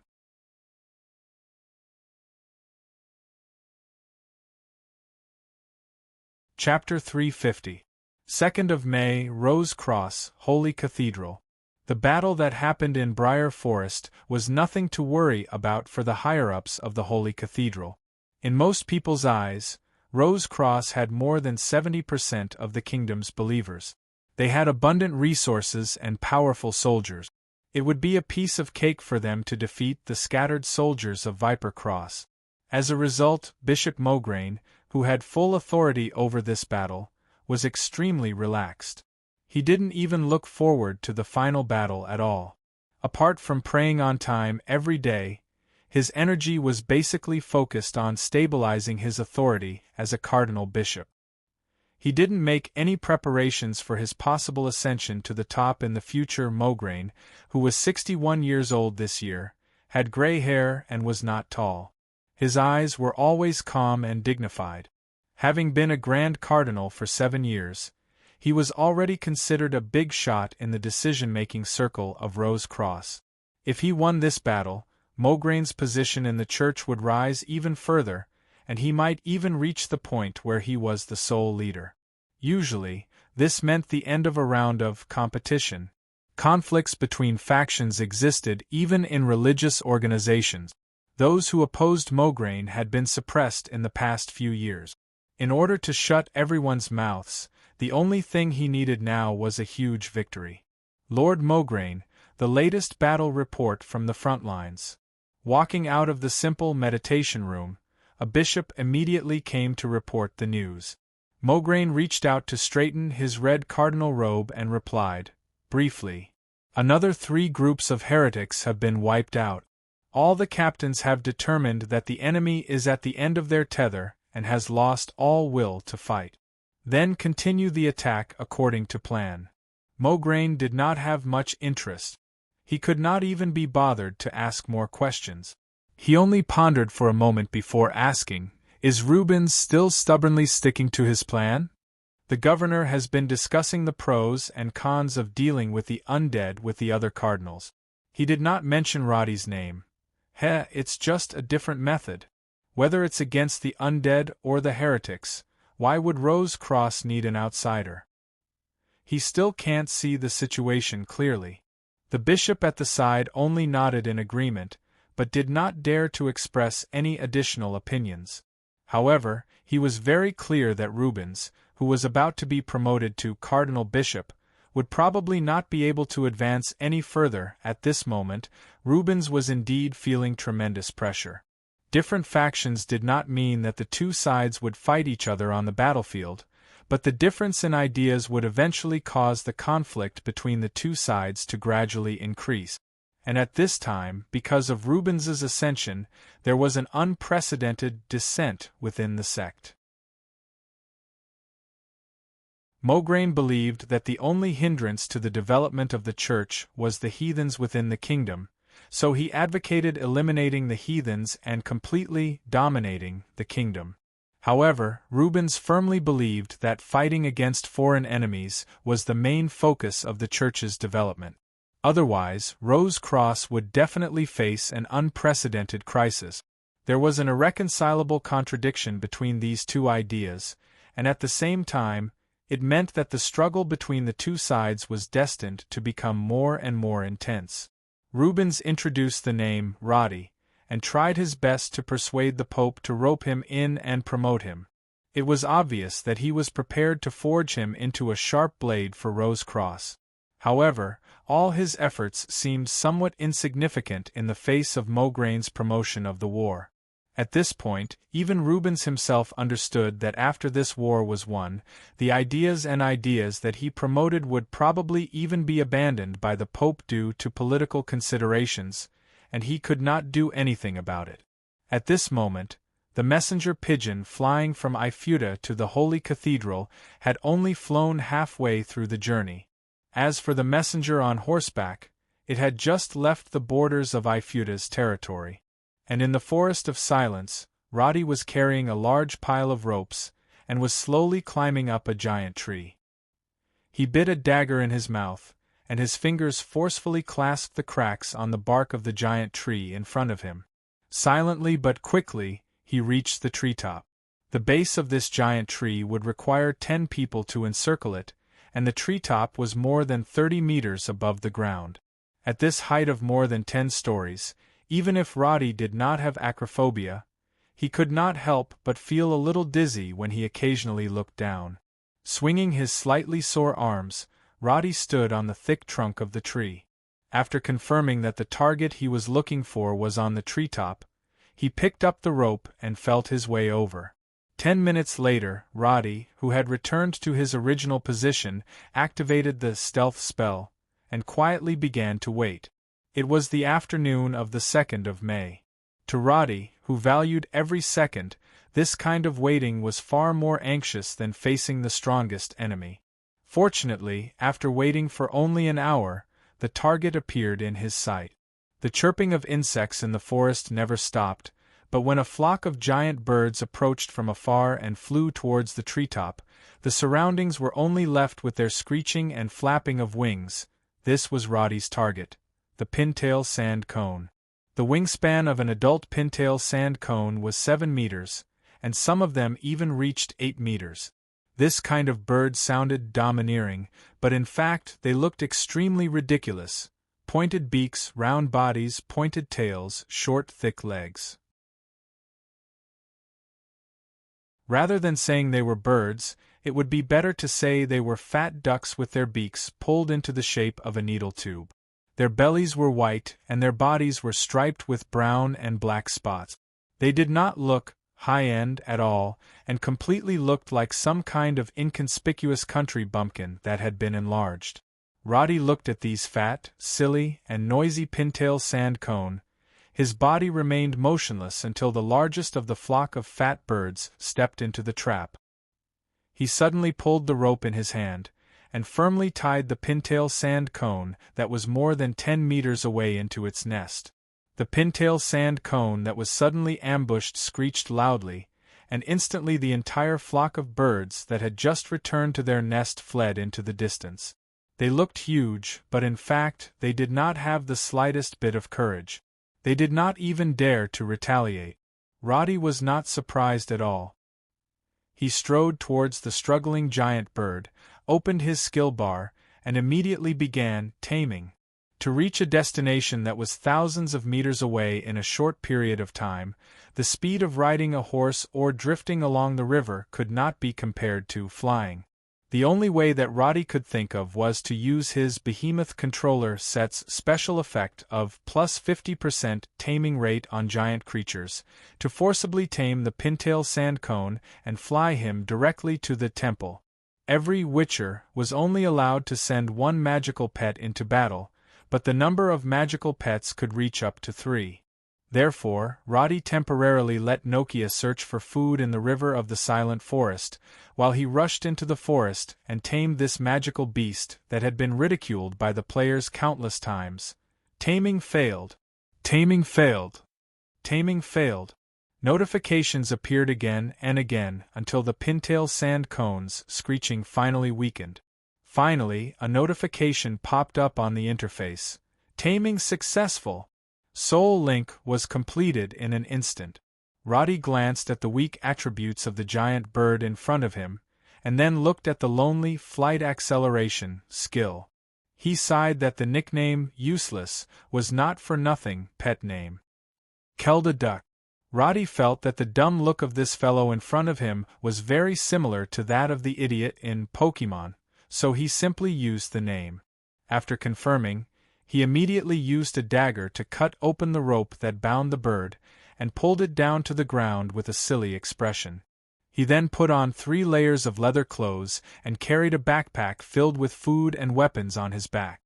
Chapter 350. 2nd of May, Rose Cross, Holy Cathedral. The battle that happened in Briar Forest was nothing to worry about for the higher-ups of the Holy Cathedral. In most people's eyes, Rose Cross had more than 70% of the kingdom's believers. They had abundant resources and powerful soldiers. It would be a piece of cake for them to defeat the scattered soldiers of Viper Cross. As a result, Bishop Mograine, who had full authority over this battle, was extremely relaxed. He didn't even look forward to the final battle at all. Apart from praying on time every day, his energy was basically focused on stabilizing his authority as a cardinal bishop. He didn't make any preparations for his possible ascension to the top in the future. Mograine, who was 61 years old this year, had gray hair and was not tall. His eyes were always calm and dignified. Having been a Grand Cardinal for 7 years, he was already considered a big shot in the decision-making circle of Rose Cross. If he won this battle, Maugraine's position in the church would rise even further, and he might even reach the point where he was the sole leader. Usually, this meant the end of a round of competition. Conflicts between factions existed even in religious organizations. Those who opposed Maugraine had been suppressed in the past few years. In order to shut everyone's mouths, the only thing he needed now was a huge victory. Lord Maugraine, the latest battle report from the front lines. Walking out of the simple meditation room, a bishop immediately came to report the news. Maugraine reached out to straighten his red cardinal robe and replied, briefly, "Another 3 groups of heretics have been wiped out. All the captains have determined that the enemy is at the end of their tether and has lost all will to fight. Then continue the attack according to plan." Maugraine did not have much interest. He could not even be bothered to ask more questions. He only pondered for a moment before asking, "Is Rubens still stubbornly sticking to his plan?" The governor has been discussing the pros and cons of dealing with the undead with the other cardinals. He did not mention Roddy's name. It's just a different method. Whether it's against the undead or the heretics, why would Rose Cross need an outsider? He still can't see the situation clearly. The bishop at the side only nodded in agreement, but did not dare to express any additional opinions. However, he was very clear that Rubens, who was about to be promoted to Cardinal Bishop, would probably not be able to advance any further at this moment. Rubens was indeed feeling tremendous pressure. Different factions did not mean that the 2 sides would fight each other on the battlefield, but the difference in ideas would eventually cause the conflict between the 2 sides to gradually increase. And at this time, because of Rubens's ascension, there was an unprecedented dissent within the sect. Maugraine believed that the only hindrance to the development of the church was the heathens within the kingdom, so he advocated eliminating the heathens and completely dominating the kingdom. However, Rubens firmly believed that fighting against foreign enemies was the main focus of the church's development. Otherwise, Rose Cross would definitely face an unprecedented crisis. There was an irreconcilable contradiction between these 2 ideas, and at the same time, it meant that the struggle between the 2 sides was destined to become more and more intense. Rubens introduced the name Roddy, and tried his best to persuade the Pope to rope him in and promote him. It was obvious that he was prepared to forge him into a sharp blade for Rose Cross. However, all his efforts seemed somewhat insignificant in the face of Maugraine's promotion of the war. At this point, even Rubens himself understood that after this war was won, the ideas that he promoted would probably even be abandoned by the Pope due to political considerations, and he could not do anything about it. At this moment, the messenger pigeon flying from Ifuta to the Holy Cathedral had only flown halfway through the journey. As for the messenger on horseback, it had just left the borders of Ifuta's territory. And in the Forest of Silence, Roddy was carrying a large pile of ropes, and was slowly climbing up a giant tree. He bit a dagger in his mouth, and his fingers forcefully clasped the cracks on the bark of the giant tree in front of him. Silently but quickly, he reached the treetop. The base of this giant tree would require 10 people to encircle it, and the treetop was more than 30 meters above the ground. At this height of more than 10 stories, even if Roddy did not have acrophobia, he could not help but feel a little dizzy when he occasionally looked down. Swinging his slightly sore arms, Roddy stood on the thick trunk of the tree. After confirming that the target he was looking for was on the treetop, he picked up the rope and felt his way over. 10 minutes later, Roddy, who had returned to his original position, activated the stealth spell, and quietly began to wait. It was the afternoon of the 2nd of May. To Roddy, who valued every second, this kind of waiting was far more anxious than facing the strongest enemy. Fortunately, after waiting for only an hour, the target appeared in his sight. The chirping of insects in the forest never stopped, But when a flock of giant birds approached from afar and flew towards the treetop, the surroundings were only left with their screeching and flapping of wings. This was Roddy's target, the pintail sand cone. The wingspan of an adult pintail sand cone was 7 meters, and some of them even reached 8 meters. This kind of bird sounded domineering, but in fact they looked extremely ridiculous. Pointed beaks, round bodies, pointed tails, short, thick legs. Rather than saying they were birds, it would be better to say they were fat ducks with their beaks pulled into the shape of a needle tube. Their bellies were white, and their bodies were striped with brown and black spots. They did not look high-end at all, and completely looked like some kind of inconspicuous country bumpkin that had been enlarged. Roddy looked at these fat, silly, and noisy pintail sand cone. His body remained motionless until the largest of the flock of fat birds stepped into the trap. He suddenly pulled the rope in his hand, and firmly tied the pintail sand cone that was more than 10 meters away into its nest. The pintail sand cone that was suddenly ambushed screeched loudly, and instantly the entire flock of birds that had just returned to their nest fled into the distance. They looked huge, but in fact they did not have the slightest bit of courage. They did not even dare to retaliate. Roddy was not surprised at all. He strode towards the struggling giant bird, opened his skill bar, and immediately began taming. To reach a destination that was thousands of meters away in a short period of time, the speed of riding a horse or drifting along the river could not be compared to flying. The only way that Roddy could think of was to use his behemoth controller set's special effect of plus 50% taming rate on giant creatures, to forcibly tame the pintail sand cone and fly him directly to the temple. Every Witcher was only allowed to send one magical pet into battle, but the number of magical pets could reach up to 3. Therefore, Roddy temporarily let Nokia search for food in the river of the Silent Forest, while he rushed into the forest and tamed this magical beast that had been ridiculed by the players countless times. Taming failed. Taming failed. Taming failed. Notifications appeared again and again until the pintail sand cone's screeching finally weakened. Finally, a notification popped up on the interface. Taming successful. Soul Link was completed in an instant. Roddy glanced at the weak attributes of the giant bird in front of him, and then looked at the lonely flight acceleration skill. He sighed that the nickname useless was not for nothing pet name. Kelda Duck. Roddy felt that the dumb look of this fellow in front of him was very similar to that of the idiot in Pokémon, so he simply used the name. After confirming, he immediately used a dagger to cut open the rope that bound the bird, and pulled it down to the ground with a silly expression. He then put on 3 layers of leather clothes and carried a backpack filled with food and weapons on his back.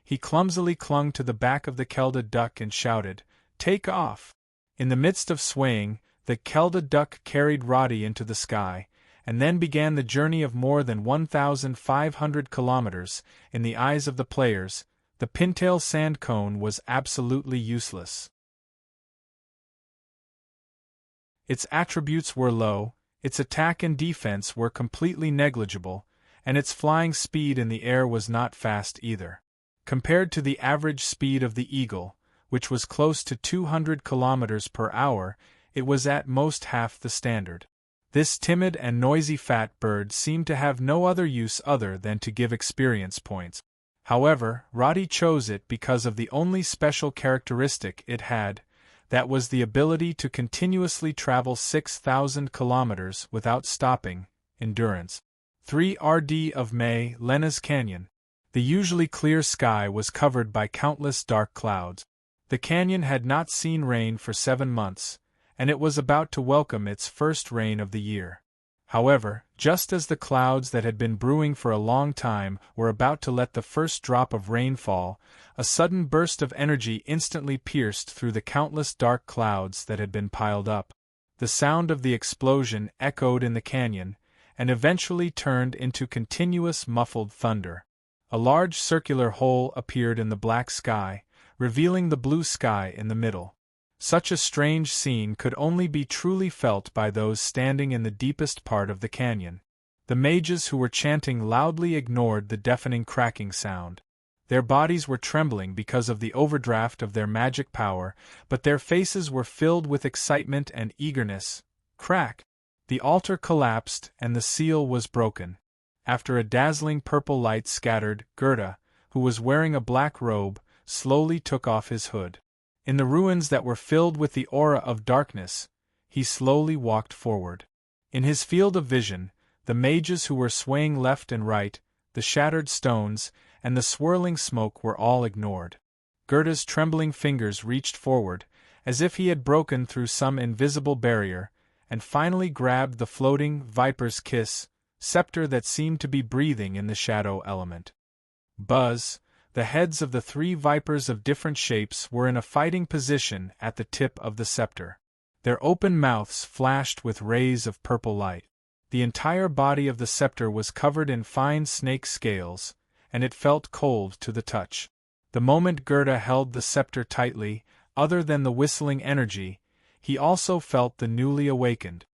He clumsily clung to the back of the Kelda duck and shouted, "Take off!" In the midst of swaying, the Kelda duck carried Roddy into the sky, and then began the journey of more than 1,500 kilometers. In the eyes of the players, the pintail sand cone was absolutely useless. Its attributes were low, its attack and defense were completely negligible, and its flying speed in the air was not fast either. Compared to the average speed of the eagle, which was close to 200 kilometers per hour, it was at most half the standard. This timid and noisy fat bird seemed to have no other use other than to give experience points. However, Roddy chose it because of the only special characteristic it had, that was the ability to continuously travel 6,000 kilometers without stopping, endurance. 3 RD of May, Lena's Canyon. The usually clear sky was covered by countless dark clouds. The canyon had not seen rain for 7 months, and it was about to welcome its first rain of the year. However, just as the clouds that had been brewing for a long time were about to let the first drop of rain fall, a sudden burst of energy instantly pierced through the countless dark clouds that had been piled up. The sound of the explosion echoed in the canyon, and eventually turned into continuous muffled thunder. A large circular hole appeared in the black sky, revealing the blue sky in the middle. Such a strange scene could only be truly felt by those standing in the deepest part of the canyon. The mages who were chanting loudly ignored the deafening cracking sound. Their bodies were trembling because of the overdraft of their magic power, but their faces were filled with excitement and eagerness. Crack! The altar collapsed and the seal was broken. After a dazzling purple light scattered, Gerda, who was wearing a black robe, slowly took off his hood. In the ruins that were filled with the aura of darkness, he slowly walked forward. In his field of vision, the mages who were swaying left and right, the shattered stones, and the swirling smoke were all ignored. Gerda's trembling fingers reached forward, as if he had broken through some invisible barrier, and finally grabbed the floating viper's kiss scepter that seemed to be breathing in the shadow element. Buzz! The heads of the 3 vipers of different shapes were in a fighting position at the tip of the scepter. Their open mouths flashed with rays of purple light. The entire body of the scepter was covered in fine snake scales, and it felt cold to the touch. The moment Gerda held the scepter tightly, other than the whistling energy, he also felt the newly awakened.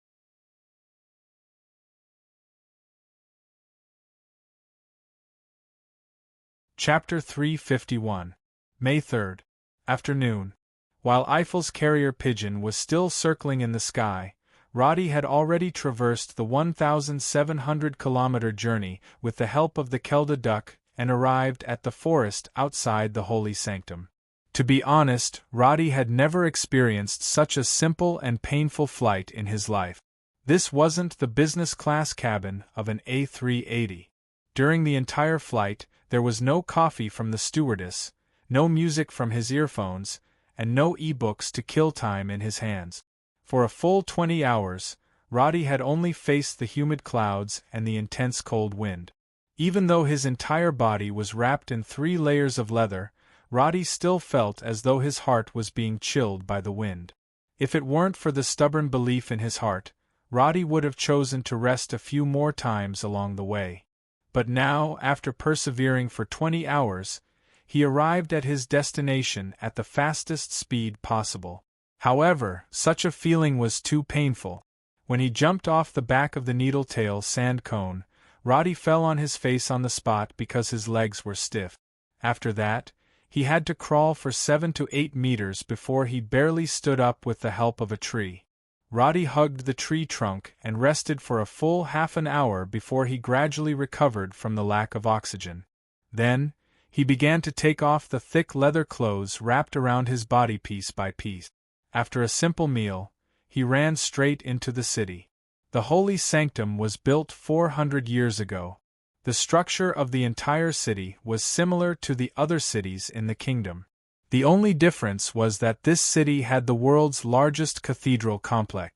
Chapter 351. May 3rd. Afternoon. While Eiffel's carrier pigeon was still circling in the sky, Roddy had already traversed the 1,700-kilometer journey with the help of the Kelda duck and arrived at the forest outside the holy sanctum. To be honest, Roddy had never experienced such a simple and painful flight in his life. This wasn't the business-class cabin of an A380. During the entire flight, there was no coffee from the stewardess, no music from his earphones, and no e-books to kill time in his hands. For a full 20 hours, Roddy had only faced the humid clouds and the intense cold wind. Even though his entire body was wrapped in 3 layers of leather, Roddy still felt as though his heart was being chilled by the wind. If it weren't for the stubborn belief in his heart, Roddy would have chosen to rest a few more times along the way. But now, after persevering for 20 hours, he arrived at his destination at the fastest speed possible. However, such a feeling was too painful. When he jumped off the back of the needle-tail sand cone, Roddy fell on his face on the spot because his legs were stiff. After that, he had to crawl for 7 to 8 meters before he barely stood up with the help of a tree. Roddy hugged the tree trunk and rested for a full half an hour before he gradually recovered from the lack of oxygen. Then, he began to take off the thick leather clothes wrapped around his body piece by piece. After a simple meal, he ran straight into the city. The holy sanctum was built 400 years ago. The structure of the entire city was similar to the other cities in the kingdom. The only difference was that this city had the world's largest cathedral complex.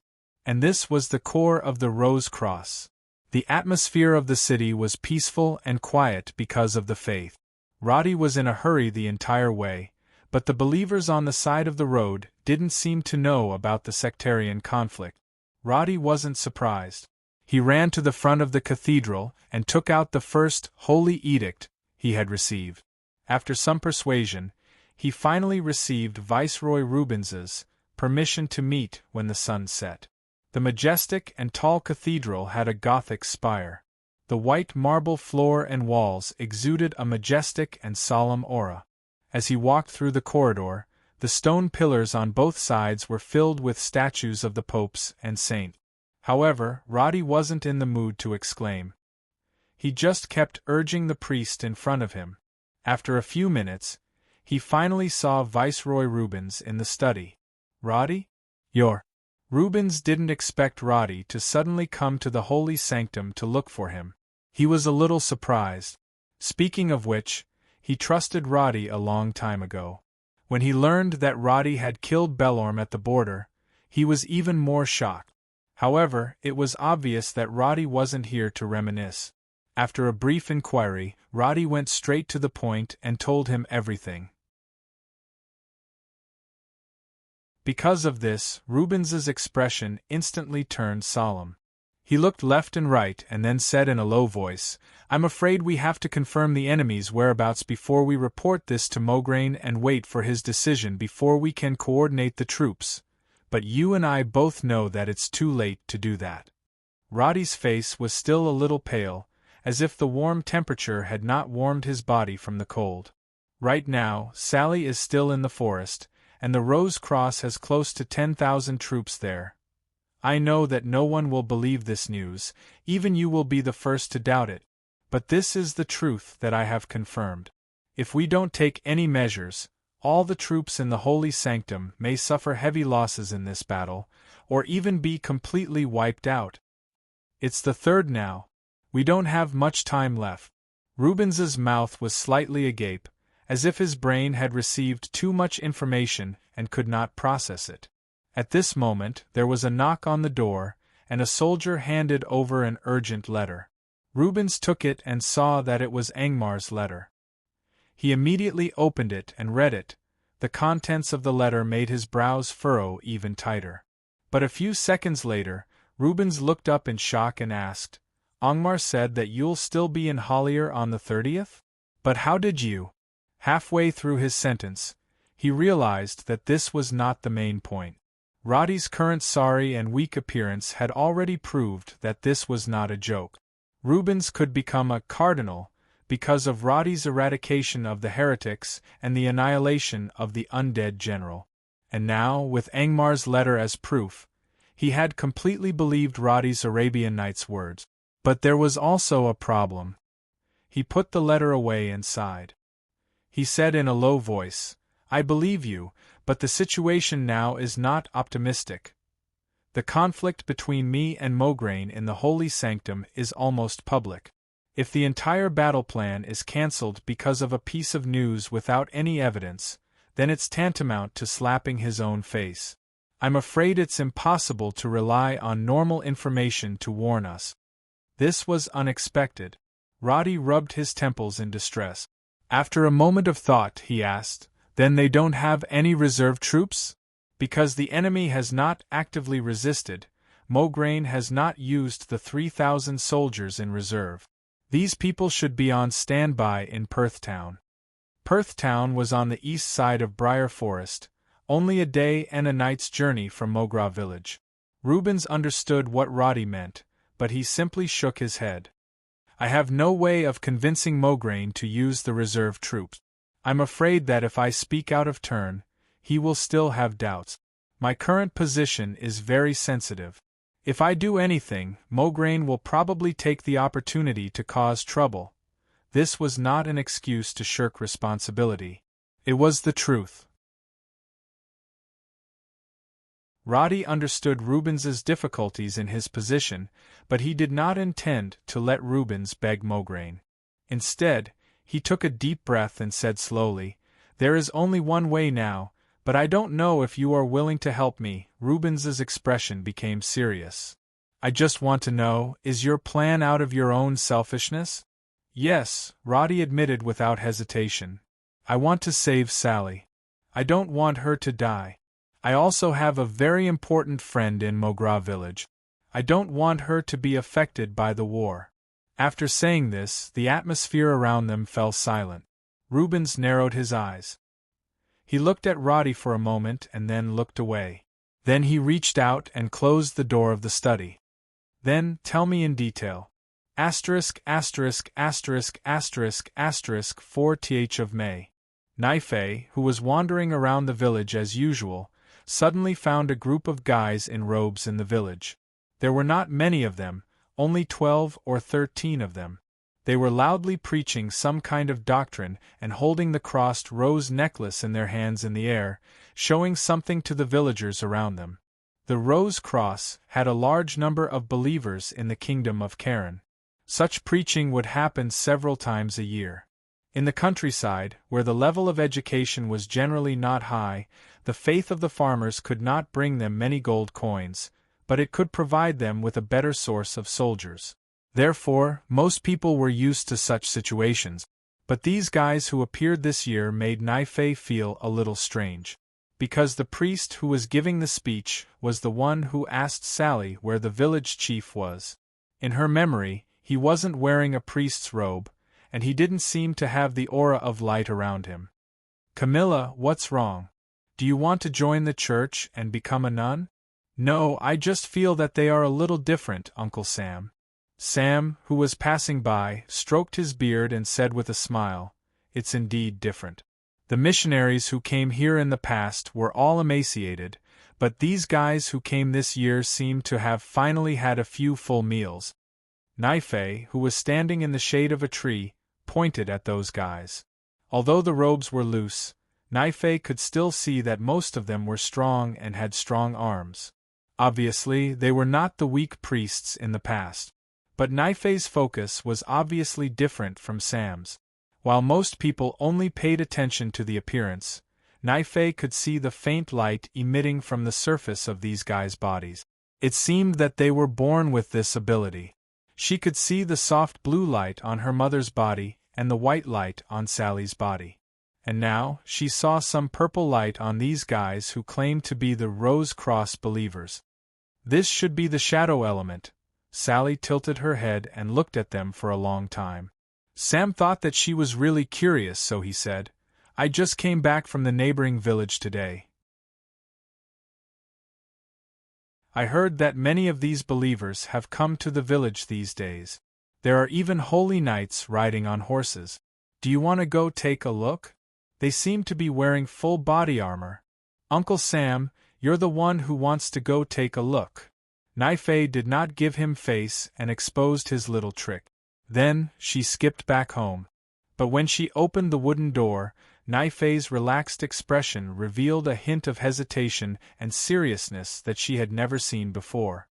And this was the core of the Rose Cross. The atmosphere of the city was peaceful and quiet because of the faith. Roddy was in a hurry the entire way, but the believers on the side of the road didn't seem to know about the sectarian conflict. Roddy wasn't surprised. He ran to the front of the cathedral and took out the first holy edict he had received. After some persuasion, he finally received Viceroy Rubens's permission to meet when the sun set. The majestic and tall cathedral had a Gothic spire. The white marble floor and walls exuded a majestic and solemn aura. As he walked through the corridor, the stone pillars on both sides were filled with statues of the popes and saints. However, Roddy wasn't in the mood to exclaim. He just kept urging the priest in front of him. After a few minutes, he finally saw Viceroy Rubens in the study. "Roddy? You're..." Rubens didn't expect Roddy to suddenly come to the holy sanctum to look for him. He was a little surprised. Speaking of which, he trusted Roddy a long time ago. When he learned that Roddy had killed Bellorm at the border, he was even more shocked. However, it was obvious that Roddy wasn't here to reminisce. After a brief inquiry, Roddy went straight to the point and told him everything. Because of this, Rubens's expression instantly turned solemn. He looked left and right and then said in a low voice, "I'm afraid we have to confirm the enemy's whereabouts before we report this to Mograine and wait for his decision before we can coordinate the troops, but you and I both know that it's too late to do that." Roddy's face was still a little pale, as if the warm temperature had not warmed his body from the cold. "Right now, Sally is still in the forest, and the Rose Cross has close to 10,000 troops there. I know that no one will believe this news, even you will be the first to doubt it, but this is the truth that I have confirmed. If we don't take any measures, all the troops in the Holy Sanctum may suffer heavy losses in this battle, or even be completely wiped out. It's the third now. We don't have much time left." Rubens's mouth was slightly agape, as if his brain had received too much information and could not process it. At this moment there was a knock on the door, and a soldier handed over an urgent letter. Rubens took it and saw that it was Angmar's letter. He immediately opened it and read it. The contents of the letter made his brows furrow even tighter. But a few seconds later, Rubens looked up in shock and asked, "Angmar said that you'll still be in Hollier on the 30th? But how did you?" Halfway through his sentence, he realized that this was not the main point. Roddy's current sorry and weak appearance had already proved that this was not a joke. Rubens could become a cardinal because of Roddy's eradication of the heretics and the annihilation of the undead general. And now, with Angmar's letter as proof, he had completely believed Roddy's Arabian Nights words. But there was also a problem. He put the letter away and sighed. He said in a low voice, "I believe you, but the situation now is not optimistic. The conflict between me and Mograine in the Holy Sanctum is almost public. If the entire battle plan is cancelled because of a piece of news without any evidence, then it's tantamount to slapping his own face. I'm afraid it's impossible to rely on normal information to warn us." This was unexpected. Roddy rubbed his temples in distress. After a moment of thought, he asked, "Then they don't have any reserve troops?" "Because the enemy has not actively resisted, Mograine has not used the 3,000 soldiers in reserve. These people should be on standby in Perth Town." Perth Town was on the east side of Briar Forest, only a day and a night's journey from Mogra village. Rubens understood what Roddy meant, but he simply shook his head. "I have no way of convincing Mograine to use the reserve troops. I'm afraid that if I speak out of turn, he will still have doubts. My current position is very sensitive. If I do anything, Mograine will probably take the opportunity to cause trouble." This was not an excuse to shirk responsibility. It was the truth. Roddy understood Rubens's difficulties in his position, but he did not intend to let Rubens beg Mograine. Instead, he took a deep breath and said slowly, "There is only one way now, but I don't know if you are willing to help me." Rubens's expression became serious. "I just want to know, is your plan out of your own selfishness?" "Yes," Roddy admitted without hesitation. "I want to save Sally. I don't want her to die. I also have a very important friend in Mogra village. I don't want her to be affected by the war." After saying this, the atmosphere around them fell silent. Rubens narrowed his eyes. He looked at Roddy for a moment and then looked away. Then he reached out and closed the door of the study. "Then, tell me in detail. ************ 4th of May. Naifei, who was wandering around the village as usual, suddenly found a group of guys in robes in the village. There were not many of them, only 12 or 13 of them. They were loudly preaching some kind of doctrine and holding the crossed rose necklace in their hands in the air, showing something to the villagers around them. The Rose Cross had a large number of believers in the kingdom of Karen. Such preaching would happen several times a year. In the countryside, where the level of education was generally not high, the faith of the farmers could not bring them many gold coins, but it could provide them with a better source of soldiers. Therefore, most people were used to such situations. But these guys who appeared this year made Naifei feel a little strange. Because the priest who was giving the speech was the one who asked Sally where the village chief was. In her memory, he wasn't wearing a priest's robe, and he didn't seem to have the aura of light around him. Camilla, what's wrong? Do you want to join the church and become a nun? No, I just feel that they are a little different, Uncle Sam. Sam, who was passing by, stroked his beard and said with a smile, "It's indeed different. The missionaries who came here in the past were all emaciated, but these guys who came this year seem to have finally had a few full meals." Naife, who was standing in the shade of a tree, pointed at those guys. Although the robes were loose, Naife could still see that most of them were strong and had strong arms. Obviously, they were not the weak priests in the past. But Naife's focus was obviously different from Sam's. While most people only paid attention to the appearance, Naife could see the faint light emitting from the surface of these guys' bodies. It seemed that they were born with this ability. She could see the soft blue light on her mother's body and the white light on Sally's body. And now, she saw some purple light on these guys who claimed to be the Rose Cross believers. This should be the shadow element. Sally tilted her head and looked at them for a long time. Sam thought that she was really curious, so he said, "I just came back from the neighboring village today. I heard that many of these believers have come to the village these days. There are even holy knights riding on horses. Do you want to go take a look? They seem to be wearing full body armor. Uncle Sam, you're the one who wants to go take a look." Naife did not give him face and exposed his little trick. Then, she skipped back home. But when she opened the wooden door, Naife's relaxed expression revealed a hint of hesitation and seriousness that she had never seen before.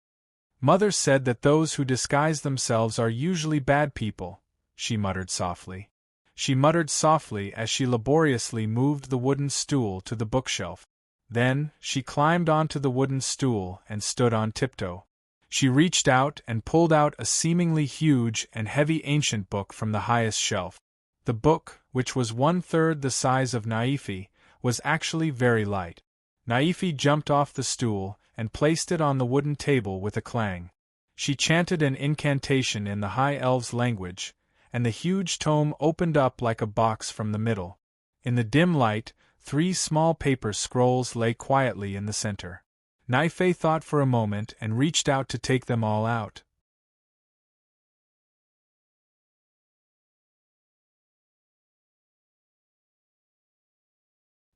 "Mother said that those who disguise themselves are usually bad people," she muttered softly. She muttered softly as she laboriously moved the wooden stool to the bookshelf. Then, she climbed onto the wooden stool and stood on tiptoe. She reached out and pulled out a seemingly huge and heavy ancient book from the highest shelf. The book, which was 1/3 the size of Naife, was actually very light. Naife jumped off the stool and placed it on the wooden table with a clang. She chanted an incantation in the High Elves' language, and the huge tome opened up like a box from the middle. In the dim light, 3 small paper scrolls lay quietly in the center. Naife thought for a moment and reached out to take them all out.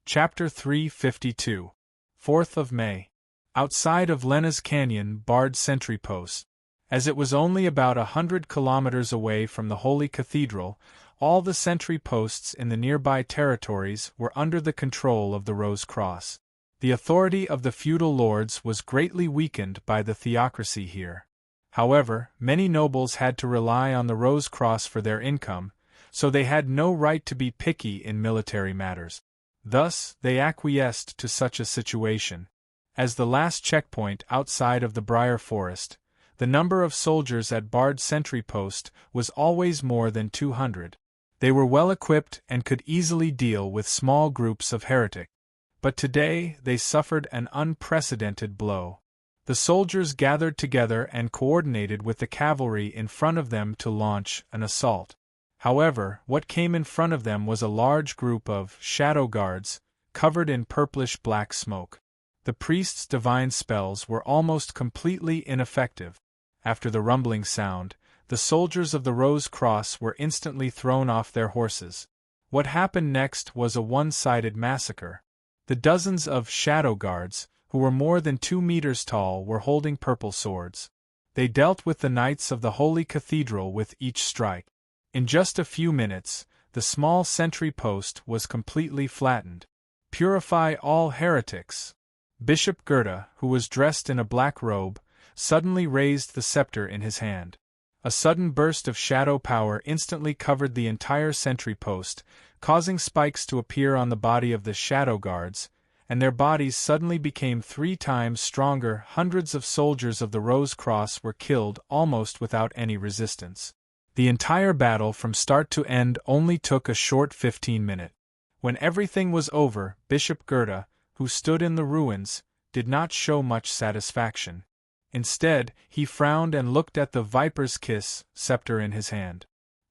Chapter 352. 4th of May. Outside of Lena's Canyon Bard sentry post. As it was only about 100 kilometers away from the Holy Cathedral, all the sentry posts in the nearby territories were under the control of the Rose Cross. The authority of the feudal lords was greatly weakened by the theocracy here. However, many nobles had to rely on the Rose Cross for their income, so they had no right to be picky in military matters. Thus, they acquiesced to such a situation. As the last checkpoint outside of the Briar Forest, the number of soldiers at Bard sentry post was always more than 200. They were well equipped and could easily deal with small groups of heretics. But today they suffered an unprecedented blow. The soldiers gathered together and coordinated with the cavalry in front of them to launch an assault. However, what came in front of them was a large group of shadow guards, covered in purplish-black smoke. The priest's divine spells were almost completely ineffective. After the rumbling sound, the soldiers of the Rose Cross were instantly thrown off their horses. What happened next was a one-sided massacre. The dozens of shadow guards, who were more than 2 meters tall, were holding purple swords. They dealt with the knights of the Holy Cathedral with each strike. In just a few minutes, the small sentry post was completely flattened. "Purify all heretics!" Bishop Gerda, who was dressed in a black robe, suddenly raised the scepter in his hand. A sudden burst of shadow power instantly covered the entire sentry post, causing spikes to appear on the body of the shadow guards, and their bodies suddenly became 3 times stronger. Hundreds of soldiers of the Rose Cross were killed almost without any resistance. The entire battle from start to end only took a short 15 minutes. When everything was over, Bishop Gerda, who stood in the ruins, did not show much satisfaction. Instead, he frowned and looked at the Viper's Kiss scepter in his hand.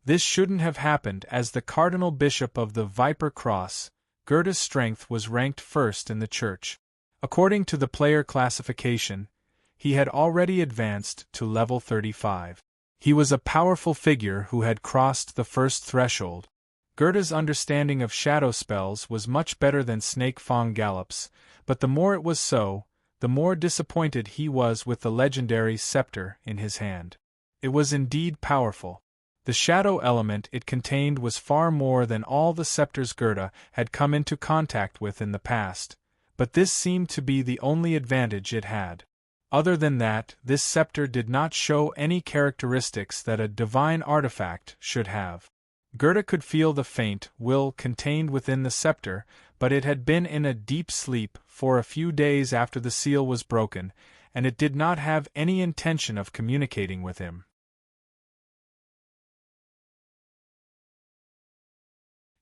This shouldn't have happened, as the Cardinal Bishop of the Viper Cross, Gerda's strength was ranked first in the church. According to the player classification, he had already advanced to level 35. He was a powerful figure who had crossed the first threshold. Gerda's understanding of shadow spells was much better than Snake Fang Gallop's, but the more it was so, the more disappointed he was with the legendary scepter in his hand. It was indeed powerful. The shadow element it contained was far more than all the scepters Gerda had come into contact with in the past, but this seemed to be the only advantage it had. Other than that, this scepter did not show any characteristics that a divine artifact should have. Gerda could feel the faint will contained within the scepter, but it had been in a deep sleep for a few days after the seal was broken, and it did not have any intention of communicating with him.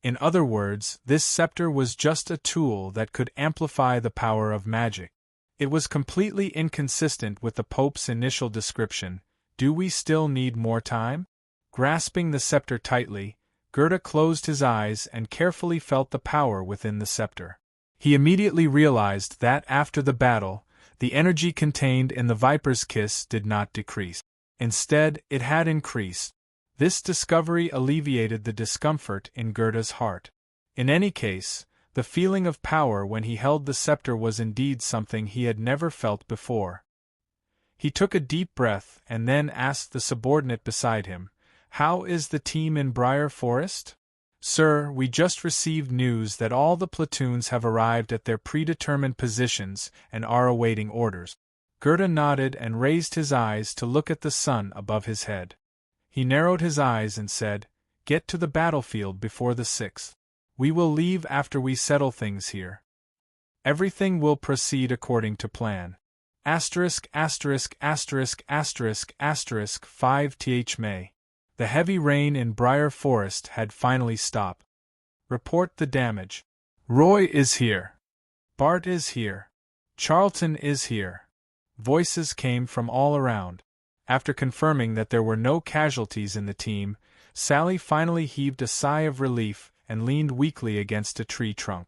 In other words, this scepter was just a tool that could amplify the power of magic. It was completely inconsistent with the Pope's initial description. Do we still need more time? Grasping the scepter tightly, Gerda closed his eyes and carefully felt the power within the scepter. He immediately realized that after the battle, the energy contained in the Viper's Kiss did not decrease. Instead, it had increased. This discovery alleviated the discomfort in Gerda's heart. In any case, the feeling of power when he held the scepter was indeed something he had never felt before. He took a deep breath and then asked the subordinate beside him, "How is the team in Briar Forest?" "Sir, we just received news that all the platoons have arrived at their predetermined positions and are awaiting orders." Gerda nodded and raised his eyes to look at the sun above his head. He narrowed his eyes and said, "Get to the battlefield before the 6th. We will leave after we settle things here. Everything will proceed according to plan. *********** 5th May. The heavy rain in Briar Forest had finally stopped. Report the damage. Roy is here. Bart is here. Charlton is here." Voices came from all around. After confirming that there were no casualties in the team, Sally finally heaved a sigh of relief and leaned weakly against a tree trunk.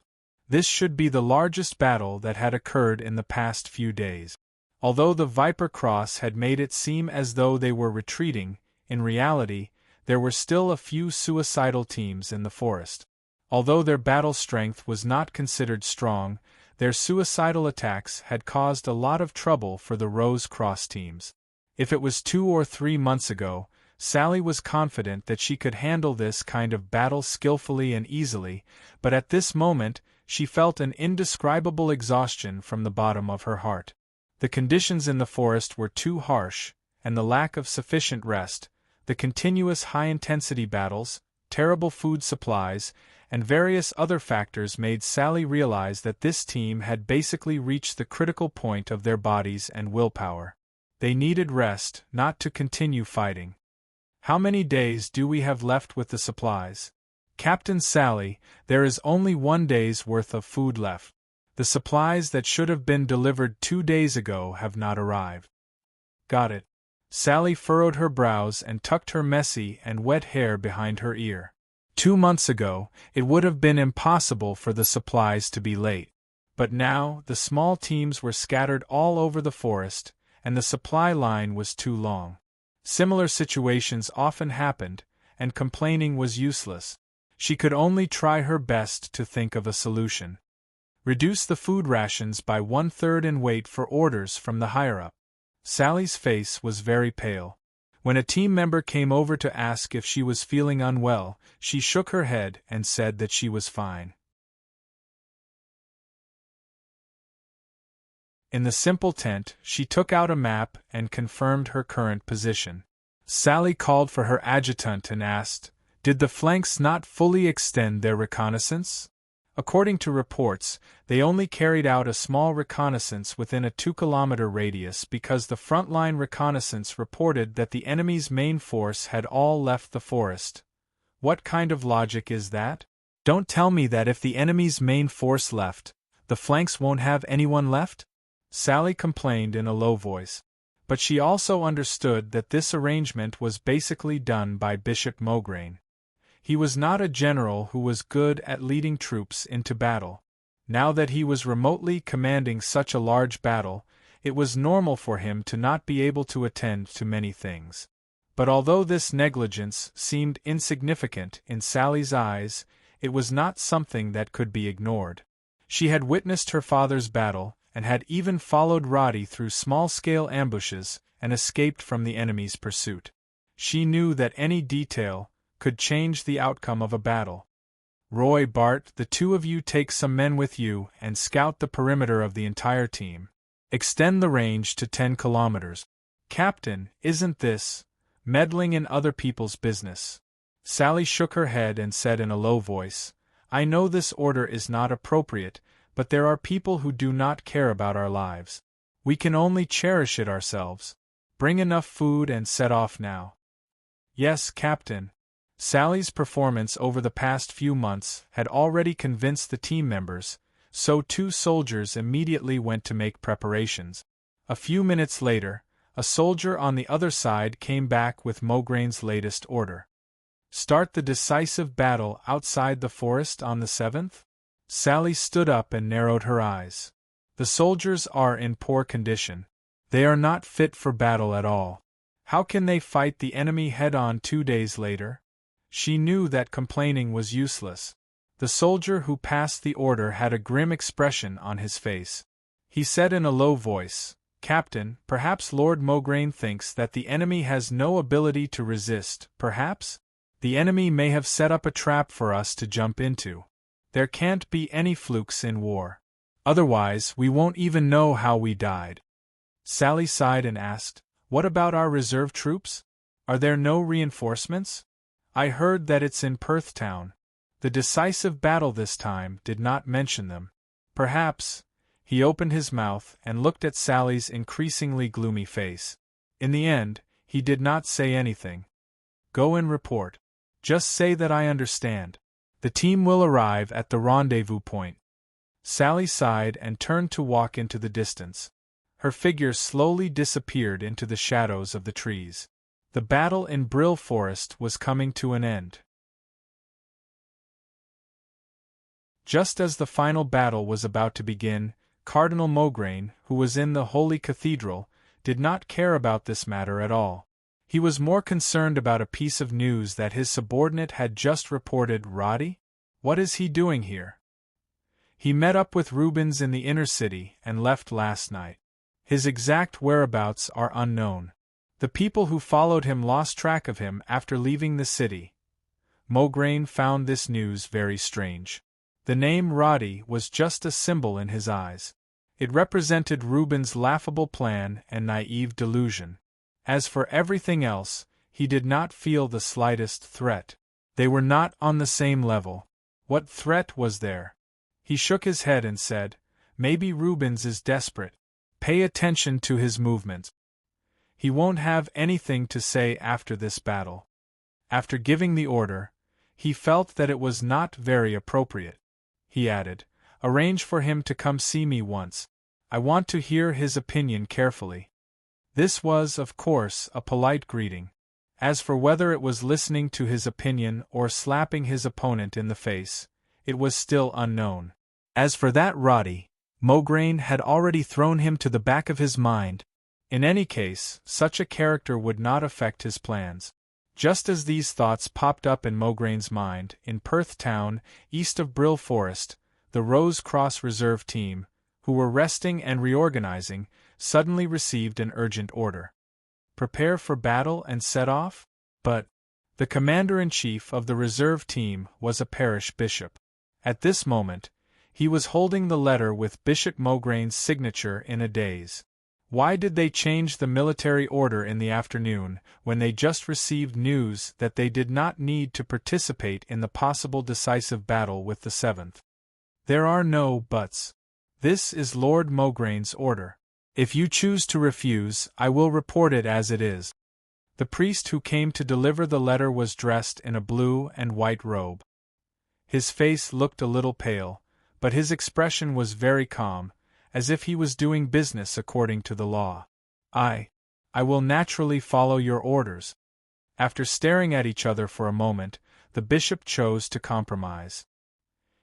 This should be the largest battle that had occurred in the past few days. Although the Viper Cross had made it seem as though they were retreating, in reality, there were still a few suicidal teams in the forest. Although their battle strength was not considered strong, their suicidal attacks had caused a lot of trouble for the Rose Cross teams. If it was 2 or 3 months ago, Sally was confident that she could handle this kind of battle skillfully and easily, but at this moment, she felt an indescribable exhaustion from the bottom of her heart. The conditions in the forest were too harsh, and the lack of sufficient rest, the continuous high-intensity battles, terrible food supplies, and various other factors made Sally realize that this team had basically reached the critical point of their bodies and willpower. They needed rest, not to continue fighting. "How many days do we have left with the supplies?" "Captain Sally, there is only 1 day's worth of food left. The supplies that should have been delivered 2 days ago have not arrived." "Got it." Sally furrowed her brows and tucked her messy and wet hair behind her ear. 2 months ago, it would have been impossible for the supplies to be late. But now, the small teams were scattered all over the forest, and the supply line was too long. Similar situations often happened, and complaining was useless. She could only try her best to think of a solution. Reduce the food rations by 1/3 and wait for orders from the higher-up. Sally's face was very pale. When a team member came over to ask if she was feeling unwell, she shook her head and said that she was fine. In the simple tent, she took out a map and confirmed her current position. Sally called for her adjutant and asked, "Did the flanks not fully extend their reconnaissance?" According to reports, they only carried out a small reconnaissance within a 2-kilometer radius because the frontline reconnaissance reported that the enemy's main force had all left the forest. What kind of logic is that? Don't tell me that if the enemy's main force left, the flanks won't have anyone left? Sally complained in a low voice. But she also understood that this arrangement was basically done by Bishop Mograine. He was not a general who was good at leading troops into battle. Now that he was remotely commanding such a large battle, it was normal for him to not be able to attend to many things. But although this negligence seemed insignificant in Sally's eyes, it was not something that could be ignored. She had witnessed her father's battle, and had even followed Roddy through small-scale ambushes and escaped from the enemy's pursuit. She knew that any detail could change the outcome of a battle. Roy, Bart, the two of you take some men with you and scout the perimeter of the entire team. Extend the range to 10 kilometers. Captain, isn't this meddling in other people's business? Sally shook her head and said in a low voice, I know this order is not appropriate, but there are people who do not care about our lives. We can only cherish it ourselves. Bring enough food and set off now. Yes, Captain. Sally's performance over the past few months had already convinced the team members, so 2 soldiers immediately went to make preparations. A few minutes later, a soldier on the other side came back with Mograine's latest order. Start the decisive battle outside the forest on the 7th? Sally stood up and narrowed her eyes. The soldiers are in poor condition. They are not fit for battle at all. How can they fight the enemy head-on 2 days later? She knew that complaining was useless. The soldier who passed the order had a grim expression on his face. He said in a low voice, Captain, perhaps Lord Mograine thinks that the enemy has no ability to resist, perhaps? The enemy may have set up a trap for us to jump into. There can't be any flukes in war. Otherwise, we won't even know how we died. Sally sighed and asked, What about our reserve troops? Are there no reinforcements? I heard that it's in Perth Town. The decisive battle this time did not mention them. Perhaps. He opened his mouth and looked at Sally's increasingly gloomy face. In the end, he did not say anything. Go and report. Just say that I understand. The team will arrive at the rendezvous point. Sally sighed and turned to walk into the distance. Her figure slowly disappeared into the shadows of the trees. The battle in Brill Forest was coming to an end. Just as the final battle was about to begin, Cardinal Mograine, who was in the Holy Cathedral, did not care about this matter at all. He was more concerned about a piece of news that his subordinate had just reported. Roddy? What is he doing here? He met up with Rubens in the inner city and left last night. His exact whereabouts are unknown. The people who followed him lost track of him after leaving the city. Mograine found this news very strange. The name Roddy was just a symbol in his eyes. It represented Rubens' laughable plan and naive delusion. As for everything else, he did not feel the slightest threat. They were not on the same level. What threat was there? He shook his head and said, Maybe Rubens is desperate. Pay attention to his movements. He won't have anything to say after this battle. After giving the order, he felt that it was not very appropriate. He added, Arrange for him to come see me once. I want to hear his opinion carefully. This was, of course, a polite greeting. As for whether it was listening to his opinion or slapping his opponent in the face, it was still unknown. As for that Roddy, Mograine had already thrown him to the back of his mind. In any case, such a character would not affect his plans. Just as these thoughts popped up in Mograine's mind, in Perth Town, east of Brill Forest, the Rose Cross Reserve team, who were resting and reorganizing, suddenly received an urgent order. Prepare for battle and set off? But the commander-in-chief of the reserve team was a parish bishop. At this moment, he was holding the letter with Bishop Mograine's signature in a daze. Why did they change the military order in the afternoon, when they just received news that they did not need to participate in the possible decisive battle with the 7th? There are no buts. This is Lord Mograine's order. If you choose to refuse, I will report it as it is. The priest who came to deliver the letter was dressed in a blue and white robe. His face looked a little pale, but his expression was very calm, as if he was doing business according to the law. I will naturally follow your orders. After staring at each other for a moment, the bishop chose to compromise.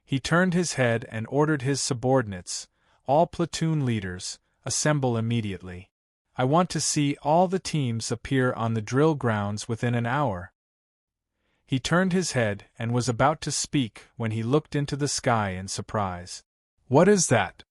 He turned his head and ordered his subordinates, all platoon leaders, assemble immediately. I want to see all the teams appear on the drill grounds within an hour. He turned his head and was about to speak when he looked into the sky in surprise. What is that?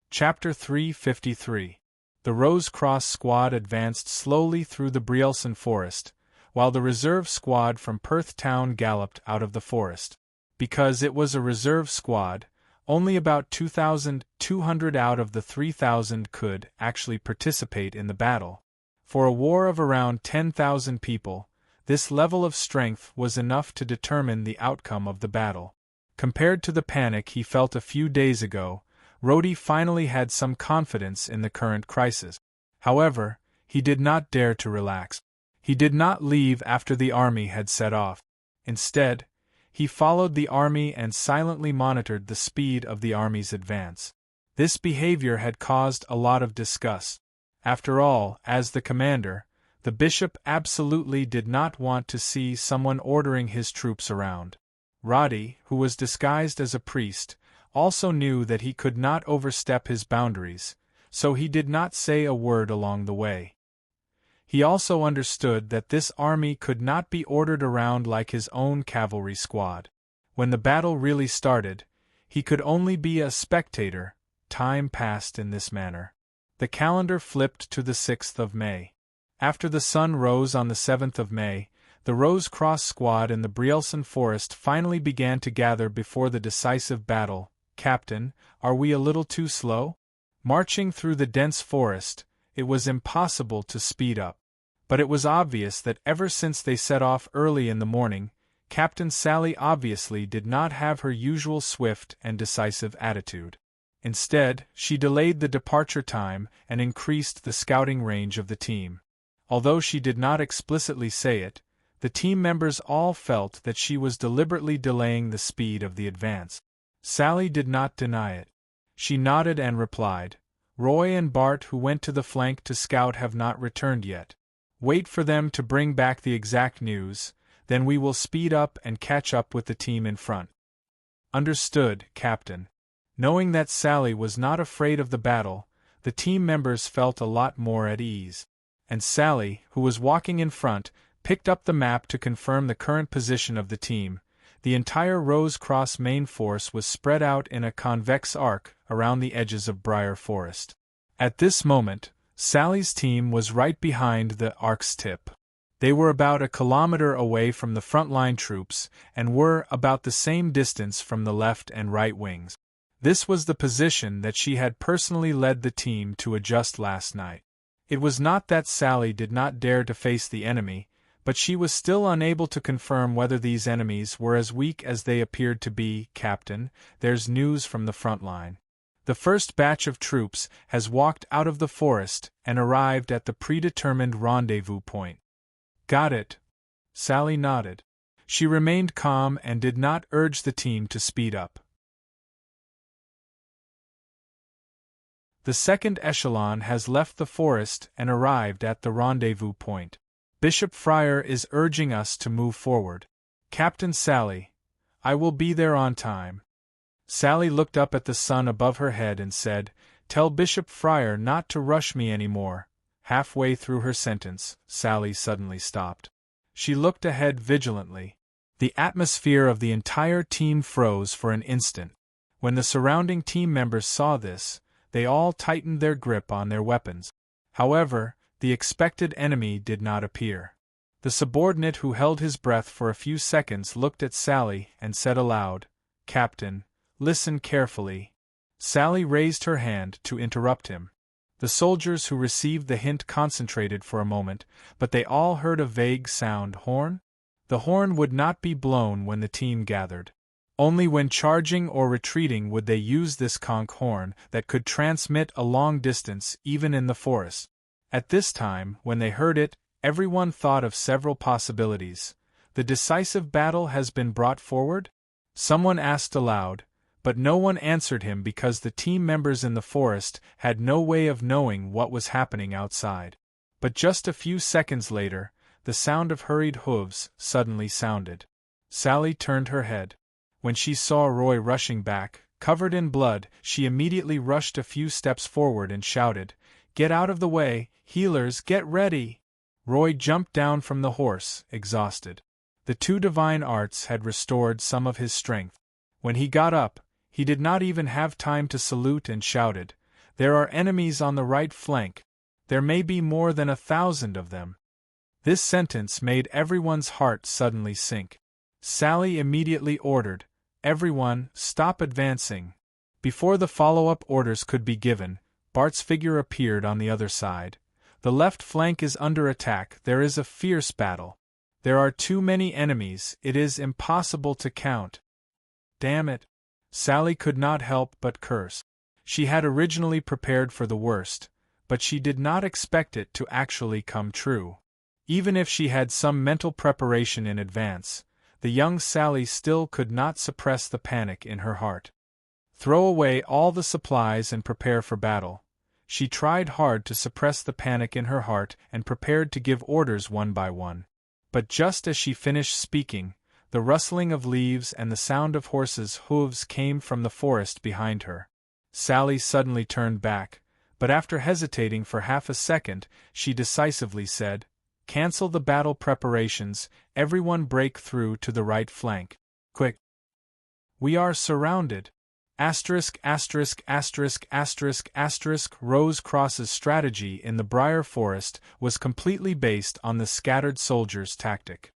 Chapter 353. The Rose Cross Squad advanced slowly through the Brielsen forest, while the reserve squad from Perth Town galloped out of the forest. Because it was a reserve squad, only about 2,200 out of the 3,000 could actually participate in the battle. For a war of around 10,000 people, this level of strength was enough to determine the outcome of the battle. Compared to the panic he felt a few days ago, Rhodey finally had some confidence in the current crisis. However, he did not dare to relax. He did not leave after the army had set off. Instead, he followed the army and silently monitored the speed of the army's advance. This behavior had caused a lot of disgust. After all, as the commander, the bishop absolutely did not want to see someone ordering his troops around. Roddy, who was disguised as a priest, also knew that he could not overstep his boundaries, so he did not say a word along the way. He also understood that this army could not be ordered around like his own cavalry squad. When the battle really started, he could only be a spectator. Time passed in this manner. The calendar flipped to the 6th of May. After the sun rose on the 7th of May, the Rose Cross squad in the Brielsen forest finally began to gather before the decisive battle. Captain, are we a little too slow? Marching through the dense forest, it was impossible to speed up. But it was obvious that ever since they set off early in the morning, Captain Sally obviously did not have her usual swift and decisive attitude. Instead, she delayed the departure time and increased the scouting range of the team. Although she did not explicitly say it, the team members all felt that she was deliberately delaying the speed of the advance. Sally did not deny it. She nodded and replied, "Roy and Bart, who went to the flank to scout, have not returned yet. Wait for them to bring back the exact news, then we will speed up and catch up with the team in front." Understood, Captain. Knowing that Sally was not afraid of the battle, the team members felt a lot more at ease. And Sally, who was walking in front, picked up the map to confirm the current position of the team. The entire Rose Cross main force was spread out in a convex arc around the edges of Briar Forest. At this moment, Sally's team was right behind the arc's tip. They were about a kilometer away from the frontline troops and were about the same distance from the left and right wings. This was the position that she had personally led the team to adjust last night. It was not that Sally did not dare to face the enemy, but she was still unable to confirm whether these enemies were as weak as they appeared to be. Captain, there's news from the front line. The first batch of troops has walked out of the forest and arrived at the predetermined rendezvous point. Got it. Sally nodded. She remained calm and did not urge the team to speed up. The second echelon has left the forest and arrived at the rendezvous point. Bishop Fryer is urging us to move forward. Captain Sally, I will be there on time. Sally looked up at the sun above her head and said, "Tell Bishop Fryer not to rush me anymore." Halfway through her sentence, Sally suddenly stopped. She looked ahead vigilantly. The atmosphere of the entire team froze for an instant. When the surrounding team members saw this, they all tightened their grip on their weapons. However, the expected enemy did not appear. The subordinate who held his breath for a few seconds looked at Sally and said aloud, "Captain, listen carefully." Sally raised her hand to interrupt him. The soldiers who received the hint concentrated for a moment, but they all heard a vague sound. Horn? The horn would not be blown when the team gathered. Only when charging or retreating would they use this conch horn that could transmit a long distance even in the forest. At this time, when they heard it, everyone thought of several possibilities. The decisive battle has been brought forward? Someone asked aloud, but no one answered him because the team members in the forest had no way of knowing what was happening outside. But just a few seconds later, the sound of hurried hooves suddenly sounded. Sally turned her head. When she saw Roy rushing back, covered in blood, she immediately rushed a few steps forward and shouted, "Get out of the way, healers, get ready!" Roy jumped down from the horse, exhausted. The two divine arts had restored some of his strength. When he got up, he did not even have time to salute and shouted, "There are enemies on the right flank. There may be more than 1,000 of them." This sentence made everyone's heart suddenly sink. Sally immediately ordered, "Everyone, stop advancing." Before the follow-up orders could be given, Bart's figure appeared on the other side. "The left flank is under attack, there is a fierce battle. There are too many enemies, it is impossible to count." Damn it! Sally could not help but curse. She had originally prepared for the worst, but she did not expect it to actually come true. Even if she had some mental preparation in advance, the young Sally still could not suppress the panic in her heart. Throw away all the supplies and prepare for battle. She tried hard to suppress the panic in her heart and prepared to give orders one by one. But just as she finished speaking, the rustling of leaves and the sound of horses' hooves came from the forest behind her. Sally suddenly turned back, but after hesitating for half a second, she decisively said, "Cancel the battle preparations, everyone break through to the right flank. Quick! We are surrounded." Rose Cross's strategy in the Briar Forest was completely based on the scattered soldiers' tactic.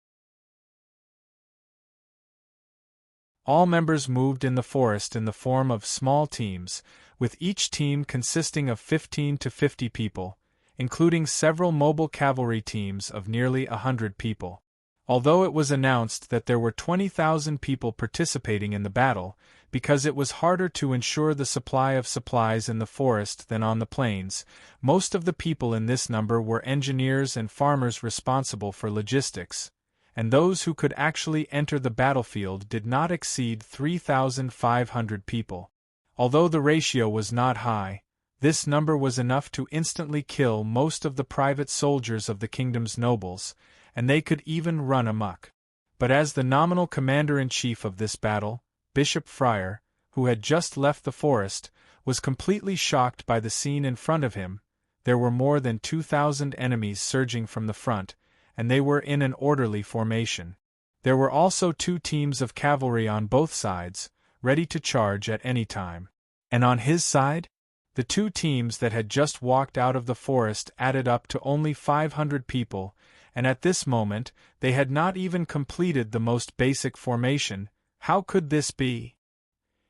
All members moved in the forest in the form of small teams, with each team consisting of 15 to 50 people, including several mobile cavalry teams of nearly 100 people. Although it was announced that there were 20,000 people participating in the battle, because it was harder to ensure the supply of supplies in the forest than on the plains, most of the people in this number were engineers and farmers responsible for logistics, and those who could actually enter the battlefield did not exceed 3,500 people. Although the ratio was not high, this number was enough to instantly kill most of the private soldiers of the kingdom's nobles, and they could even run amok. But as the nominal commander-in-chief of this battle, Bishop Friar, who had just left the forest, was completely shocked by the scene in front of him. There were more than 2,000 enemies surging from the front, and they were in an orderly formation. There were also 2 teams of cavalry on both sides, ready to charge at any time. And on his side? The 2 teams that had just walked out of the forest added up to only 500 people, and at this moment, they had not even completed the most basic formation. How could this be?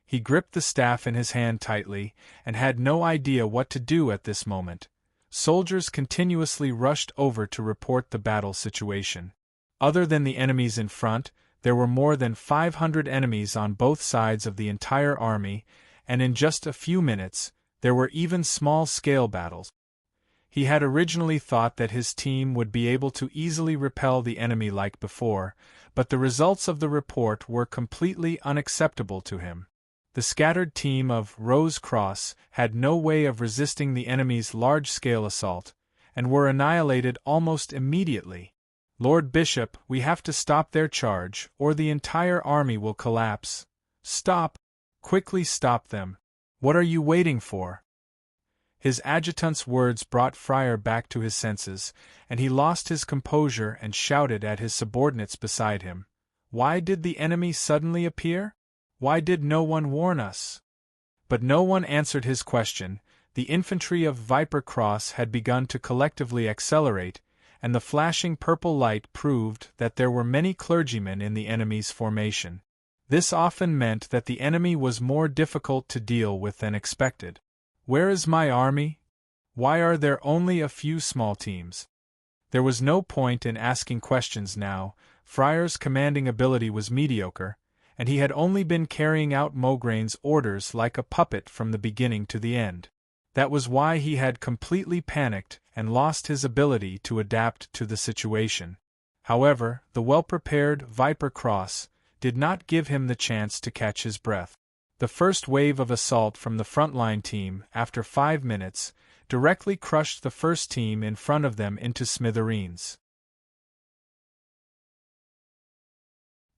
He gripped the staff in his hand tightly, and had no idea what to do at this moment. Soldiers continuously rushed over to report the battle situation. Other than the enemies in front, there were more than 500 enemies on both sides of the entire army, and in just a few minutes, there were even small-scale battles. He had originally thought that his team would be able to easily repel the enemy like before, but the results of the report were completely unacceptable to him. The scattered team of Rose Cross had no way of resisting the enemy's large-scale assault, and were annihilated almost immediately. "Lord Bishop, we have to stop their charge, or the entire army will collapse." "Stop! Quickly stop them! What are you waiting for?" His adjutant's words brought Friar back to his senses, and he lost his composure and shouted at his subordinates beside him. "Why did the enemy suddenly appear? Why did no one warn us?" But no one answered his question. The infantry of Viper Cross had begun to collectively accelerate, and the flashing purple light proved that there were many clergymen in the enemy's formation. This often meant that the enemy was more difficult to deal with than expected. "Where is my army? Why are there only a few small teams?" There was no point in asking questions now. Friar's commanding ability was mediocre, and he had only been carrying out Maugraine's orders like a puppet from the beginning to the end. That was why he had completely panicked and lost his ability to adapt to the situation. However, the well-prepared Viper Cross did not give him the chance to catch his breath. The first wave of assault from the frontline team, after 5 minutes, directly crushed the first team in front of them into smithereens.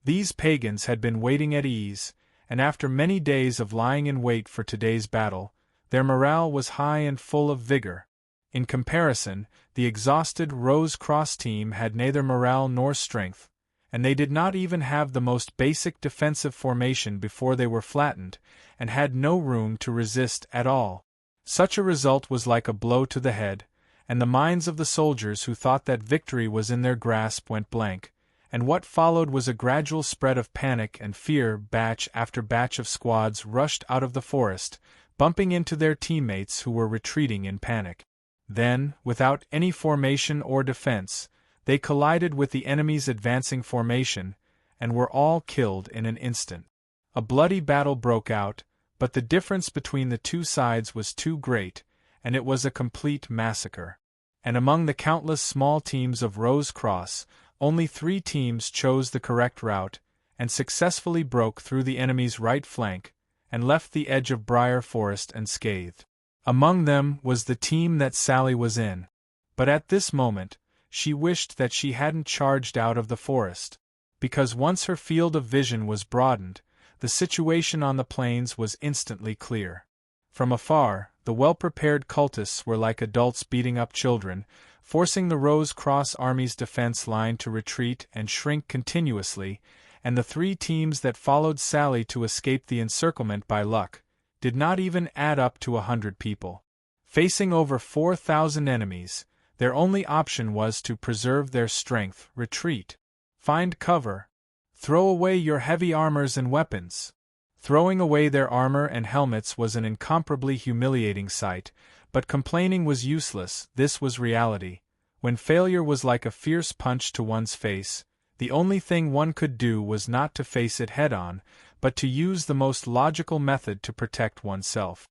These pagans had been waiting at ease, and after many days of lying in wait for today's battle, their morale was high and full of vigor. In comparison, the exhausted Rose Cross team had neither morale nor strength, and they did not even have the most basic defensive formation before they were flattened, and had no room to resist at all. Such a result was like a blow to the head, and the minds of the soldiers who thought that victory was in their grasp went blank, and what followed was a gradual spread of panic and fear. Batch after batch of squads rushed out of the forest, bumping into their teammates who were retreating in panic. Then, without any formation or defense, they collided with the enemy's advancing formation, and were all killed in an instant. A bloody battle broke out, but the difference between the two sides was too great, and it was a complete massacre. And among the countless small teams of Rose Cross, only 3 teams chose the correct route, and successfully broke through the enemy's right flank, and left the edge of Briar Forest unscathed. Among them was the team that Sally was in. But at this moment, she wished that she hadn't charged out of the forest, because once her field of vision was broadened, the situation on the plains was instantly clear. From afar, the well-prepared cultists were like adults beating up children, forcing the Rose Cross Army's defense line to retreat and shrink continuously, and the 3 teams that followed Sally to escape the encirclement by luck did not even add up to 100 people. Facing over 4,000 enemies, their only option was to preserve their strength, retreat, find cover, throw away your heavy armors and weapons. Throwing away their armor and helmets was an incomparably humiliating sight, but complaining was useless. This was reality. When failure was like a fierce punch to one's face, the only thing one could do was not to face it head-on, but to use the most logical method to protect oneself.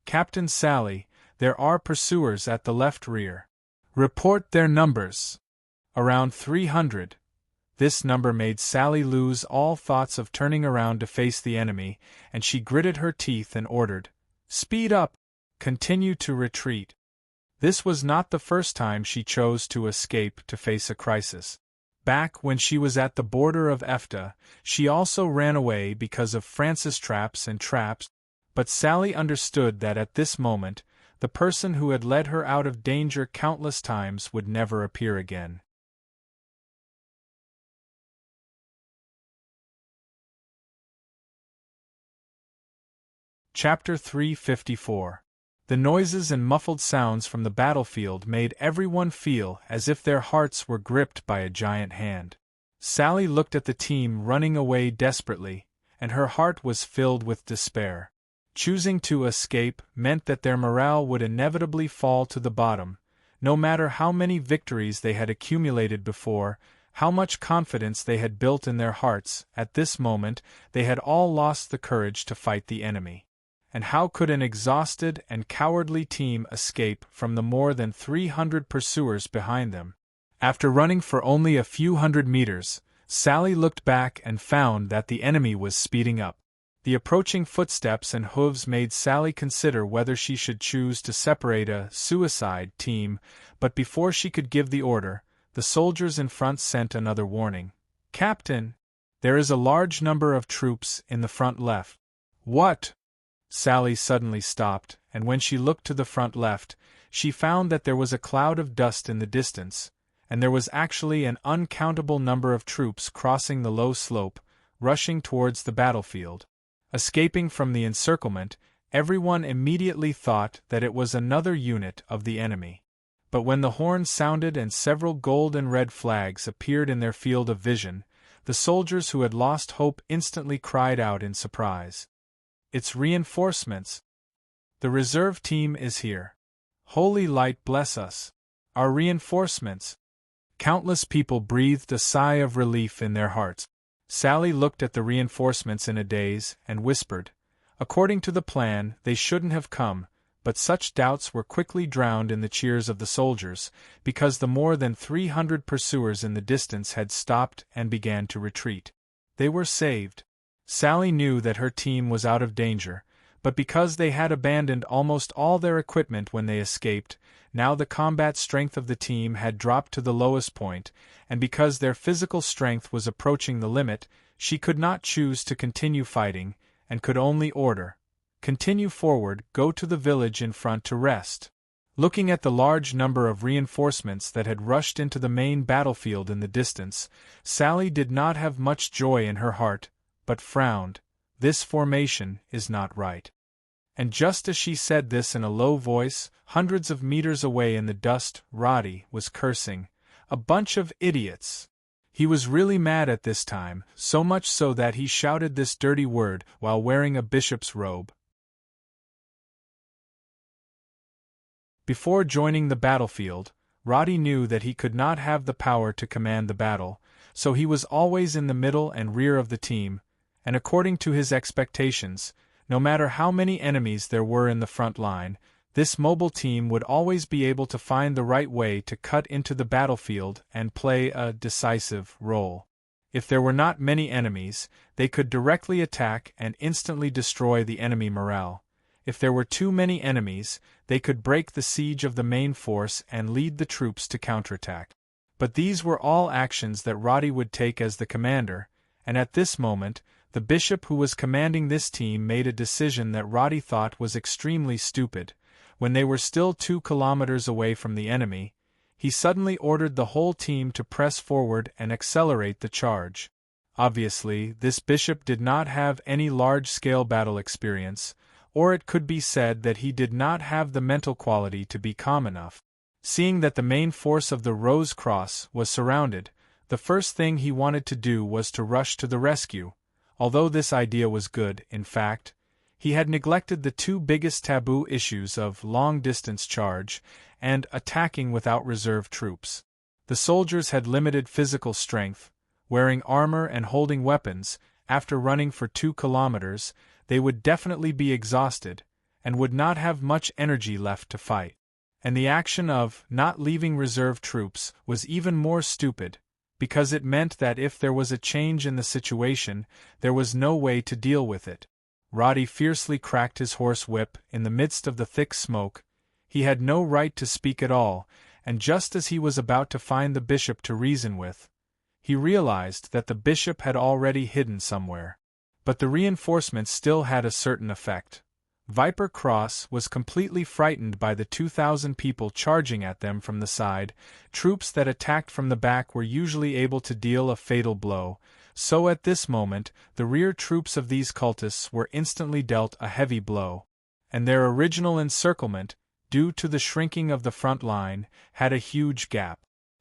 Captain Sally, there are pursuers at the left rear. Report their numbers. Around 300. This number made Sally lose all thoughts of turning around to face the enemy, and she gritted her teeth and ordered, "Speed up! Continue to retreat." This was not the first time she chose to escape to face a crisis. Back when she was at the border of EFTA, she also ran away because of Francis' traps and traps, but Sally understood that at this moment, the person who had led her out of danger countless times would never appear again. Chapter 354. The noises and muffled sounds from the battlefield made everyone feel as if their hearts were gripped by a giant hand. Sally looked at the team running away desperately, and her heart was filled with despair. Choosing to escape meant that their morale would inevitably fall to the bottom, no matter how many victories they had accumulated before, how much confidence they had built in their hearts. At this moment, they had all lost the courage to fight the enemy. And how could an exhausted and cowardly team escape from the more than 300 pursuers behind them? After running for only a few hundred meters, Sally looked back and found that the enemy was speeding up. The approaching footsteps and hooves made Sally consider whether she should choose to separate a suicide team, but before she could give the order, the soldiers in front sent another warning. "Captain, there is a large number of troops in the front left." "What?" Sally suddenly stopped, and when she looked to the front left, she found that there was a cloud of dust in the distance, and there was actually an uncountable number of troops crossing the low slope, rushing towards the battlefield. Escaping from the encirclement, everyone immediately thought that it was another unit of the enemy. But when the horn sounded and several gold and red flags appeared in their field of vision, the soldiers who had lost hope instantly cried out in surprise. "It's reinforcements! The reserve team is here! Holy light bless us! Our reinforcements!" Countless people breathed a sigh of relief in their hearts. Sally looked at the reinforcements in a daze and whispered, "According to the plan, they shouldn't have come," but such doubts were quickly drowned in the cheers of the soldiers, because the more than 300 pursuers in the distance had stopped and began to retreat. They were saved. Sally knew that her team was out of danger, but because they had abandoned almost all their equipment when they escaped, now the combat strength of the team had dropped to the lowest point, and because their physical strength was approaching the limit, she could not choose to continue fighting, and could only order, "Continue forward, go to the village in front to rest." Looking at the large number of reinforcements that had rushed into the main battlefield in the distance, Sally did not have much joy in her heart, but frowned. This formation is not right. And just as she said this in a low voice, hundreds of meters away in the dust, Roddy was cursing, "A bunch of idiots!" He was really mad at this time, so much so that he shouted this dirty word while wearing a bishop's robe. Before joining the battlefield, Roddy knew that he could not have the power to command the battle, so he was always in the middle and rear of the team, and according to his expectations, no matter how many enemies there were in the front line, this mobile team would always be able to find the right way to cut into the battlefield and play a decisive role. If there were not many enemies, they could directly attack and instantly destroy the enemy morale. If there were too many enemies, they could break the siege of the main force and lead the troops to counterattack. But these were all actions that Roddy would take as the commander, and at this moment, the bishop who was commanding this team made a decision that Roddy thought was extremely stupid. When they were still 2 kilometers away from the enemy, he suddenly ordered the whole team to press forward and accelerate the charge. Obviously, this bishop did not have any large-scale battle experience, or it could be said that he did not have the mental quality to be calm enough. Seeing that the main force of the Rose Cross was surrounded, the first thing he wanted to do was to rush to the rescue. Although this idea was good, in fact, he had neglected the 2 biggest taboo issues of long-distance charge and attacking without reserve troops. The soldiers had limited physical strength, wearing armor and holding weapons. After running for 2 kilometers, they would definitely be exhausted, and would not have much energy left to fight. And the action of not leaving reserve troops was even more stupid, because it meant that if there was a change in the situation, there was no way to deal with it. Roddy fiercely cracked his horse whip in the midst of the thick smoke. He had no right to speak at all, and just as he was about to find the bishop to reason with, he realized that the bishop had already hidden somewhere. But the reinforcements still had a certain effect. Viper Cross was completely frightened by the 2,000 people charging at them from the side. Troops that attacked from the back were usually able to deal a fatal blow, so at this moment the rear troops of these cultists were instantly dealt a heavy blow. And their original encirclement, due to the shrinking of the front line, had a huge gap.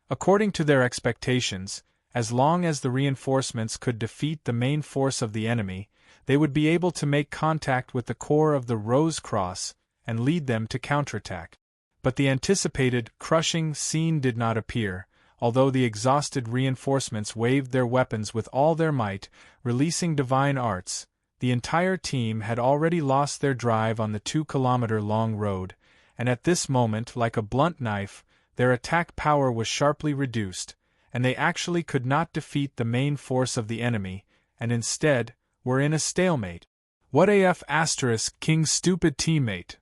According to their expectations, as long as the reinforcements could defeat the main force of the enemy, they would be able to make contact with the core of the Rose Cross and lead them to counterattack. But the anticipated, crushing scene did not appear, although the exhausted reinforcements waved their weapons with all their might, releasing divine arts. The entire team had already lost their drive on the 2-kilometer-long road, and at this moment, like a blunt knife, their attack power was sharply reduced, and they actually could not defeat the main force of the enemy, and instead were in a stalemate. What AF** King's stupid teammate?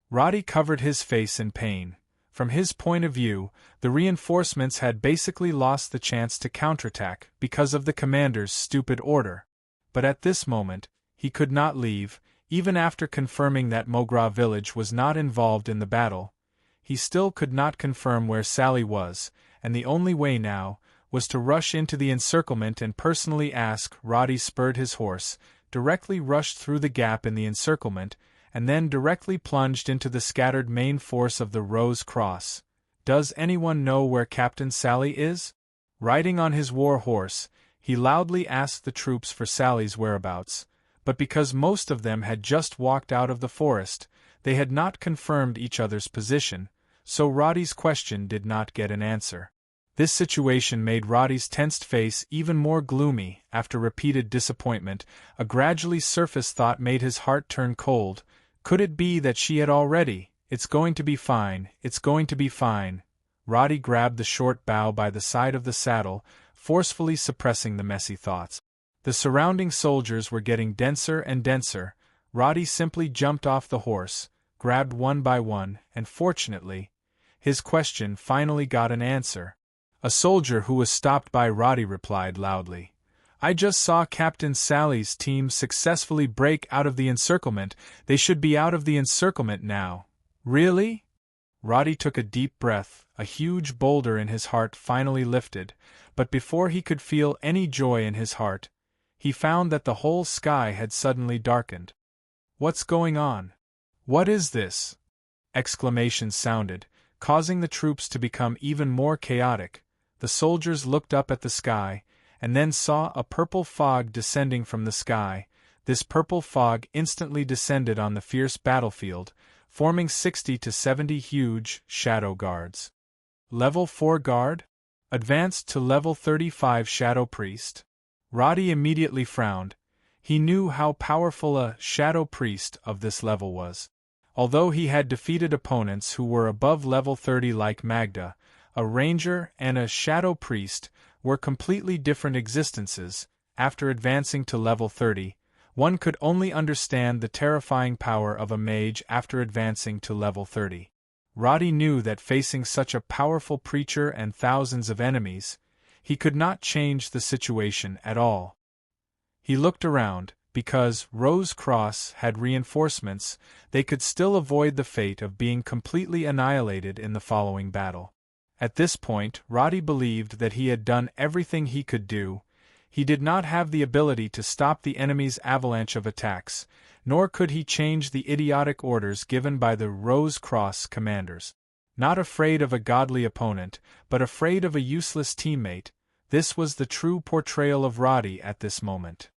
Roddy covered his face in pain. From his point of view, the reinforcements had basically lost the chance to counterattack because of the commander's stupid order. But at this moment, he could not leave, even after confirming that Mogra village was not involved in the battle. He still could not confirm where Sally was, and the only way now was to rush into the encirclement and personally ask. Roddy spurred his horse, directly rushed through the gap in the encirclement, and then directly plunged into the scattered main force of the Rose Cross. Does anyone know where Captain Sally is? Riding on his war horse, he loudly asked the troops for Sally's whereabouts, but because most of them had just walked out of the forest, they had not confirmed each other's position, so Roddy's question did not get an answer. This situation made Roddy's tensed face even more gloomy. After repeated disappointment, a gradually surfaced thought made his heart turn cold. Could it be that she had already? "It's going to be fine, it's going to be fine." Roddy grabbed the short bough by the side of the saddle, forcefully suppressing the messy thoughts. The surrounding soldiers were getting denser and denser. Roddy simply jumped off the horse, grabbed one by one, and fortunately, his question finally got an answer. A soldier who was stopped by Roddy replied loudly, "I just saw Captain Sally's team successfully break out of the encirclement. They should be out of the encirclement now." "Really?" Roddy took a deep breath. A huge boulder in his heart finally lifted, but before he could feel any joy in his heart, he found that the whole sky had suddenly darkened. "What's going on? What is this?" Exclamations sounded, causing the troops to become even more chaotic. The soldiers looked up at the sky, and then saw a purple fog descending from the sky. This purple fog instantly descended on the fierce battlefield, forming 60 to 70 huge Shadow Guards. Level 4 Guard? Advanced to Level 35 Shadow Priest? Roddy immediately frowned. He knew how powerful a Shadow Priest of this level was. Although he had defeated opponents who were above level 30 like Magda, a Ranger and a Shadow Priest were completely different existences. After advancing to level 30, one could only understand the terrifying power of a mage after advancing to level 30. Roddy knew that facing such a powerful preacher and thousands of enemies, he could not change the situation at all. He looked around. Because Rose Cross had reinforcements, they could still avoid the fate of being completely annihilated in the following battle. At this point, Roddy believed that he had done everything he could do. He did not have the ability to stop the enemy's avalanche of attacks, nor could he change the idiotic orders given by the Rose Cross commanders. Not afraid of a godly opponent, but afraid of a useless teammate, this was the true portrayal of Roddy at this moment.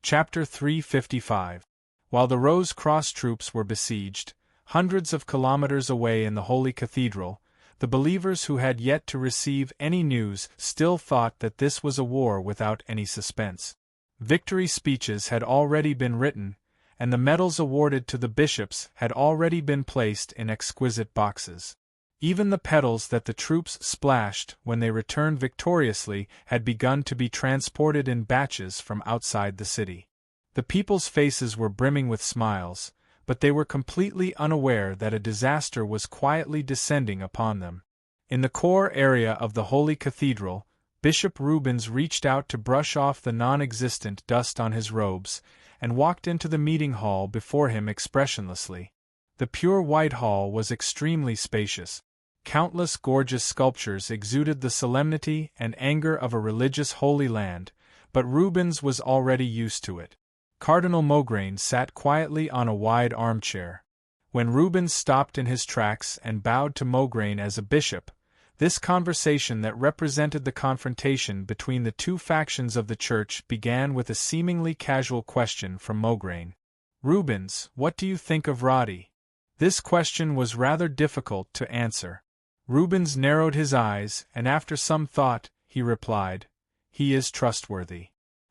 Chapter 355. While the Rose Cross troops were besieged, hundreds of kilometers away in the Holy Cathedral, the believers who had yet to receive any news still thought that this was a war without any suspense. Victory speeches had already been written, and the medals awarded to the bishops had already been placed in exquisite boxes. Even the petals that the troops splashed when they returned victoriously had begun to be transported in batches from outside the city. The people's faces were brimming with smiles, but they were completely unaware that a disaster was quietly descending upon them. In the core area of the Holy Cathedral, Bishop Rubens reached out to brush off the non-existent dust on his robes, and walked into the meeting hall before him expressionlessly. The pure white hall was extremely spacious. Countless gorgeous sculptures exuded the solemnity and anger of a religious holy land, but Rubens was already used to it. Cardinal Mograine sat quietly on a wide armchair. When Rubens stopped in his tracks and bowed to Mograine as a bishop, this conversation that represented the confrontation between the two factions of the church began with a seemingly casual question from Mograine. "Rubens, what do you think of Roddy?" This question was rather difficult to answer. Rubens narrowed his eyes, and after some thought, he replied, "He is trustworthy."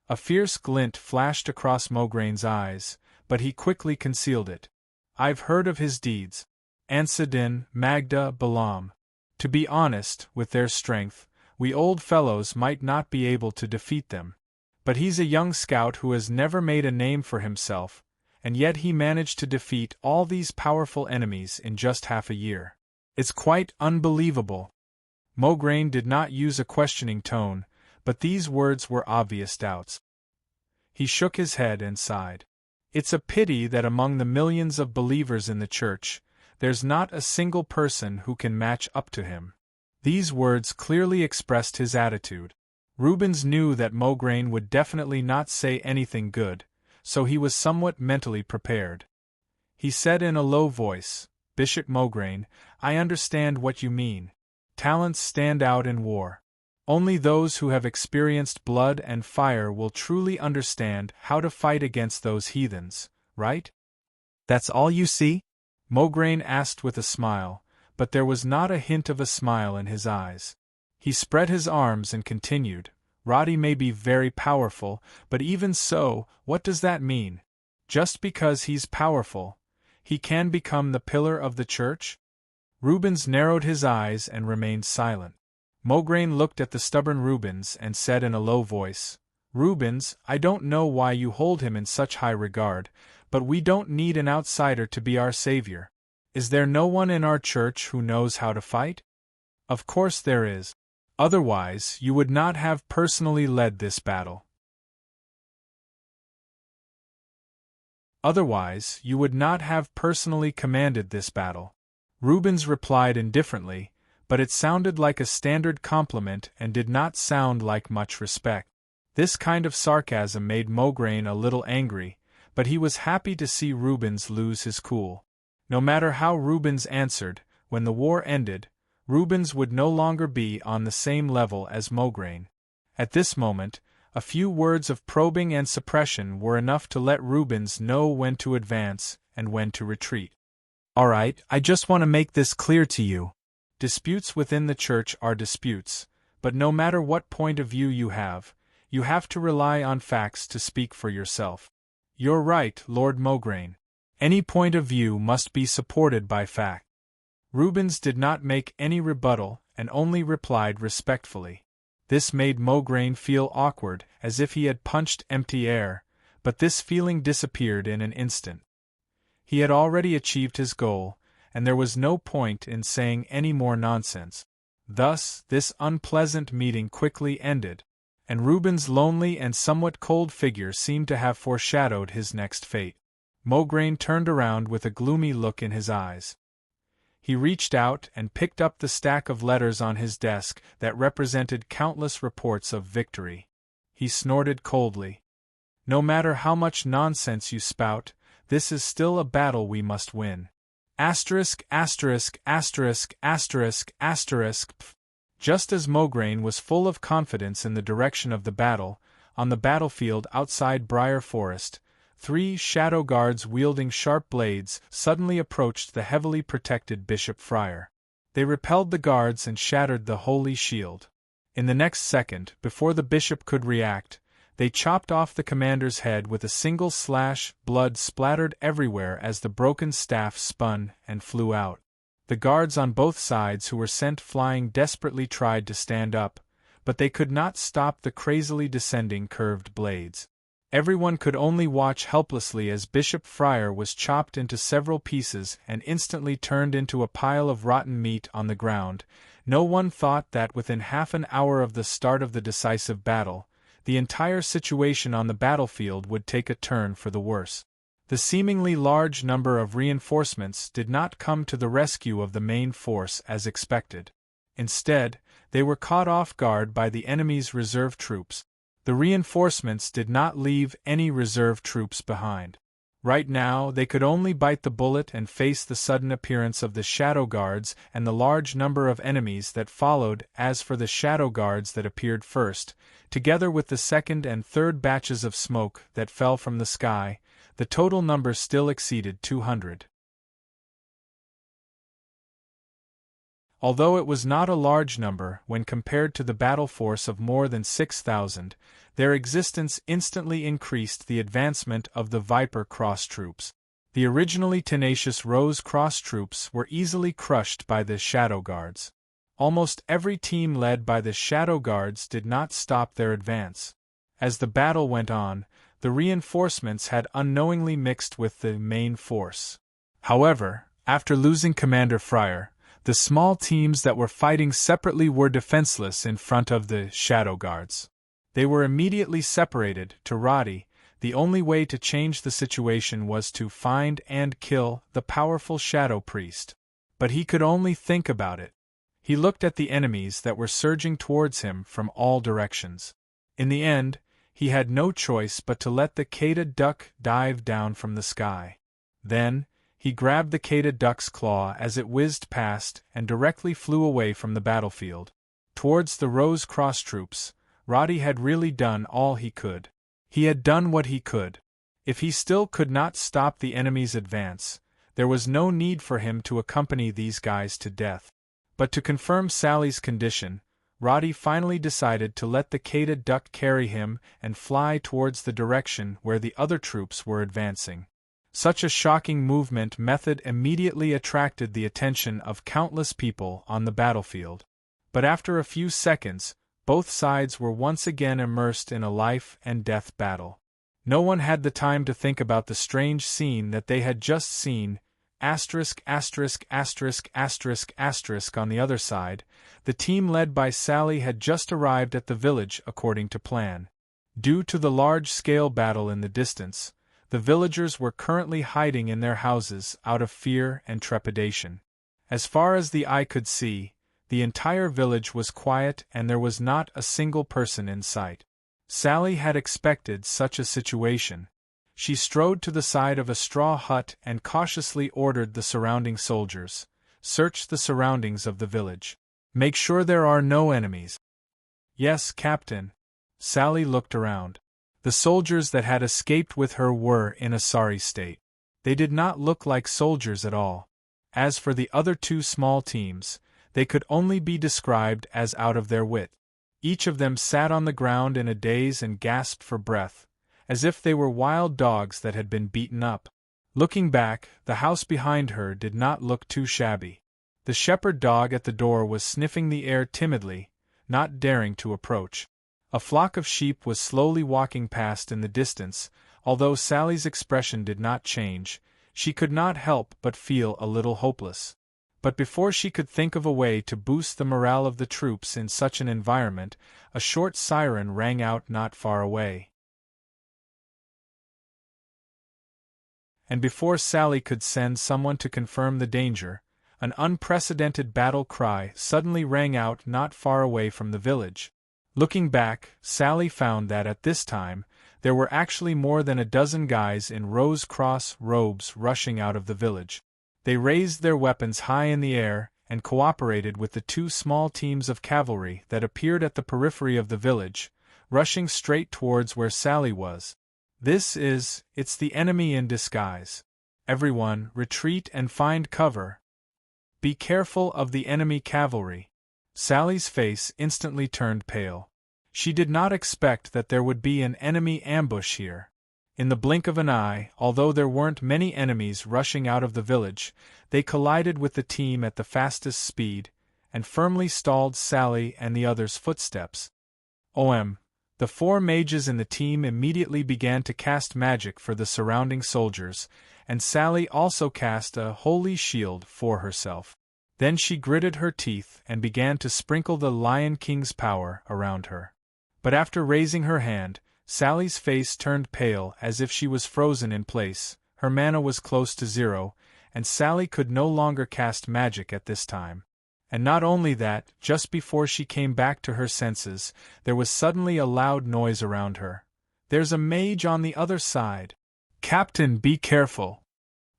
A fierce glint flashed across Mograine's eyes, but he quickly concealed it. "I've heard of his deeds. Ansadin, Magda, Balaam. To be honest, with their strength, we old fellows might not be able to defeat them. But he's a young scout who has never made a name for himself, and yet he managed to defeat all these powerful enemies in just half a year. It's quite unbelievable." Mograine did not use a questioning tone, but these words were obvious doubts. He shook his head and sighed. "It's a pity that among the millions of believers in the church, there's not a single person who can match up to him." These words clearly expressed his attitude. Rubens knew that Mograine would definitely not say anything good, so he was somewhat mentally prepared. He said in a low voice, "Bishop Mograine, I understand what you mean. Talents stand out in war. Only those who have experienced blood and fire will truly understand how to fight against those heathens, right?" "That's all you see?" Mograine asked with a smile, but there was not a hint of a smile in his eyes. He spread his arms and continued, "Roddy may be very powerful, but even so, what does that mean? Just because he's powerful, he can become the pillar of the church? Rubens narrowed his eyes and remained silent. Mograine looked at the stubborn Rubens and said in a low voice, "Rubens, I don't know why you hold him in such high regard, but we don't need an outsider to be our savior. Is there no one in our church who knows how to fight?" "Of course there is. Otherwise, you would not have personally led this battle. Otherwise, you would not have personally commanded this battle." Rubens replied indifferently, but it sounded like a standard compliment and did not sound like much respect. This kind of sarcasm made Mograine a little angry, but he was happy to see Rubens lose his cool. No matter how Rubens answered, when the war ended, Rubens would no longer be on the same level as Mograine. At this moment, a few words of probing and suppression were enough to let Rubens know when to advance and when to retreat. "All right, I just want to make this clear to you. Disputes within the church are disputes, but no matter what point of view you have to rely on facts to speak for yourself." "You're right, Lord Mograine. Any point of view must be supported by fact." Rubens did not make any rebuttal and only replied respectfully. This made Mograine feel awkward, as if he had punched empty air, but this feeling disappeared in an instant. He had already achieved his goal, and there was no point in saying any more nonsense. Thus, this unpleasant meeting quickly ended, and Rubens' lonely and somewhat cold figure seemed to have foreshadowed his next fate. Mograine turned around with a gloomy look in his eyes. He reached out and picked up the stack of letters on his desk that represented countless reports of victory. He snorted coldly. "No matter how much nonsense you spout, this is still a battle we must win. Asterisk, asterisk, asterisk, asterisk, asterisk, pf." Just as Mograine was full of confidence in the direction of the battle, on the battlefield outside Briar Forest, 3 shadow guards wielding sharp blades suddenly approached the heavily protected Bishop Friar. They repelled the guards and shattered the holy shield. In the next second, before the bishop could react, they chopped off the commander's head with a single slash. Blood splattered everywhere as the broken staff spun and flew out. The guards on both sides who were sent flying desperately tried to stand up, but they could not stop the crazily descending curved blades. Everyone could only watch helplessly as Bishop Friar was chopped into several pieces and instantly turned into a pile of rotten meat on the ground. No one thought that within half an hour of the start of the decisive battle, the entire situation on the battlefield would take a turn for the worse. The seemingly large number of reinforcements did not come to the rescue of the main force as expected. Instead, they were caught off guard by the enemy's reserve troops. The reinforcements did not leave any reserve troops behind. Right now, they could only bite the bullet and face the sudden appearance of the Shadow Guards and the large number of enemies that followed. As for the Shadow Guards that appeared first, together with the second and third batches of smoke that fell from the sky, the total number still exceeded 200. Although it was not a large number when compared to the battle force of more than 6,000, their existence instantly increased the advancement of the Viper Cross troops. The originally tenacious Rose Cross troops were easily crushed by the Shadow Guards. Almost every team led by the Shadow Guards did not stop their advance. As the battle went on, the reinforcements had unknowingly mixed with the main force. However, after losing Commander Friar, the small teams that were fighting separately were defenseless in front of the Shadow Guards. They were immediately separated. To Roddy, the only way to change the situation was to find and kill the powerful Shadow Priest. But he could only think about it. He looked at the enemies that were surging towards him from all directions. In the end, he had no choice but to let the Kata duck dive down from the sky. Then, he grabbed the Kata duck's claw as it whizzed past and directly flew away from the battlefield. Towards the Rose Cross troops, Roddy had really done all he could. He had done what he could. If he still could not stop the enemy's advance, there was no need for him to accompany these guys to death. But to confirm Sally's condition, Roddy finally decided to let the Kata duck carry him and fly towards the direction where the other troops were advancing. Such a shocking movement method immediately attracted the attention of countless people on the battlefield. But after a few seconds, both sides were once again immersed in a life-and-death battle. No one had the time to think about the strange scene that they had just seen. On the other side, the team led by Sally had just arrived at the village according to plan. Due to the large-scale battle in the distance, the villagers were currently hiding in their houses out of fear and trepidation. As far as the eye could see, the entire village was quiet and there was not a single person in sight. Sally had expected such a situation. She strode to the side of a straw hut and cautiously ordered the surrounding soldiers, "Search the surroundings of the village. Make sure there are no enemies." "Yes, Captain." Sally looked around. The soldiers that had escaped with her were in a sorry state. They did not look like soldiers at all. As for the other two small teams, they could only be described as out of their wit. Each of them sat on the ground in a daze and gasped for breath, as if they were wild dogs that had been beaten up. Looking back, the house behind her did not look too shabby. The shepherd dog at the door was sniffing the air timidly, not daring to approach. A flock of sheep was slowly walking past in the distance. Although Sally's expression did not change, she could not help but feel a little hopeless. But before she could think of a way to boost the morale of the troops in such an environment, a short siren rang out not far away. And before Sally could send someone to confirm the danger, an unprecedented battle cry suddenly rang out not far away from the village. Looking back, Sally found that at this time, there were actually more than a dozen guys in rose-cross robes rushing out of the village. They raised their weapons high in the air and cooperated with the two small teams of cavalry that appeared at the periphery of the village, rushing straight towards where Sally was. It's the enemy in disguise. Everyone, retreat and find cover. Be careful of the enemy cavalry." Sally's face instantly turned pale. She did not expect that there would be an enemy ambush here. In the blink of an eye, although there weren't many enemies rushing out of the village, they collided with the team at the fastest speed, and firmly stalled Sally and the others' footsteps. The four mages in the team immediately began to cast magic for the surrounding soldiers, and Sally also cast a holy shield for herself. Then she gritted her teeth and began to sprinkle the Lion King's power around her. But after raising her hand, Sally's face turned pale as if she was frozen in place. Her mana was close to zero, and Sally could no longer cast magic at this time. And not only that, just before she came back to her senses, there was suddenly a loud noise around her. "There's a mage on the other side. Captain, be careful."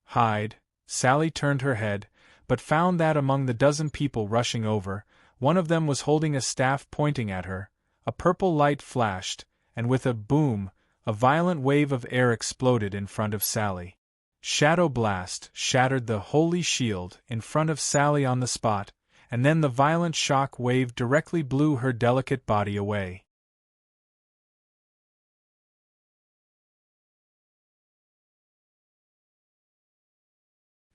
"Hide." Sally turned her head, but found that among the dozen people rushing over, one of them was holding a staff pointing at her. A purple light flashed, and with a boom, a violent wave of air exploded in front of Sally. Shadow Blast shattered the holy shield in front of Sally on the spot, and then the violent shock wave directly blew her delicate body away.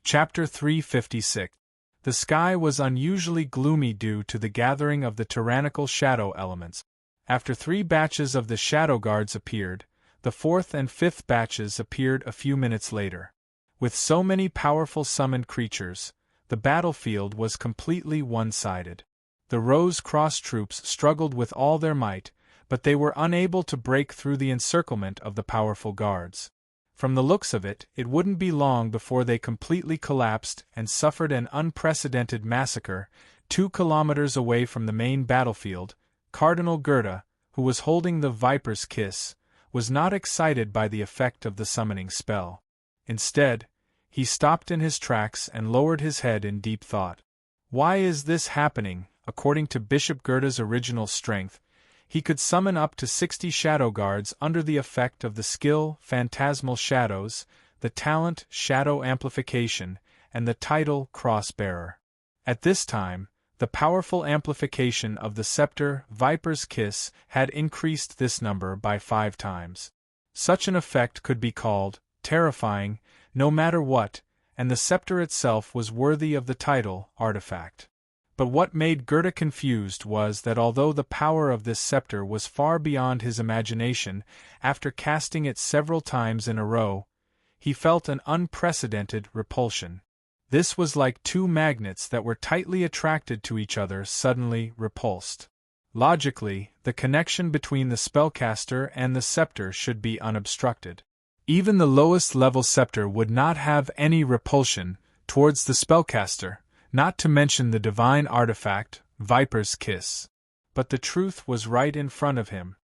Chapter 356. The sky was unusually gloomy due to the gathering of the tyrannical shadow elements. After 3 batches of the Shadow Guards appeared, the 4th and 5th batches appeared a few minutes later. With so many powerful summoned creatures, the battlefield was completely one-sided. The Rose-Cross troops struggled with all their might, but they were unable to break through the encirclement of the powerful guards. From the looks of it, it wouldn't be long before they completely collapsed and suffered an unprecedented massacre. 2 kilometers away from the main battlefield, Cardinal Gerda, who was holding the Viper's Kiss, was not excited by the effect of the summoning spell. Instead, he stopped in his tracks and lowered his head in deep thought. Why is this happening? According to Bishop Gerda's original strength, he could summon up to 60 Shadow Guards under the effect of the skill Phantasmal Shadows, the talent Shadow Amplification, and the title Cross-Bearer. At this time, the powerful amplification of the scepter Viper's Kiss had increased this number by 5 times. Such an effect could be called terrifying, no matter what, and the scepter itself was worthy of the title, artifact. But what made Gerda confused was that although the power of this scepter was far beyond his imagination, after casting it several times in a row, he felt an unprecedented repulsion. This was like two magnets that were tightly attracted to each other suddenly repulsed. Logically, the connection between the spellcaster and the scepter should be unobstructed. Even the lowest level scepter would not have any repulsion towards the spellcaster, not to mention the divine artifact, Viper's Kiss. But the truth was right in front of him.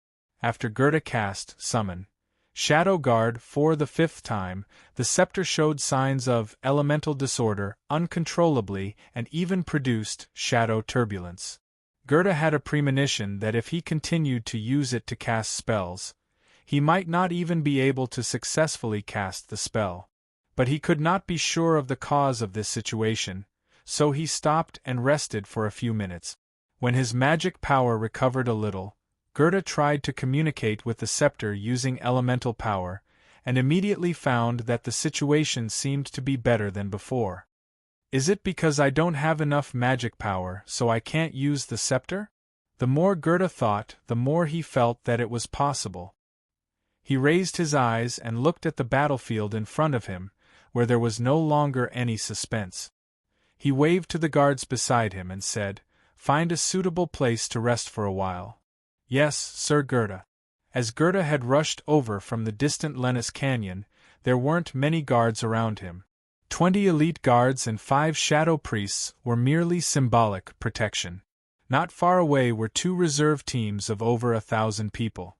After Gerda cast Summon Shadow Guard for the 5th time, the scepter showed signs of elemental disorder uncontrollably and even produced shadow turbulence. Gerda had a premonition that if he continued to use it to cast spells, he might not even be able to successfully cast the spell. But he could not be sure of the cause of this situation, so he stopped and rested for a few minutes. When his magic power recovered a little, Gerda tried to communicate with the scepter using elemental power, and immediately found that the situation seemed to be better than before. Is it because I don't have enough magic power, so I can't use the scepter? The more Gerda thought, the more he felt that it was possible. He raised his eyes and looked at the battlefield in front of him, where there was no longer any suspense. He waved to the guards beside him and said, "Find a suitable place to rest for a while." "Yes, Sir Gerda." As Gerda had rushed over from the distant Lennis Canyon, there weren't many guards around him. 20 elite guards and 5 shadow priests were merely symbolic protection. Not far away were 2 reserve teams of over 1,000 people.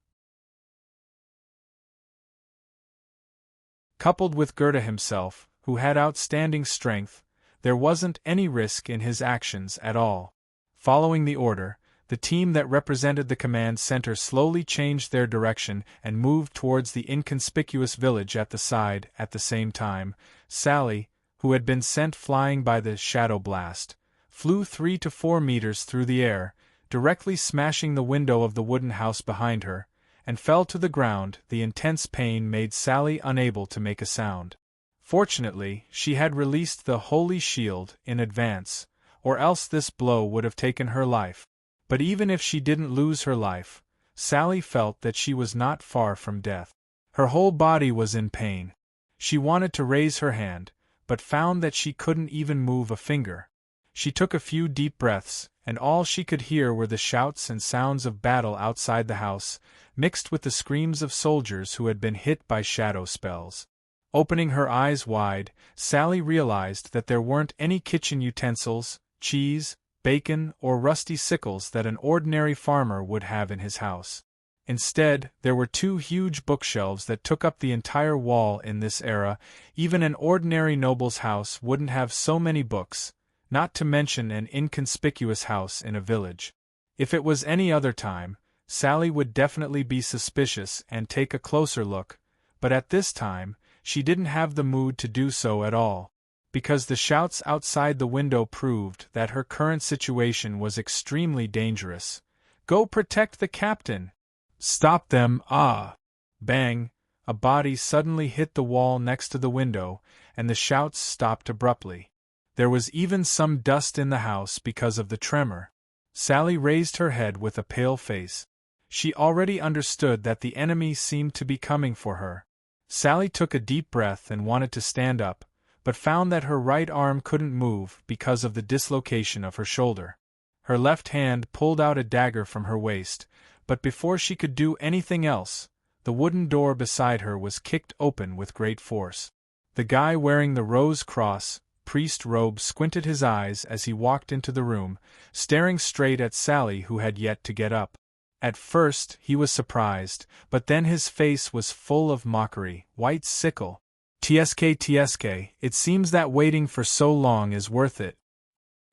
Coupled with Gerda himself, who had outstanding strength, there wasn't any risk in his actions at all. Following the order, the team that represented the command center slowly changed their direction and moved towards the inconspicuous village at the side. At the same time, Sally, who had been sent flying by the shadow blast, flew 3 to 4 meters through the air, directly smashing the window of the wooden house behind her, and fell to the ground. The intense pain made Sally unable to make a sound. Fortunately, she had released the holy shield in advance, or else this blow would have taken her life. But even if she didn't lose her life, Sally felt that she was not far from death. Her whole body was in pain. She wanted to raise her hand, but found that she couldn't even move a finger. She took a few deep breaths, and all she could hear were the shouts and sounds of battle outside the house, mixed with the screams of soldiers who had been hit by shadow spells. Opening her eyes wide, Sally realized that there weren't any kitchen utensils, cheese, bacon, or rusty sickles that an ordinary farmer would have in his house. Instead, there were 2 huge bookshelves that took up the entire wall. In this era, even an ordinary noble's house wouldn't have so many books, not to mention an inconspicuous house in a village. If it was any other time, Sally would definitely be suspicious and take a closer look, but at this time, she didn't have the mood to do so at all, because the shouts outside the window proved that her current situation was extremely dangerous. "Go protect the captain! Stop them, ah!" Bang! A body suddenly hit the wall next to the window, and the shouts stopped abruptly. There was even some dust in the house because of the tremor. Sally raised her head with a pale face. She already understood that the enemy seemed to be coming for her. Sally took a deep breath and wanted to stand up, but found that her right arm couldn't move because of the dislocation of her shoulder. Her left hand pulled out a dagger from her waist, but before she could do anything else, the wooden door beside her was kicked open with great force. The guy wearing the Rose Cross priest robe squinted his eyes as he walked into the room, staring straight at Sally, who had yet to get up. At first, he was surprised, but then his face was full of mockery. "White sickle. TSK, it seems that waiting for so long is worth it.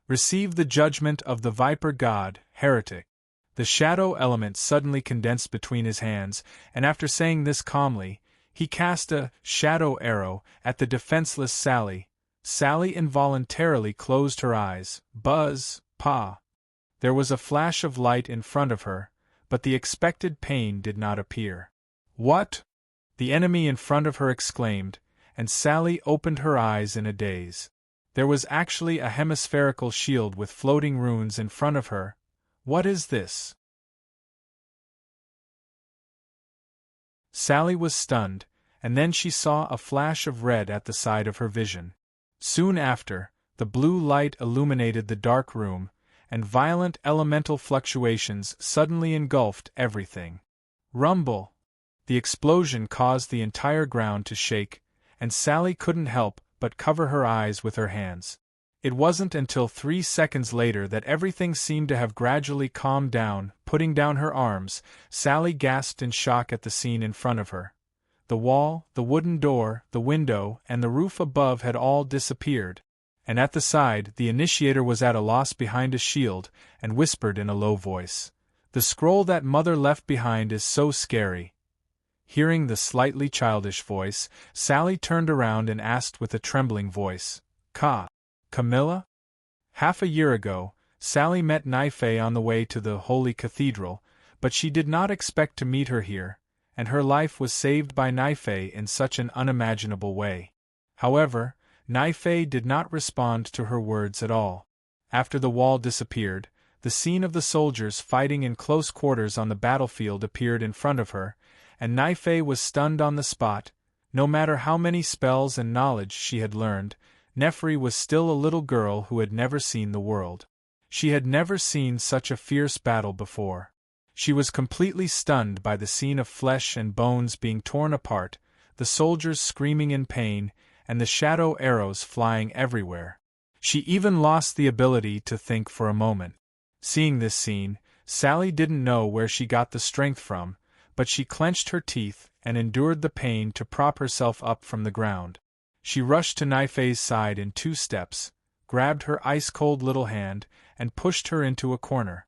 Receive the judgment of the Viper God, heretic." The shadow element suddenly condensed between his hands, and after saying this calmly, he cast a shadow arrow at the defenseless Sally. Sally involuntarily closed her eyes. Buzz, pa. There was a flash of light in front of her, but the expected pain did not appear. "What?" the enemy in front of her exclaimed, and Sally opened her eyes in a daze. There was actually a hemispherical shield with floating runes in front of her. What is this? Sally was stunned, and then she saw a flash of red at the side of her vision. Soon after, the blue light illuminated the dark room, and violent elemental fluctuations suddenly engulfed everything. Rumble! The explosion caused the entire ground to shake, and Sally couldn't help but cover her eyes with her hands. It wasn't until 3 seconds later that everything seemed to have gradually calmed down. Putting down her arms, Sally gasped in shock at the scene in front of her. The wall, the wooden door, the window, and the roof above had all disappeared. And at the side, the initiator was at a loss behind a shield, and whispered in a low voice, "The scroll that Mother left behind is so scary." Hearing the slightly childish voice, Sally turned around and asked with a trembling voice, Camilla? Half a year ago, Sally met Naifei on the way to the Holy Cathedral, but she did not expect to meet her here, and her life was saved by Naifei in such an unimaginable way. However, Naifei did not respond to her words at all. After the wall disappeared, the scene of the soldiers fighting in close quarters on the battlefield appeared in front of her, and Naifei was stunned on the spot. No matter how many spells and knowledge she had learned, Nefri was still a little girl who had never seen the world. She had never seen such a fierce battle before. She was completely stunned by the scene of flesh and bones being torn apart, the soldiers screaming in pain, and the shadow arrows flying everywhere. She even lost the ability to think for a moment. Seeing this scene, Sally didn't know where she got the strength from, but she clenched her teeth and endured the pain to prop herself up from the ground. She rushed to Naifei's side in 2 steps, grabbed her ice-cold little hand, and pushed her into a corner.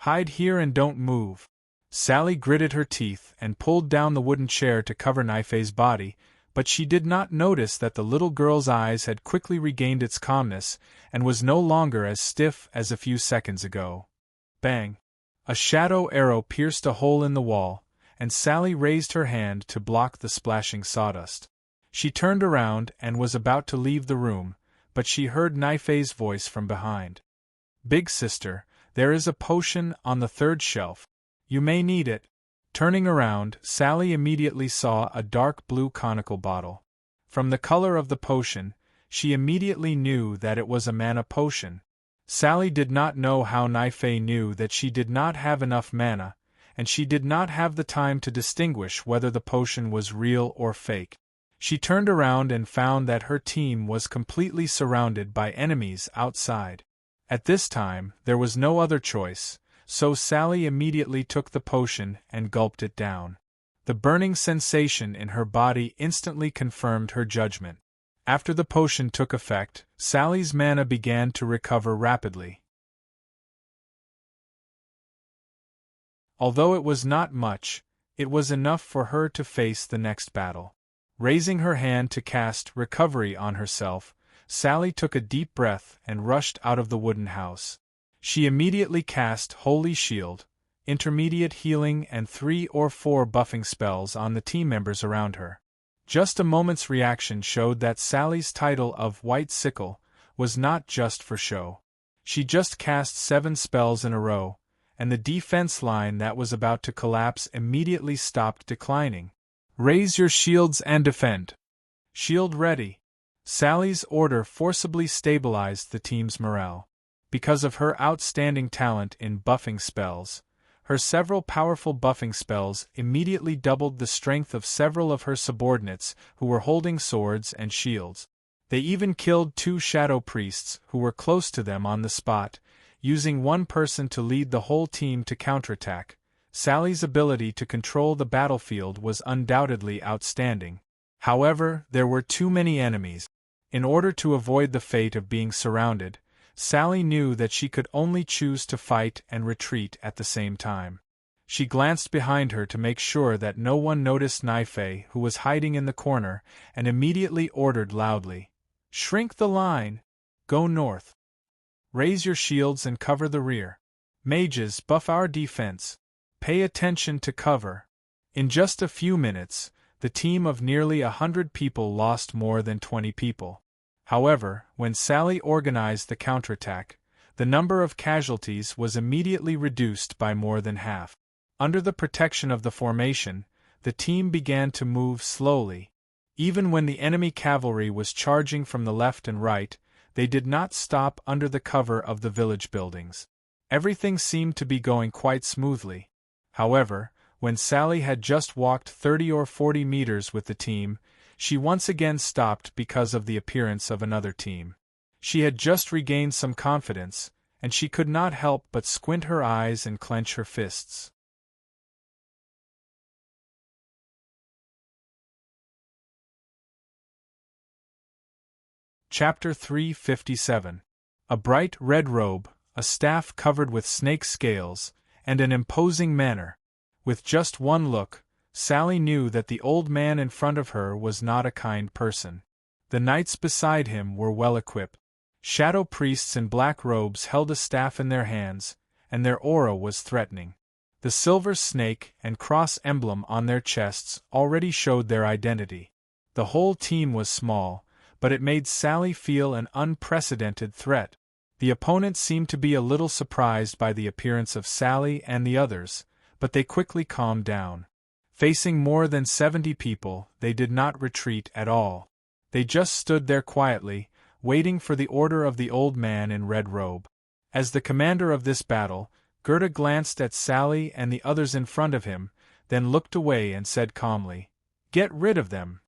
"Hide here and don't move." Sally gritted her teeth and pulled down the wooden chair to cover Naifei's body, but she did not notice that the little girl's eyes had quickly regained its calmness and was no longer as stiff as a few seconds ago. Bang! A shadow arrow pierced a hole in the wall, and Sally raised her hand to block the splashing sawdust. She turned around and was about to leave the room, but she heard Naifei's voice from behind. "Big sister, there is a potion on the 3rd shelf. You may need it." Turning around, Sally immediately saw a dark blue conical bottle. From the color of the potion, she immediately knew that it was a mana potion. Sally did not know how Naifei knew that she did not have enough mana, and she did not have the time to distinguish whether the potion was real or fake. She turned around and found that her team was completely surrounded by enemies outside. At this time, there was no other choice, so Sally immediately took the potion and gulped it down. The burning sensation in her body instantly confirmed her judgment. After the potion took effect, Sally's mana began to recover rapidly. Although it was not much, it was enough for her to face the next battle. Raising her hand to cast Recovery on herself, Sally took a deep breath and rushed out of the wooden house. She immediately cast Holy Shield, Intermediate Healing and 3 or 4 buffing spells on the team members around her. Just a moment's reaction showed that Sally's title of White Sickle was not just for show. She just cast 7 spells in a row, and the defense line that was about to collapse immediately stopped declining. "Raise your shields and defend." "Shield ready." Sally's order forcibly stabilized the team's morale. Because of her outstanding talent in buffing spells, her several powerful buffing spells immediately doubled the strength of several of her subordinates who were holding swords and shields. They even killed 2 shadow priests who were close to them on the spot, using one person to lead the whole team to counterattack. Sally's ability to control the battlefield was undoubtedly outstanding. However, there were too many enemies. In order to avoid the fate of being surrounded, Sally knew that she could only choose to fight and retreat at the same time. She glanced behind her to make sure that no one noticed Naifei, who was hiding in the corner, and immediately ordered loudly, "Shrink the line! Go north! Raise your shields and cover the rear. Mages, buff our defense. Pay attention to cover." In just a few minutes, the team of nearly 100 people lost more than 20 people. However, when Sally organized the counterattack, the number of casualties was immediately reduced by more than half. Under the protection of the formation, the team began to move slowly. Even when the enemy cavalry was charging from the left and right, they did not stop under the cover of the village buildings. Everything seemed to be going quite smoothly. However, when Sally had just walked 30 or 40 meters with the team, she once again stopped because of the appearance of another team. She had just regained some confidence, and she could not help but squint her eyes and clench her fists. Chapter 357. A bright red robe, a staff covered with snake scales, and an imposing manner. With just one look, Sally knew that the old man in front of her was not a kind person. The knights beside him were well equipped. Shadow priests in black robes held a staff in their hands, and their aura was threatening. The silver snake and cross emblem on their chests already showed their identity. The whole team was small, but it made Sally feel an unprecedented threat. The opponent seemed to be a little surprised by the appearance of Sally and the others, but they quickly calmed down. Facing more than 70 people, they did not retreat at all. They just stood there quietly, waiting for the order of the old man in red robe. As the commander of this battle, Gerda glanced at Sally and the others in front of him, then looked away and said calmly, "Get rid of them."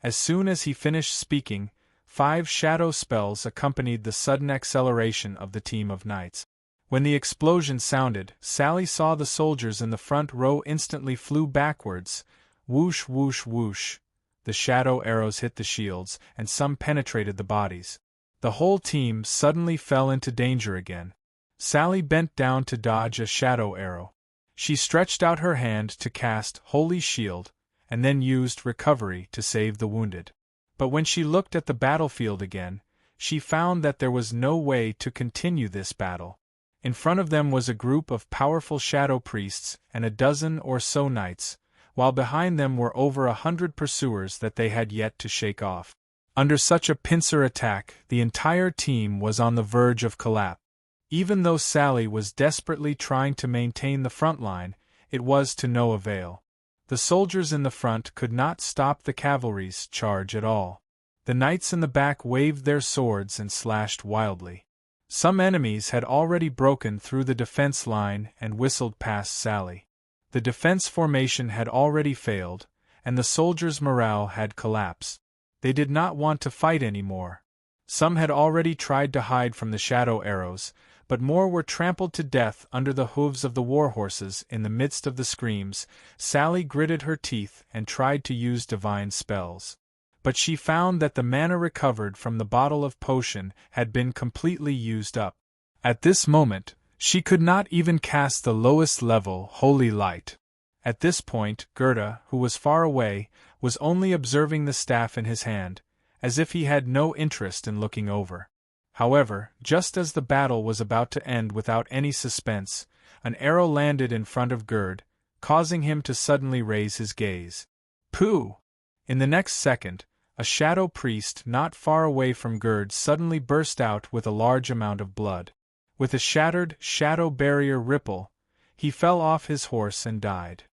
As soon as he finished speaking, 5 shadow spells accompanied the sudden acceleration of the team of knights. When the explosion sounded, Sally saw the soldiers in the front row instantly flew backwards. Whoosh, whoosh, whoosh. The shadow arrows hit the shields, and some penetrated the bodies. The whole team suddenly fell into danger again. Sally bent down to dodge a shadow arrow. She stretched out her hand to cast Holy Shield, and then used Recovery to save the wounded. But when she looked at the battlefield again, she found that there was no way to continue this battle. In front of them was a group of powerful shadow priests and a dozen or so knights, while behind them were over 100 pursuers that they had yet to shake off. Under such a pincer attack, the entire team was on the verge of collapse. Even though Sally was desperately trying to maintain the front line, it was to no avail. The soldiers in the front could not stop the cavalry's charge at all. The knights in the back waved their swords and slashed wildly. Some enemies had already broken through the defense line and whistled past Sally. The defense formation had already failed, and the soldiers' morale had collapsed. They did not want to fight anymore. Some had already tried to hide from the shadow arrows, but more were trampled to death under the hooves of the warhorses. In the midst of the screams, Sally gritted her teeth and tried to use divine spells. But she found that the mana recovered from the bottle of potion had been completely used up. At this moment, she could not even cast the lowest level Holy Light. At this point, Gerda, who was far away, was only observing the staff in his hand, as if he had no interest in looking over. However, just as the battle was about to end without any suspense, an arrow landed in front of Gerd, causing him to suddenly raise his gaze. Pooh! In the next second, a shadow priest not far away from Gerd suddenly burst out with a large amount of blood. With a shattered shadow barrier ripple, he fell off his horse and died.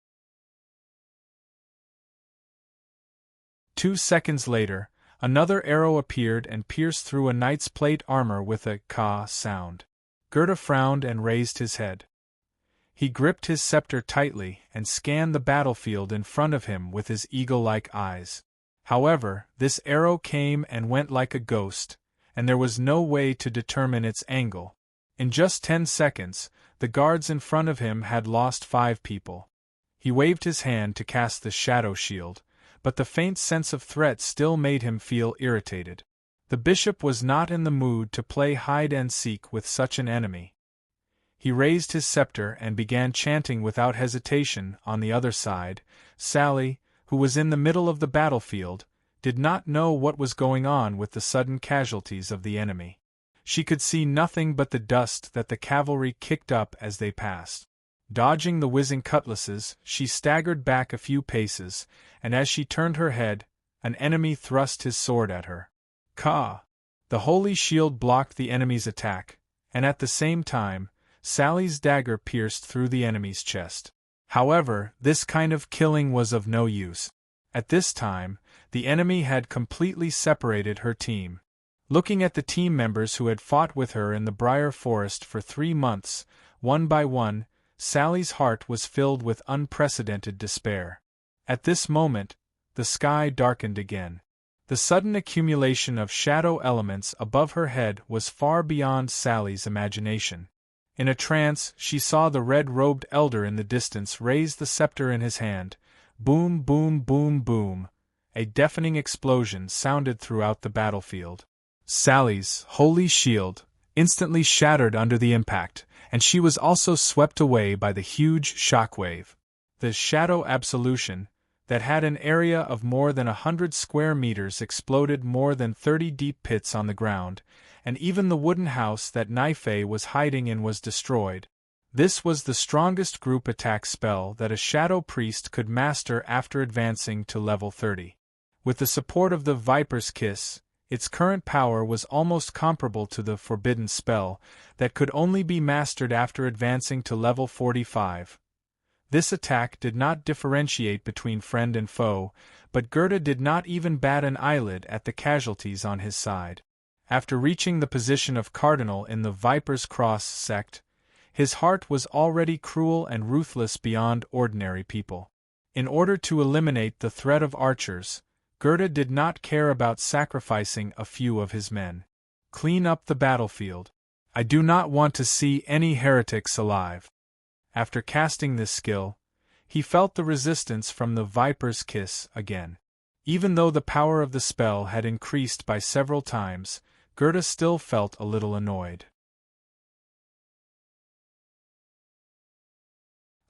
2 seconds later, another arrow appeared and pierced through a knight's plate armor with a "ka" sound. Gerda frowned and raised his head. He gripped his scepter tightly and scanned the battlefield in front of him with his eagle-like eyes. However, this arrow came and went like a ghost, and there was no way to determine its angle. In just 10 seconds, the guards in front of him had lost 5 people. He waved his hand to cast the shadow shield, but the faint sense of threat still made him feel irritated. The bishop was not in the mood to play hide-and-seek with such an enemy. He raised his scepter and began chanting without hesitation. On the other side, Sally, who was in the middle of the battlefield, did not know what was going on with the sudden casualties of the enemy. She could see nothing but the dust that the cavalry kicked up as they passed. Dodging the whizzing cutlasses, she staggered back a few paces, and as she turned her head, an enemy thrust his sword at her. Ka! The holy shield blocked the enemy's attack, and at the same time, Sally's dagger pierced through the enemy's chest. However, this kind of killing was of no use. At this time, the enemy had completely separated her team. Looking at the team members who had fought with her in the Briar Forest for 3 months, one by one, Sally's heart was filled with unprecedented despair. At this moment, the sky darkened again. The sudden accumulation of shadow elements above her head was far beyond Sally's imagination. In a trance, she saw the red-robed elder in the distance raise the scepter in his hand. Boom, boom, boom, boom. A deafening explosion sounded throughout the battlefield. Sally's holy shield instantly shattered under the impact, and she was also swept away by the huge shockwave. The shadow absolution, that had an area of more than 100 square meters, exploded more than 30 deep pits on the ground, and even the wooden house that Naife was hiding in was destroyed. This was the strongest group attack spell that a shadow priest could master after advancing to level 30. With the support of the Viper's Kiss, its current power was almost comparable to the Forbidden spell that could only be mastered after advancing to level 45. This attack did not differentiate between friend and foe, but Gerda did not even bat an eyelid at the casualties on his side. After reaching the position of Cardinal in the Viper's Cross sect, his heart was already cruel and ruthless beyond ordinary people. In order to eliminate the threat of archers, Gerda did not care about sacrificing a few of his men. Clean up the battlefield. I do not want to see any heretics alive. After casting this skill, he felt the resistance from the Viper's Kiss again. Even though the power of the spell had increased by several times, Gerda still felt a little annoyed.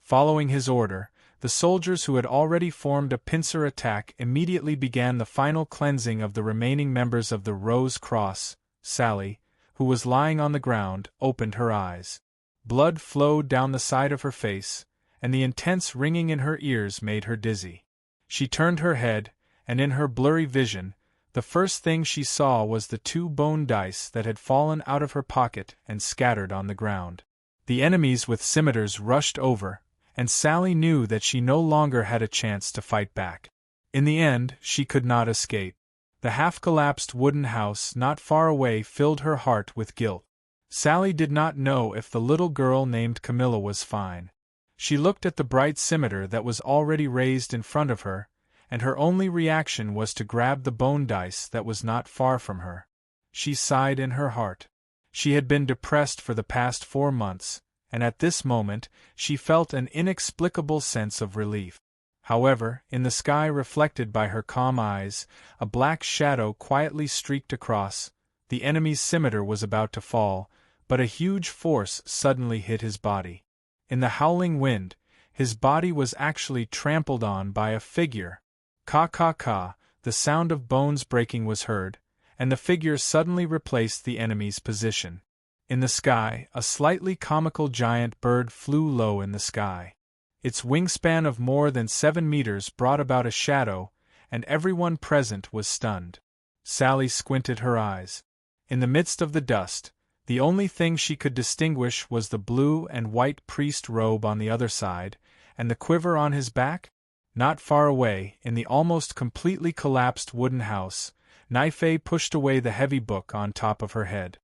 Following his order, the soldiers who had already formed a pincer attack immediately began the final cleansing of the remaining members of the Rose Cross. Sally, who was lying on the ground, opened her eyes. Blood flowed down the side of her face, and the intense ringing in her ears made her dizzy. She turned her head, and in her blurry vision, the first thing she saw was the 2 bone dice that had fallen out of her pocket and scattered on the ground. The enemies with scimitars rushed over, and Sally knew that she no longer had a chance to fight back. In the end, she could not escape. The half-collapsed wooden house not far away filled her heart with guilt. Sally did not know if the little girl named Camilla was fine. She looked at the bright scimitar that was already raised in front of her, and her only reaction was to grab the bone dice that was not far from her. She sighed in her heart. She had been depressed for the past 4 months, and at this moment she felt an inexplicable sense of relief. However, in the sky reflected by her calm eyes, a black shadow quietly streaked across. The enemy's scimitar was about to fall, but a huge force suddenly hit his body. In the howling wind, his body was actually trampled on by a figure. Ka, the sound of bones breaking was heard, and the figure suddenly replaced the enemy's position. In the sky, a slightly comical giant bird flew low in the sky. Its wingspan of more than 7 meters brought about a shadow, and everyone present was stunned. Sally squinted her eyes. In the midst of the dust, the only thing she could distinguish was the blue and white priest robe on the other side, and the quiver on his back. Not far away, in the almost completely collapsed wooden house, Naife pushed away the heavy book on top of her head.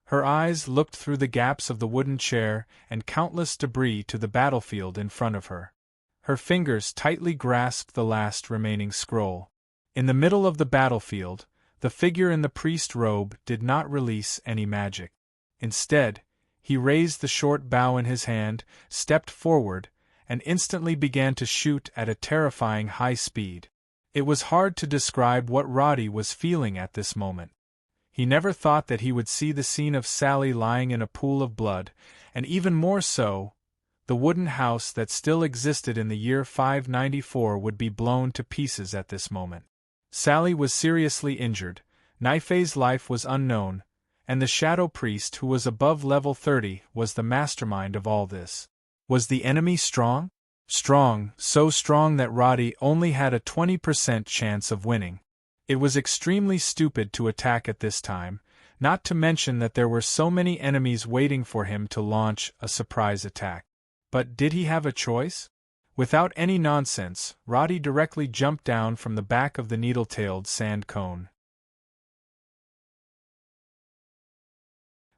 Her eyes looked through the gaps of the wooden chair and countless debris to the battlefield in front of her. Her fingers tightly grasped the last remaining scroll. In the middle of the battlefield, the figure in the priest robe did not release any magic. Instead, he raised the short bow in his hand, stepped forward, and instantly began to shoot at a terrifying high speed. It was hard to describe what Roddy was feeling at this moment. He never thought that he would see the scene of Sally lying in a pool of blood, and even more so, the wooden house that still existed in the year 594 would be blown to pieces at this moment. Sally was seriously injured, Naife's life was unknown, and the Shadow Priest who was above level 30 was the mastermind of all this. Was the enemy strong? Strong, so strong that Roddy only had a 20% chance of winning. It was extremely stupid to attack at this time, not to mention that there were so many enemies waiting for him to launch a surprise attack. But did he have a choice? Without any nonsense, Roddy directly jumped down from the back of the needle-tailed sand cone.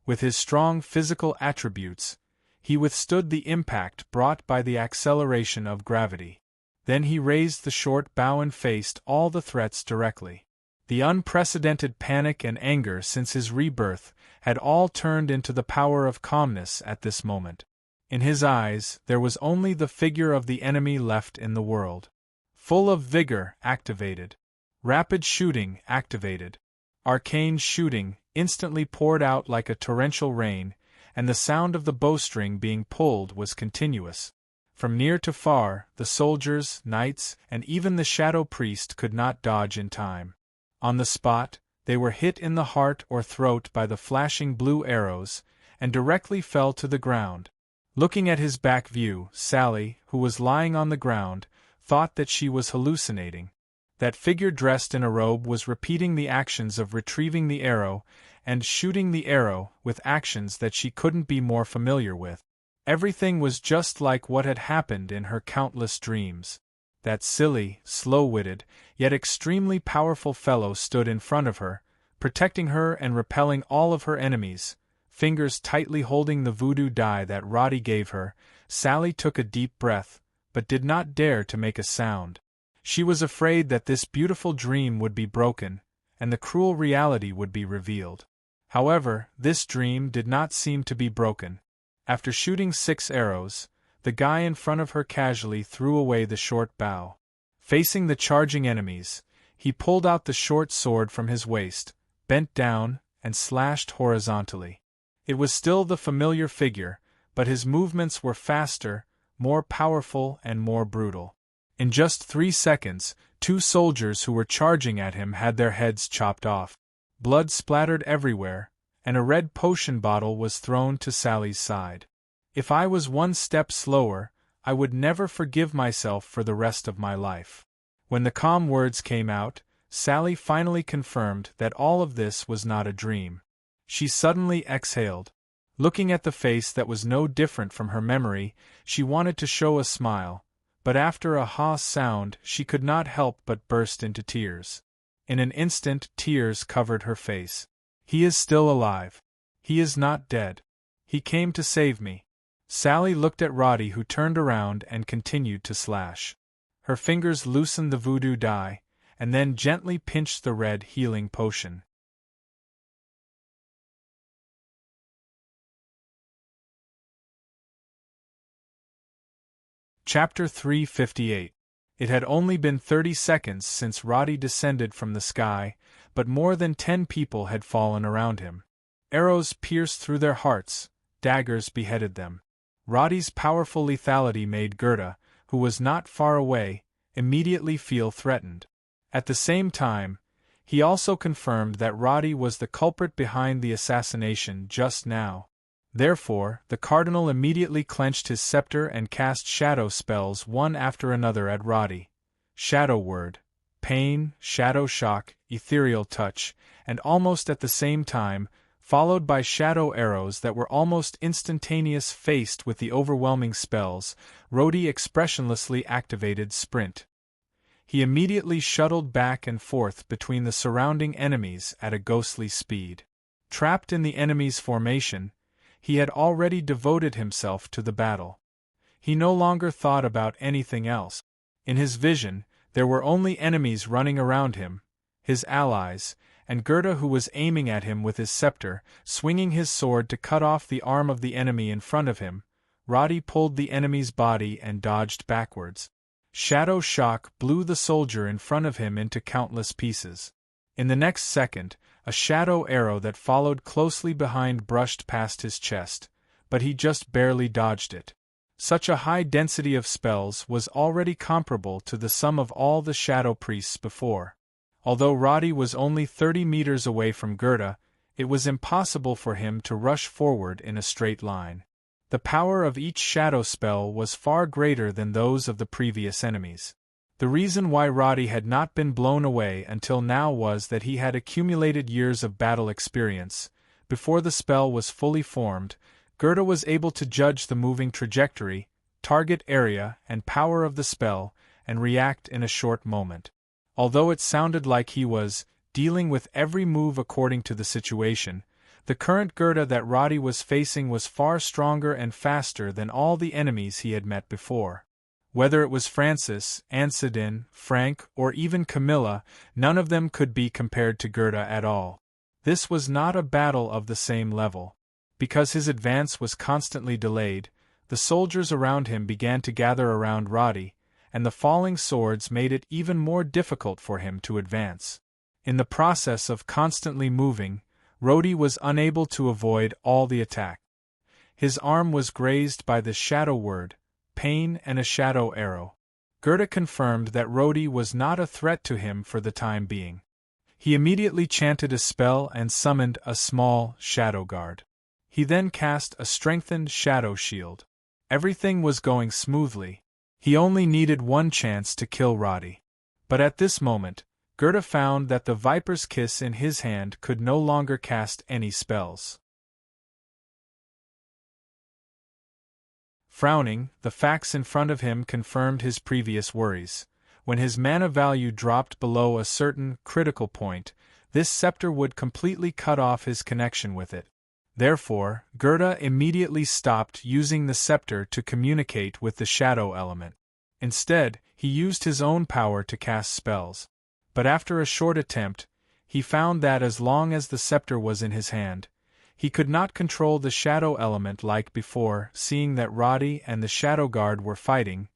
With his strong physical attributes, he withstood the impact brought by the acceleration of gravity. Then he raised the short bow and faced all the threats directly. The unprecedented panic and anger since his rebirth had all turned into the power of calmness at this moment. In his eyes, there was only the figure of the enemy left in the world. Full of vigor, activated. Rapid shooting, activated. Arcane shooting, instantly poured out like a torrential rain, and the sound of the bowstring being pulled was continuous. From near to far, the soldiers, knights, and even the shadow priest could not dodge in time. On the spot, they were hit in the heart or throat by the flashing blue arrows, and directly fell to the ground. Looking at his back view, Sally, who was lying on the ground, thought that she was hallucinating. That figure dressed in a robe was repeating the actions of retrieving the arrow and shooting the arrow, with actions that she couldn't be more familiar with. Everything was just like what had happened in her countless dreams. That silly, slow-witted, yet extremely powerful fellow stood in front of her, protecting her and repelling all of her enemies. Fingers tightly holding the voodoo die that Roddy gave her, Sally took a deep breath, but did not dare to make a sound. She was afraid that this beautiful dream would be broken, and the cruel reality would be revealed. However, this dream did not seem to be broken. After shooting 6 arrows, the guy in front of her casually threw away the short bow. Facing the charging enemies, he pulled out the short sword from his waist, bent down, and slashed horizontally. It was still the familiar figure, but his movements were faster, more powerful, and more brutal. In just 3 seconds, 2 soldiers who were charging at him had their heads chopped off. Blood splattered everywhere, and a red potion bottle was thrown to Sally's side. If I was 1 step slower, I would never forgive myself for the rest of my life. When the calm words came out, Sally finally confirmed that all of this was not a dream. She suddenly exhaled. Looking at the face that was no different from her memory, she wanted to show a smile, but after a ha sound she could not help but burst into tears. In an instant tears covered her face. He is still alive. He is not dead. He came to save me. Sally looked at Roddy, who turned around and continued to slash. Her fingers loosened the voodoo die, and then gently pinched the red healing potion. Chapter 358. It had only been 30 seconds since Roddy descended from the sky, but more than 10 people had fallen around him. Arrows pierced through their hearts, daggers beheaded them. Roddy's powerful lethality made Gerda, who was not far away, immediately feel threatened. At the same time, he also confirmed that Roddy was the culprit behind the assassination just now. Therefore, the Cardinal immediately clenched his scepter and cast shadow spells one after another at Roddy. Shadow Word, Pain, Shadow Shock, Ethereal Touch, and almost at the same time, followed by shadow arrows that were almost instantaneous. Faced with the overwhelming spells, Roddy expressionlessly activated Sprint. He immediately shuttled back and forth between the surrounding enemies at a ghostly speed. Trapped in the enemy's formation, he had already devoted himself to the battle. He no longer thought about anything else. In his vision, there were only enemies running around him, his allies, and Gerda, who was aiming at him with his scepter, swinging his sword to cut off the arm of the enemy in front of him. Roddy pulled the enemy's body and dodged backwards. Shadow Shock blew the soldier in front of him into countless pieces. In the next second, a shadow arrow that followed closely behind brushed past his chest, but he just barely dodged it. Such a high density of spells was already comparable to the sum of all the shadow priests before. Although Roddy was only 30 meters away from Gerda, it was impossible for him to rush forward in a straight line. The power of each shadow spell was far greater than those of the previous enemies. The reason why Roddy had not been blown away until now was that he had accumulated years of battle experience. Before the spell was fully formed, Gerda was able to judge the moving trajectory, target area, and power of the spell, and react in a short moment. Although it sounded like he was dealing with every move according to the situation, the current Gerda that Roddy was facing was far stronger and faster than all the enemies he had met before. Whether it was Francis, Ansadin, Frank, or even Camilla, none of them could be compared to Gerda at all. This was not a battle of the same level. Because his advance was constantly delayed, the soldiers around him began to gather around Roddy, and the falling swords made it even more difficult for him to advance. In the process of constantly moving, Roddy was unable to avoid all the attack. His arm was grazed by the shadow word, pain, and a shadow arrow. Gerda confirmed that Roddy was not a threat to him for the time being. He immediately chanted a spell and summoned a small shadow guard. He then cast a strengthened shadow shield. Everything was going smoothly. He only needed one chance to kill Roddy. But at this moment, Gerda found that the Viper's Kiss in his hand could no longer cast any spells. Frowning, the facts in front of him confirmed his previous worries. When his mana value dropped below a certain critical point, this scepter would completely cut off his connection with it. Therefore, Gerda immediately stopped using the scepter to communicate with the shadow element. Instead, he used his own power to cast spells. But after a short attempt, he found that as long as the scepter was in his hand, he could not control the shadow element like before. Seeing that Roddy and the shadow guard were fighting,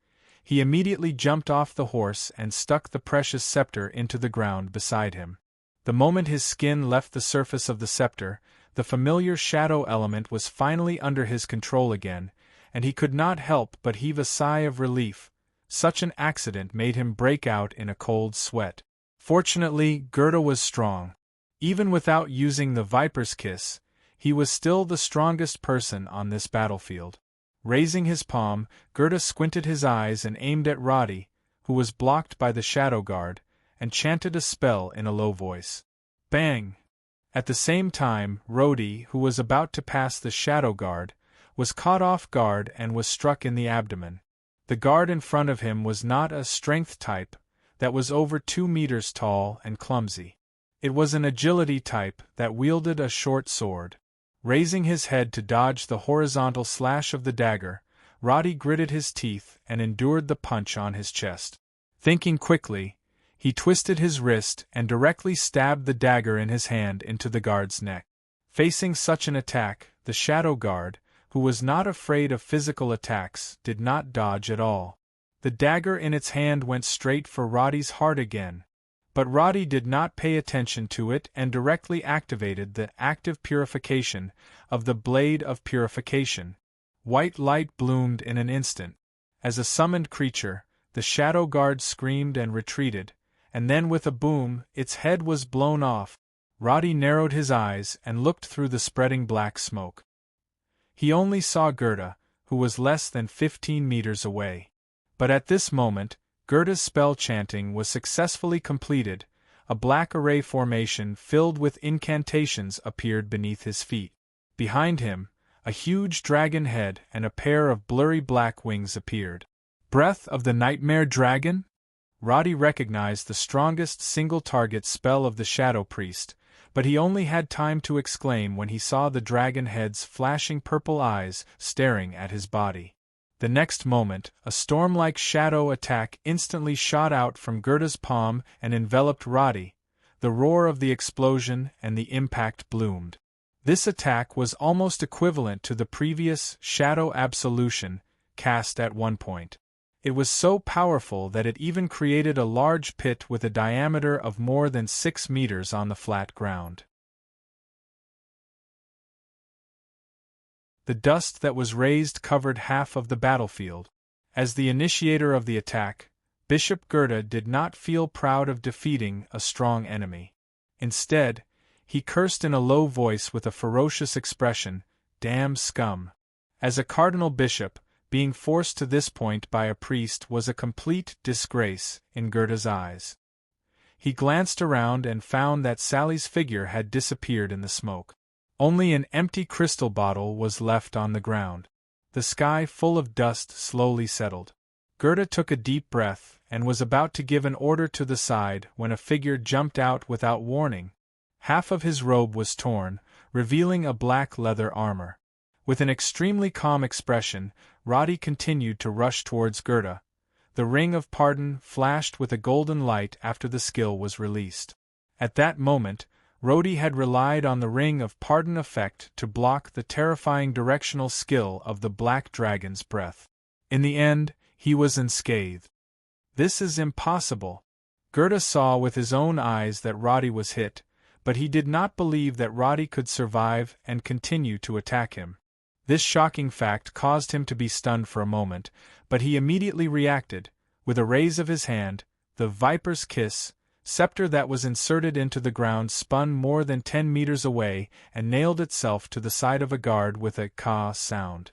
he immediately jumped off the horse and stuck the precious scepter into the ground beside him. The moment his skin left the surface of the scepter, the familiar shadow element was finally under his control again, and he could not help but heave a sigh of relief. Such an accident made him break out in a cold sweat. Fortunately, Gerda was strong. Even without using the Viper's Kiss, he was still the strongest person on this battlefield. Raising his palm, Gerda squinted his eyes and aimed at Roddy, who was blocked by the shadow guard, and chanted a spell in a low voice. Bang! At the same time, Roddy, who was about to pass the shadow guard, was caught off guard and was struck in the abdomen. The guard in front of him was not a strength type, that was over 2 meters tall and clumsy. It was an agility type that wielded a short sword. Raising his head to dodge the horizontal slash of the dagger, Roddy gritted his teeth and endured the punch on his chest. Thinking quickly, he twisted his wrist and directly stabbed the dagger in his hand into the guard's neck. Facing such an attack, the shadow guard, who was not afraid of physical attacks, did not dodge at all. The dagger in its hand went straight for Roddy's heart again. But Roddy did not pay attention to it and directly activated the active purification of the Blade of Purification. White light bloomed in an instant. As a summoned creature, the shadow guard screamed and retreated, and then with a boom, its head was blown off. Roddy narrowed his eyes and looked through the spreading black smoke. He only saw Gerda, who was less than 15 meters away. But at this moment, Gerda's spell chanting was successfully completed. A black array formation filled with incantations appeared beneath his feet. Behind him, a huge dragon head and a pair of blurry black wings appeared. Breath of the Nightmare Dragon? Roddy recognized the strongest single-target spell of the Shadow Priest, but he only had time to exclaim when he saw the dragon head's flashing purple eyes staring at his body. The next moment, a storm-like shadow attack instantly shot out from Gerda's palm and enveloped Roddy. The roar of the explosion and the impact bloomed. This attack was almost equivalent to the previous Shadow Absolution, cast at one point. It was so powerful that it even created a large pit with a diameter of more than 6 meters on the flat ground. The dust that was raised covered half of the battlefield. As the initiator of the attack, Bishop Gerda did not feel proud of defeating a strong enemy. Instead, he cursed in a low voice with a ferocious expression, "Damn scum." As a cardinal bishop, being forced to this point by a priest was a complete disgrace in Goethe's eyes. He glanced around and found that Sally's figure had disappeared in the smoke. Only an empty crystal bottle was left on the ground. The sky full of dust slowly settled. Goethe took a deep breath and was about to give an order to the side when a figure jumped out without warning. Half of his robe was torn, revealing a black leather armor. With an extremely calm expression, Roddy continued to rush towards Goethe. The ring of pardon flashed with a golden light after the skill was released. At that moment, Roddy had relied on the ring of pardon effect to block the terrifying directional skill of the black dragon's breath. In the end, he was unscathed. This is impossible. Goethe saw with his own eyes that Roddy was hit, but he did not believe that Roddy could survive and continue to attack him. This shocking fact caused him to be stunned for a moment, but he immediately reacted. With a raise of his hand, the viper's kiss scepter that was inserted into the ground spun more than 10 meters away and nailed itself to the side of a guard with a "ka" sound.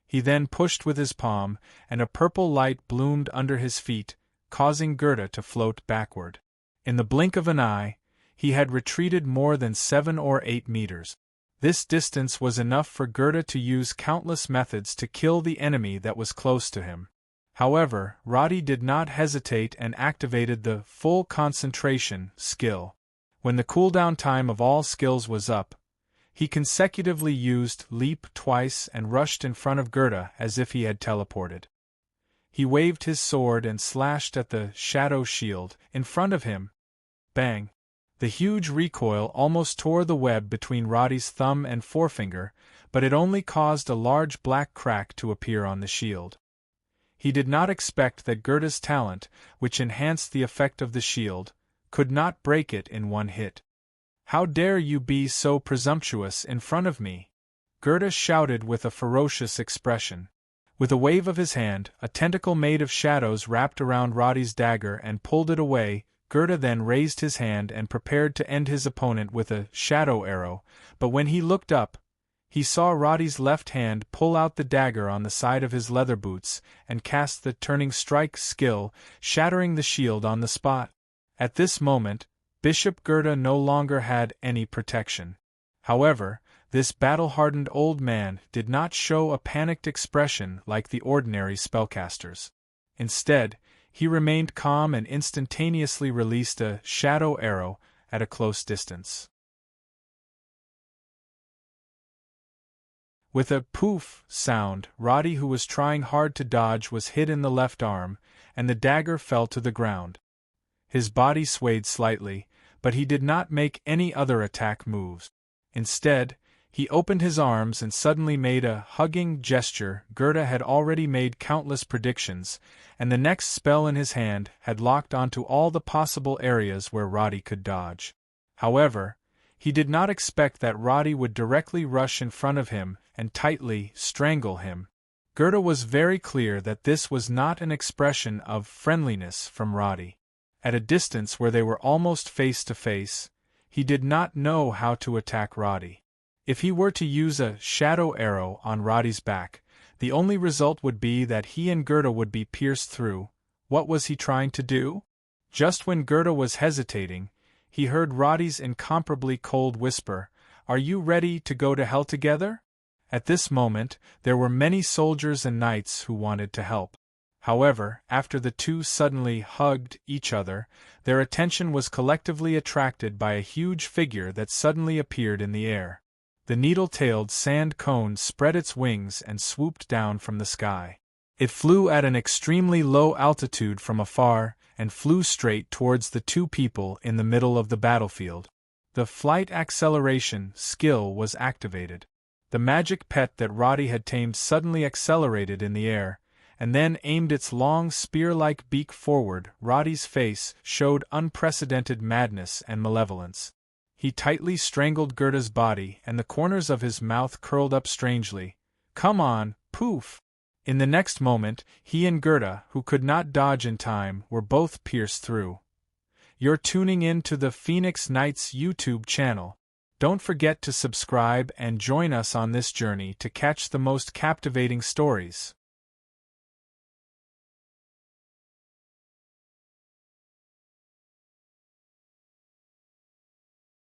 He then pushed with his palm, and a purple light bloomed under his feet, causing Goethe to float backward. In the blink of an eye, he had retreated more than 7 or 8 meters. This distance was enough for Goethe to use countless methods to kill the enemy that was close to him. However, Roddy did not hesitate and activated the full concentration skill. When the cooldown time of all skills was up, he consecutively used leap twice and rushed in front of Goethe as if he had teleported. He waved his sword and slashed at the shadow shield in front of him. Bang! The huge recoil almost tore the web between Roddy's thumb and forefinger, but it only caused a large black crack to appear on the shield. He did not expect that Goethe's talent, which enhanced the effect of the shield, could not break it in one hit. "How dare you be so presumptuous in front of me?" Goethe shouted with a ferocious expression. With a wave of his hand, a tentacle made of shadows wrapped around Roddy's dagger and pulled it away. Goethe then raised his hand and prepared to end his opponent with a shadow arrow, but when he looked up, he saw Roddy's left hand pull out the dagger on the side of his leather boots and cast the turning strike skill, shattering the shield on the spot. At this moment, Bishop Goethe no longer had any protection. However, this battle-hardened old man did not show a panicked expression like the ordinary spellcasters. Instead, he remained calm and instantaneously released a shadow arrow at a close distance. With a poof sound, Roddy, who was trying hard to dodge, was hit in the left arm, and the dagger fell to the ground. His body swayed slightly, but he did not make any other attack moves. Instead, he opened his arms and suddenly made a hugging gesture. Goethe had already made countless predictions, and the next spell in his hand had locked onto all the possible areas where Roddy could dodge. However, he did not expect that Roddy would directly rush in front of him and tightly strangle him. Goethe was very clear that this was not an expression of friendliness from Roddy. At a distance where they were almost face to face, he did not know how to attack Roddy. If he were to use a shadow arrow on Roddy's back, the only result would be that he and Goethe would be pierced through. What was he trying to do? Just when Goethe was hesitating, he heard Roddy's incomparably cold whisper, "Are you ready to go to hell together?" At this moment, there were many soldiers and knights who wanted to help. However, after the two suddenly hugged each other, their attention was collectively attracted by a huge figure that suddenly appeared in the air. The needle-tailed sand cone spread its wings and swooped down from the sky. It flew at an extremely low altitude from afar and flew straight towards the two people in the middle of the battlefield. The flight acceleration skill was activated. The magic pet that Roddy had tamed suddenly accelerated in the air, and then aimed its long spear-like beak forward. Roddy's face showed unprecedented madness and malevolence. He tightly strangled Goethe's body, and the corners of his mouth curled up strangely. "Come on, poof!" In the next moment, he and Goethe, who could not dodge in time, were both pierced through. You're tuning in to the Phoenix Knights YouTube channel. Don't forget to subscribe and join us on this journey to catch the most captivating stories.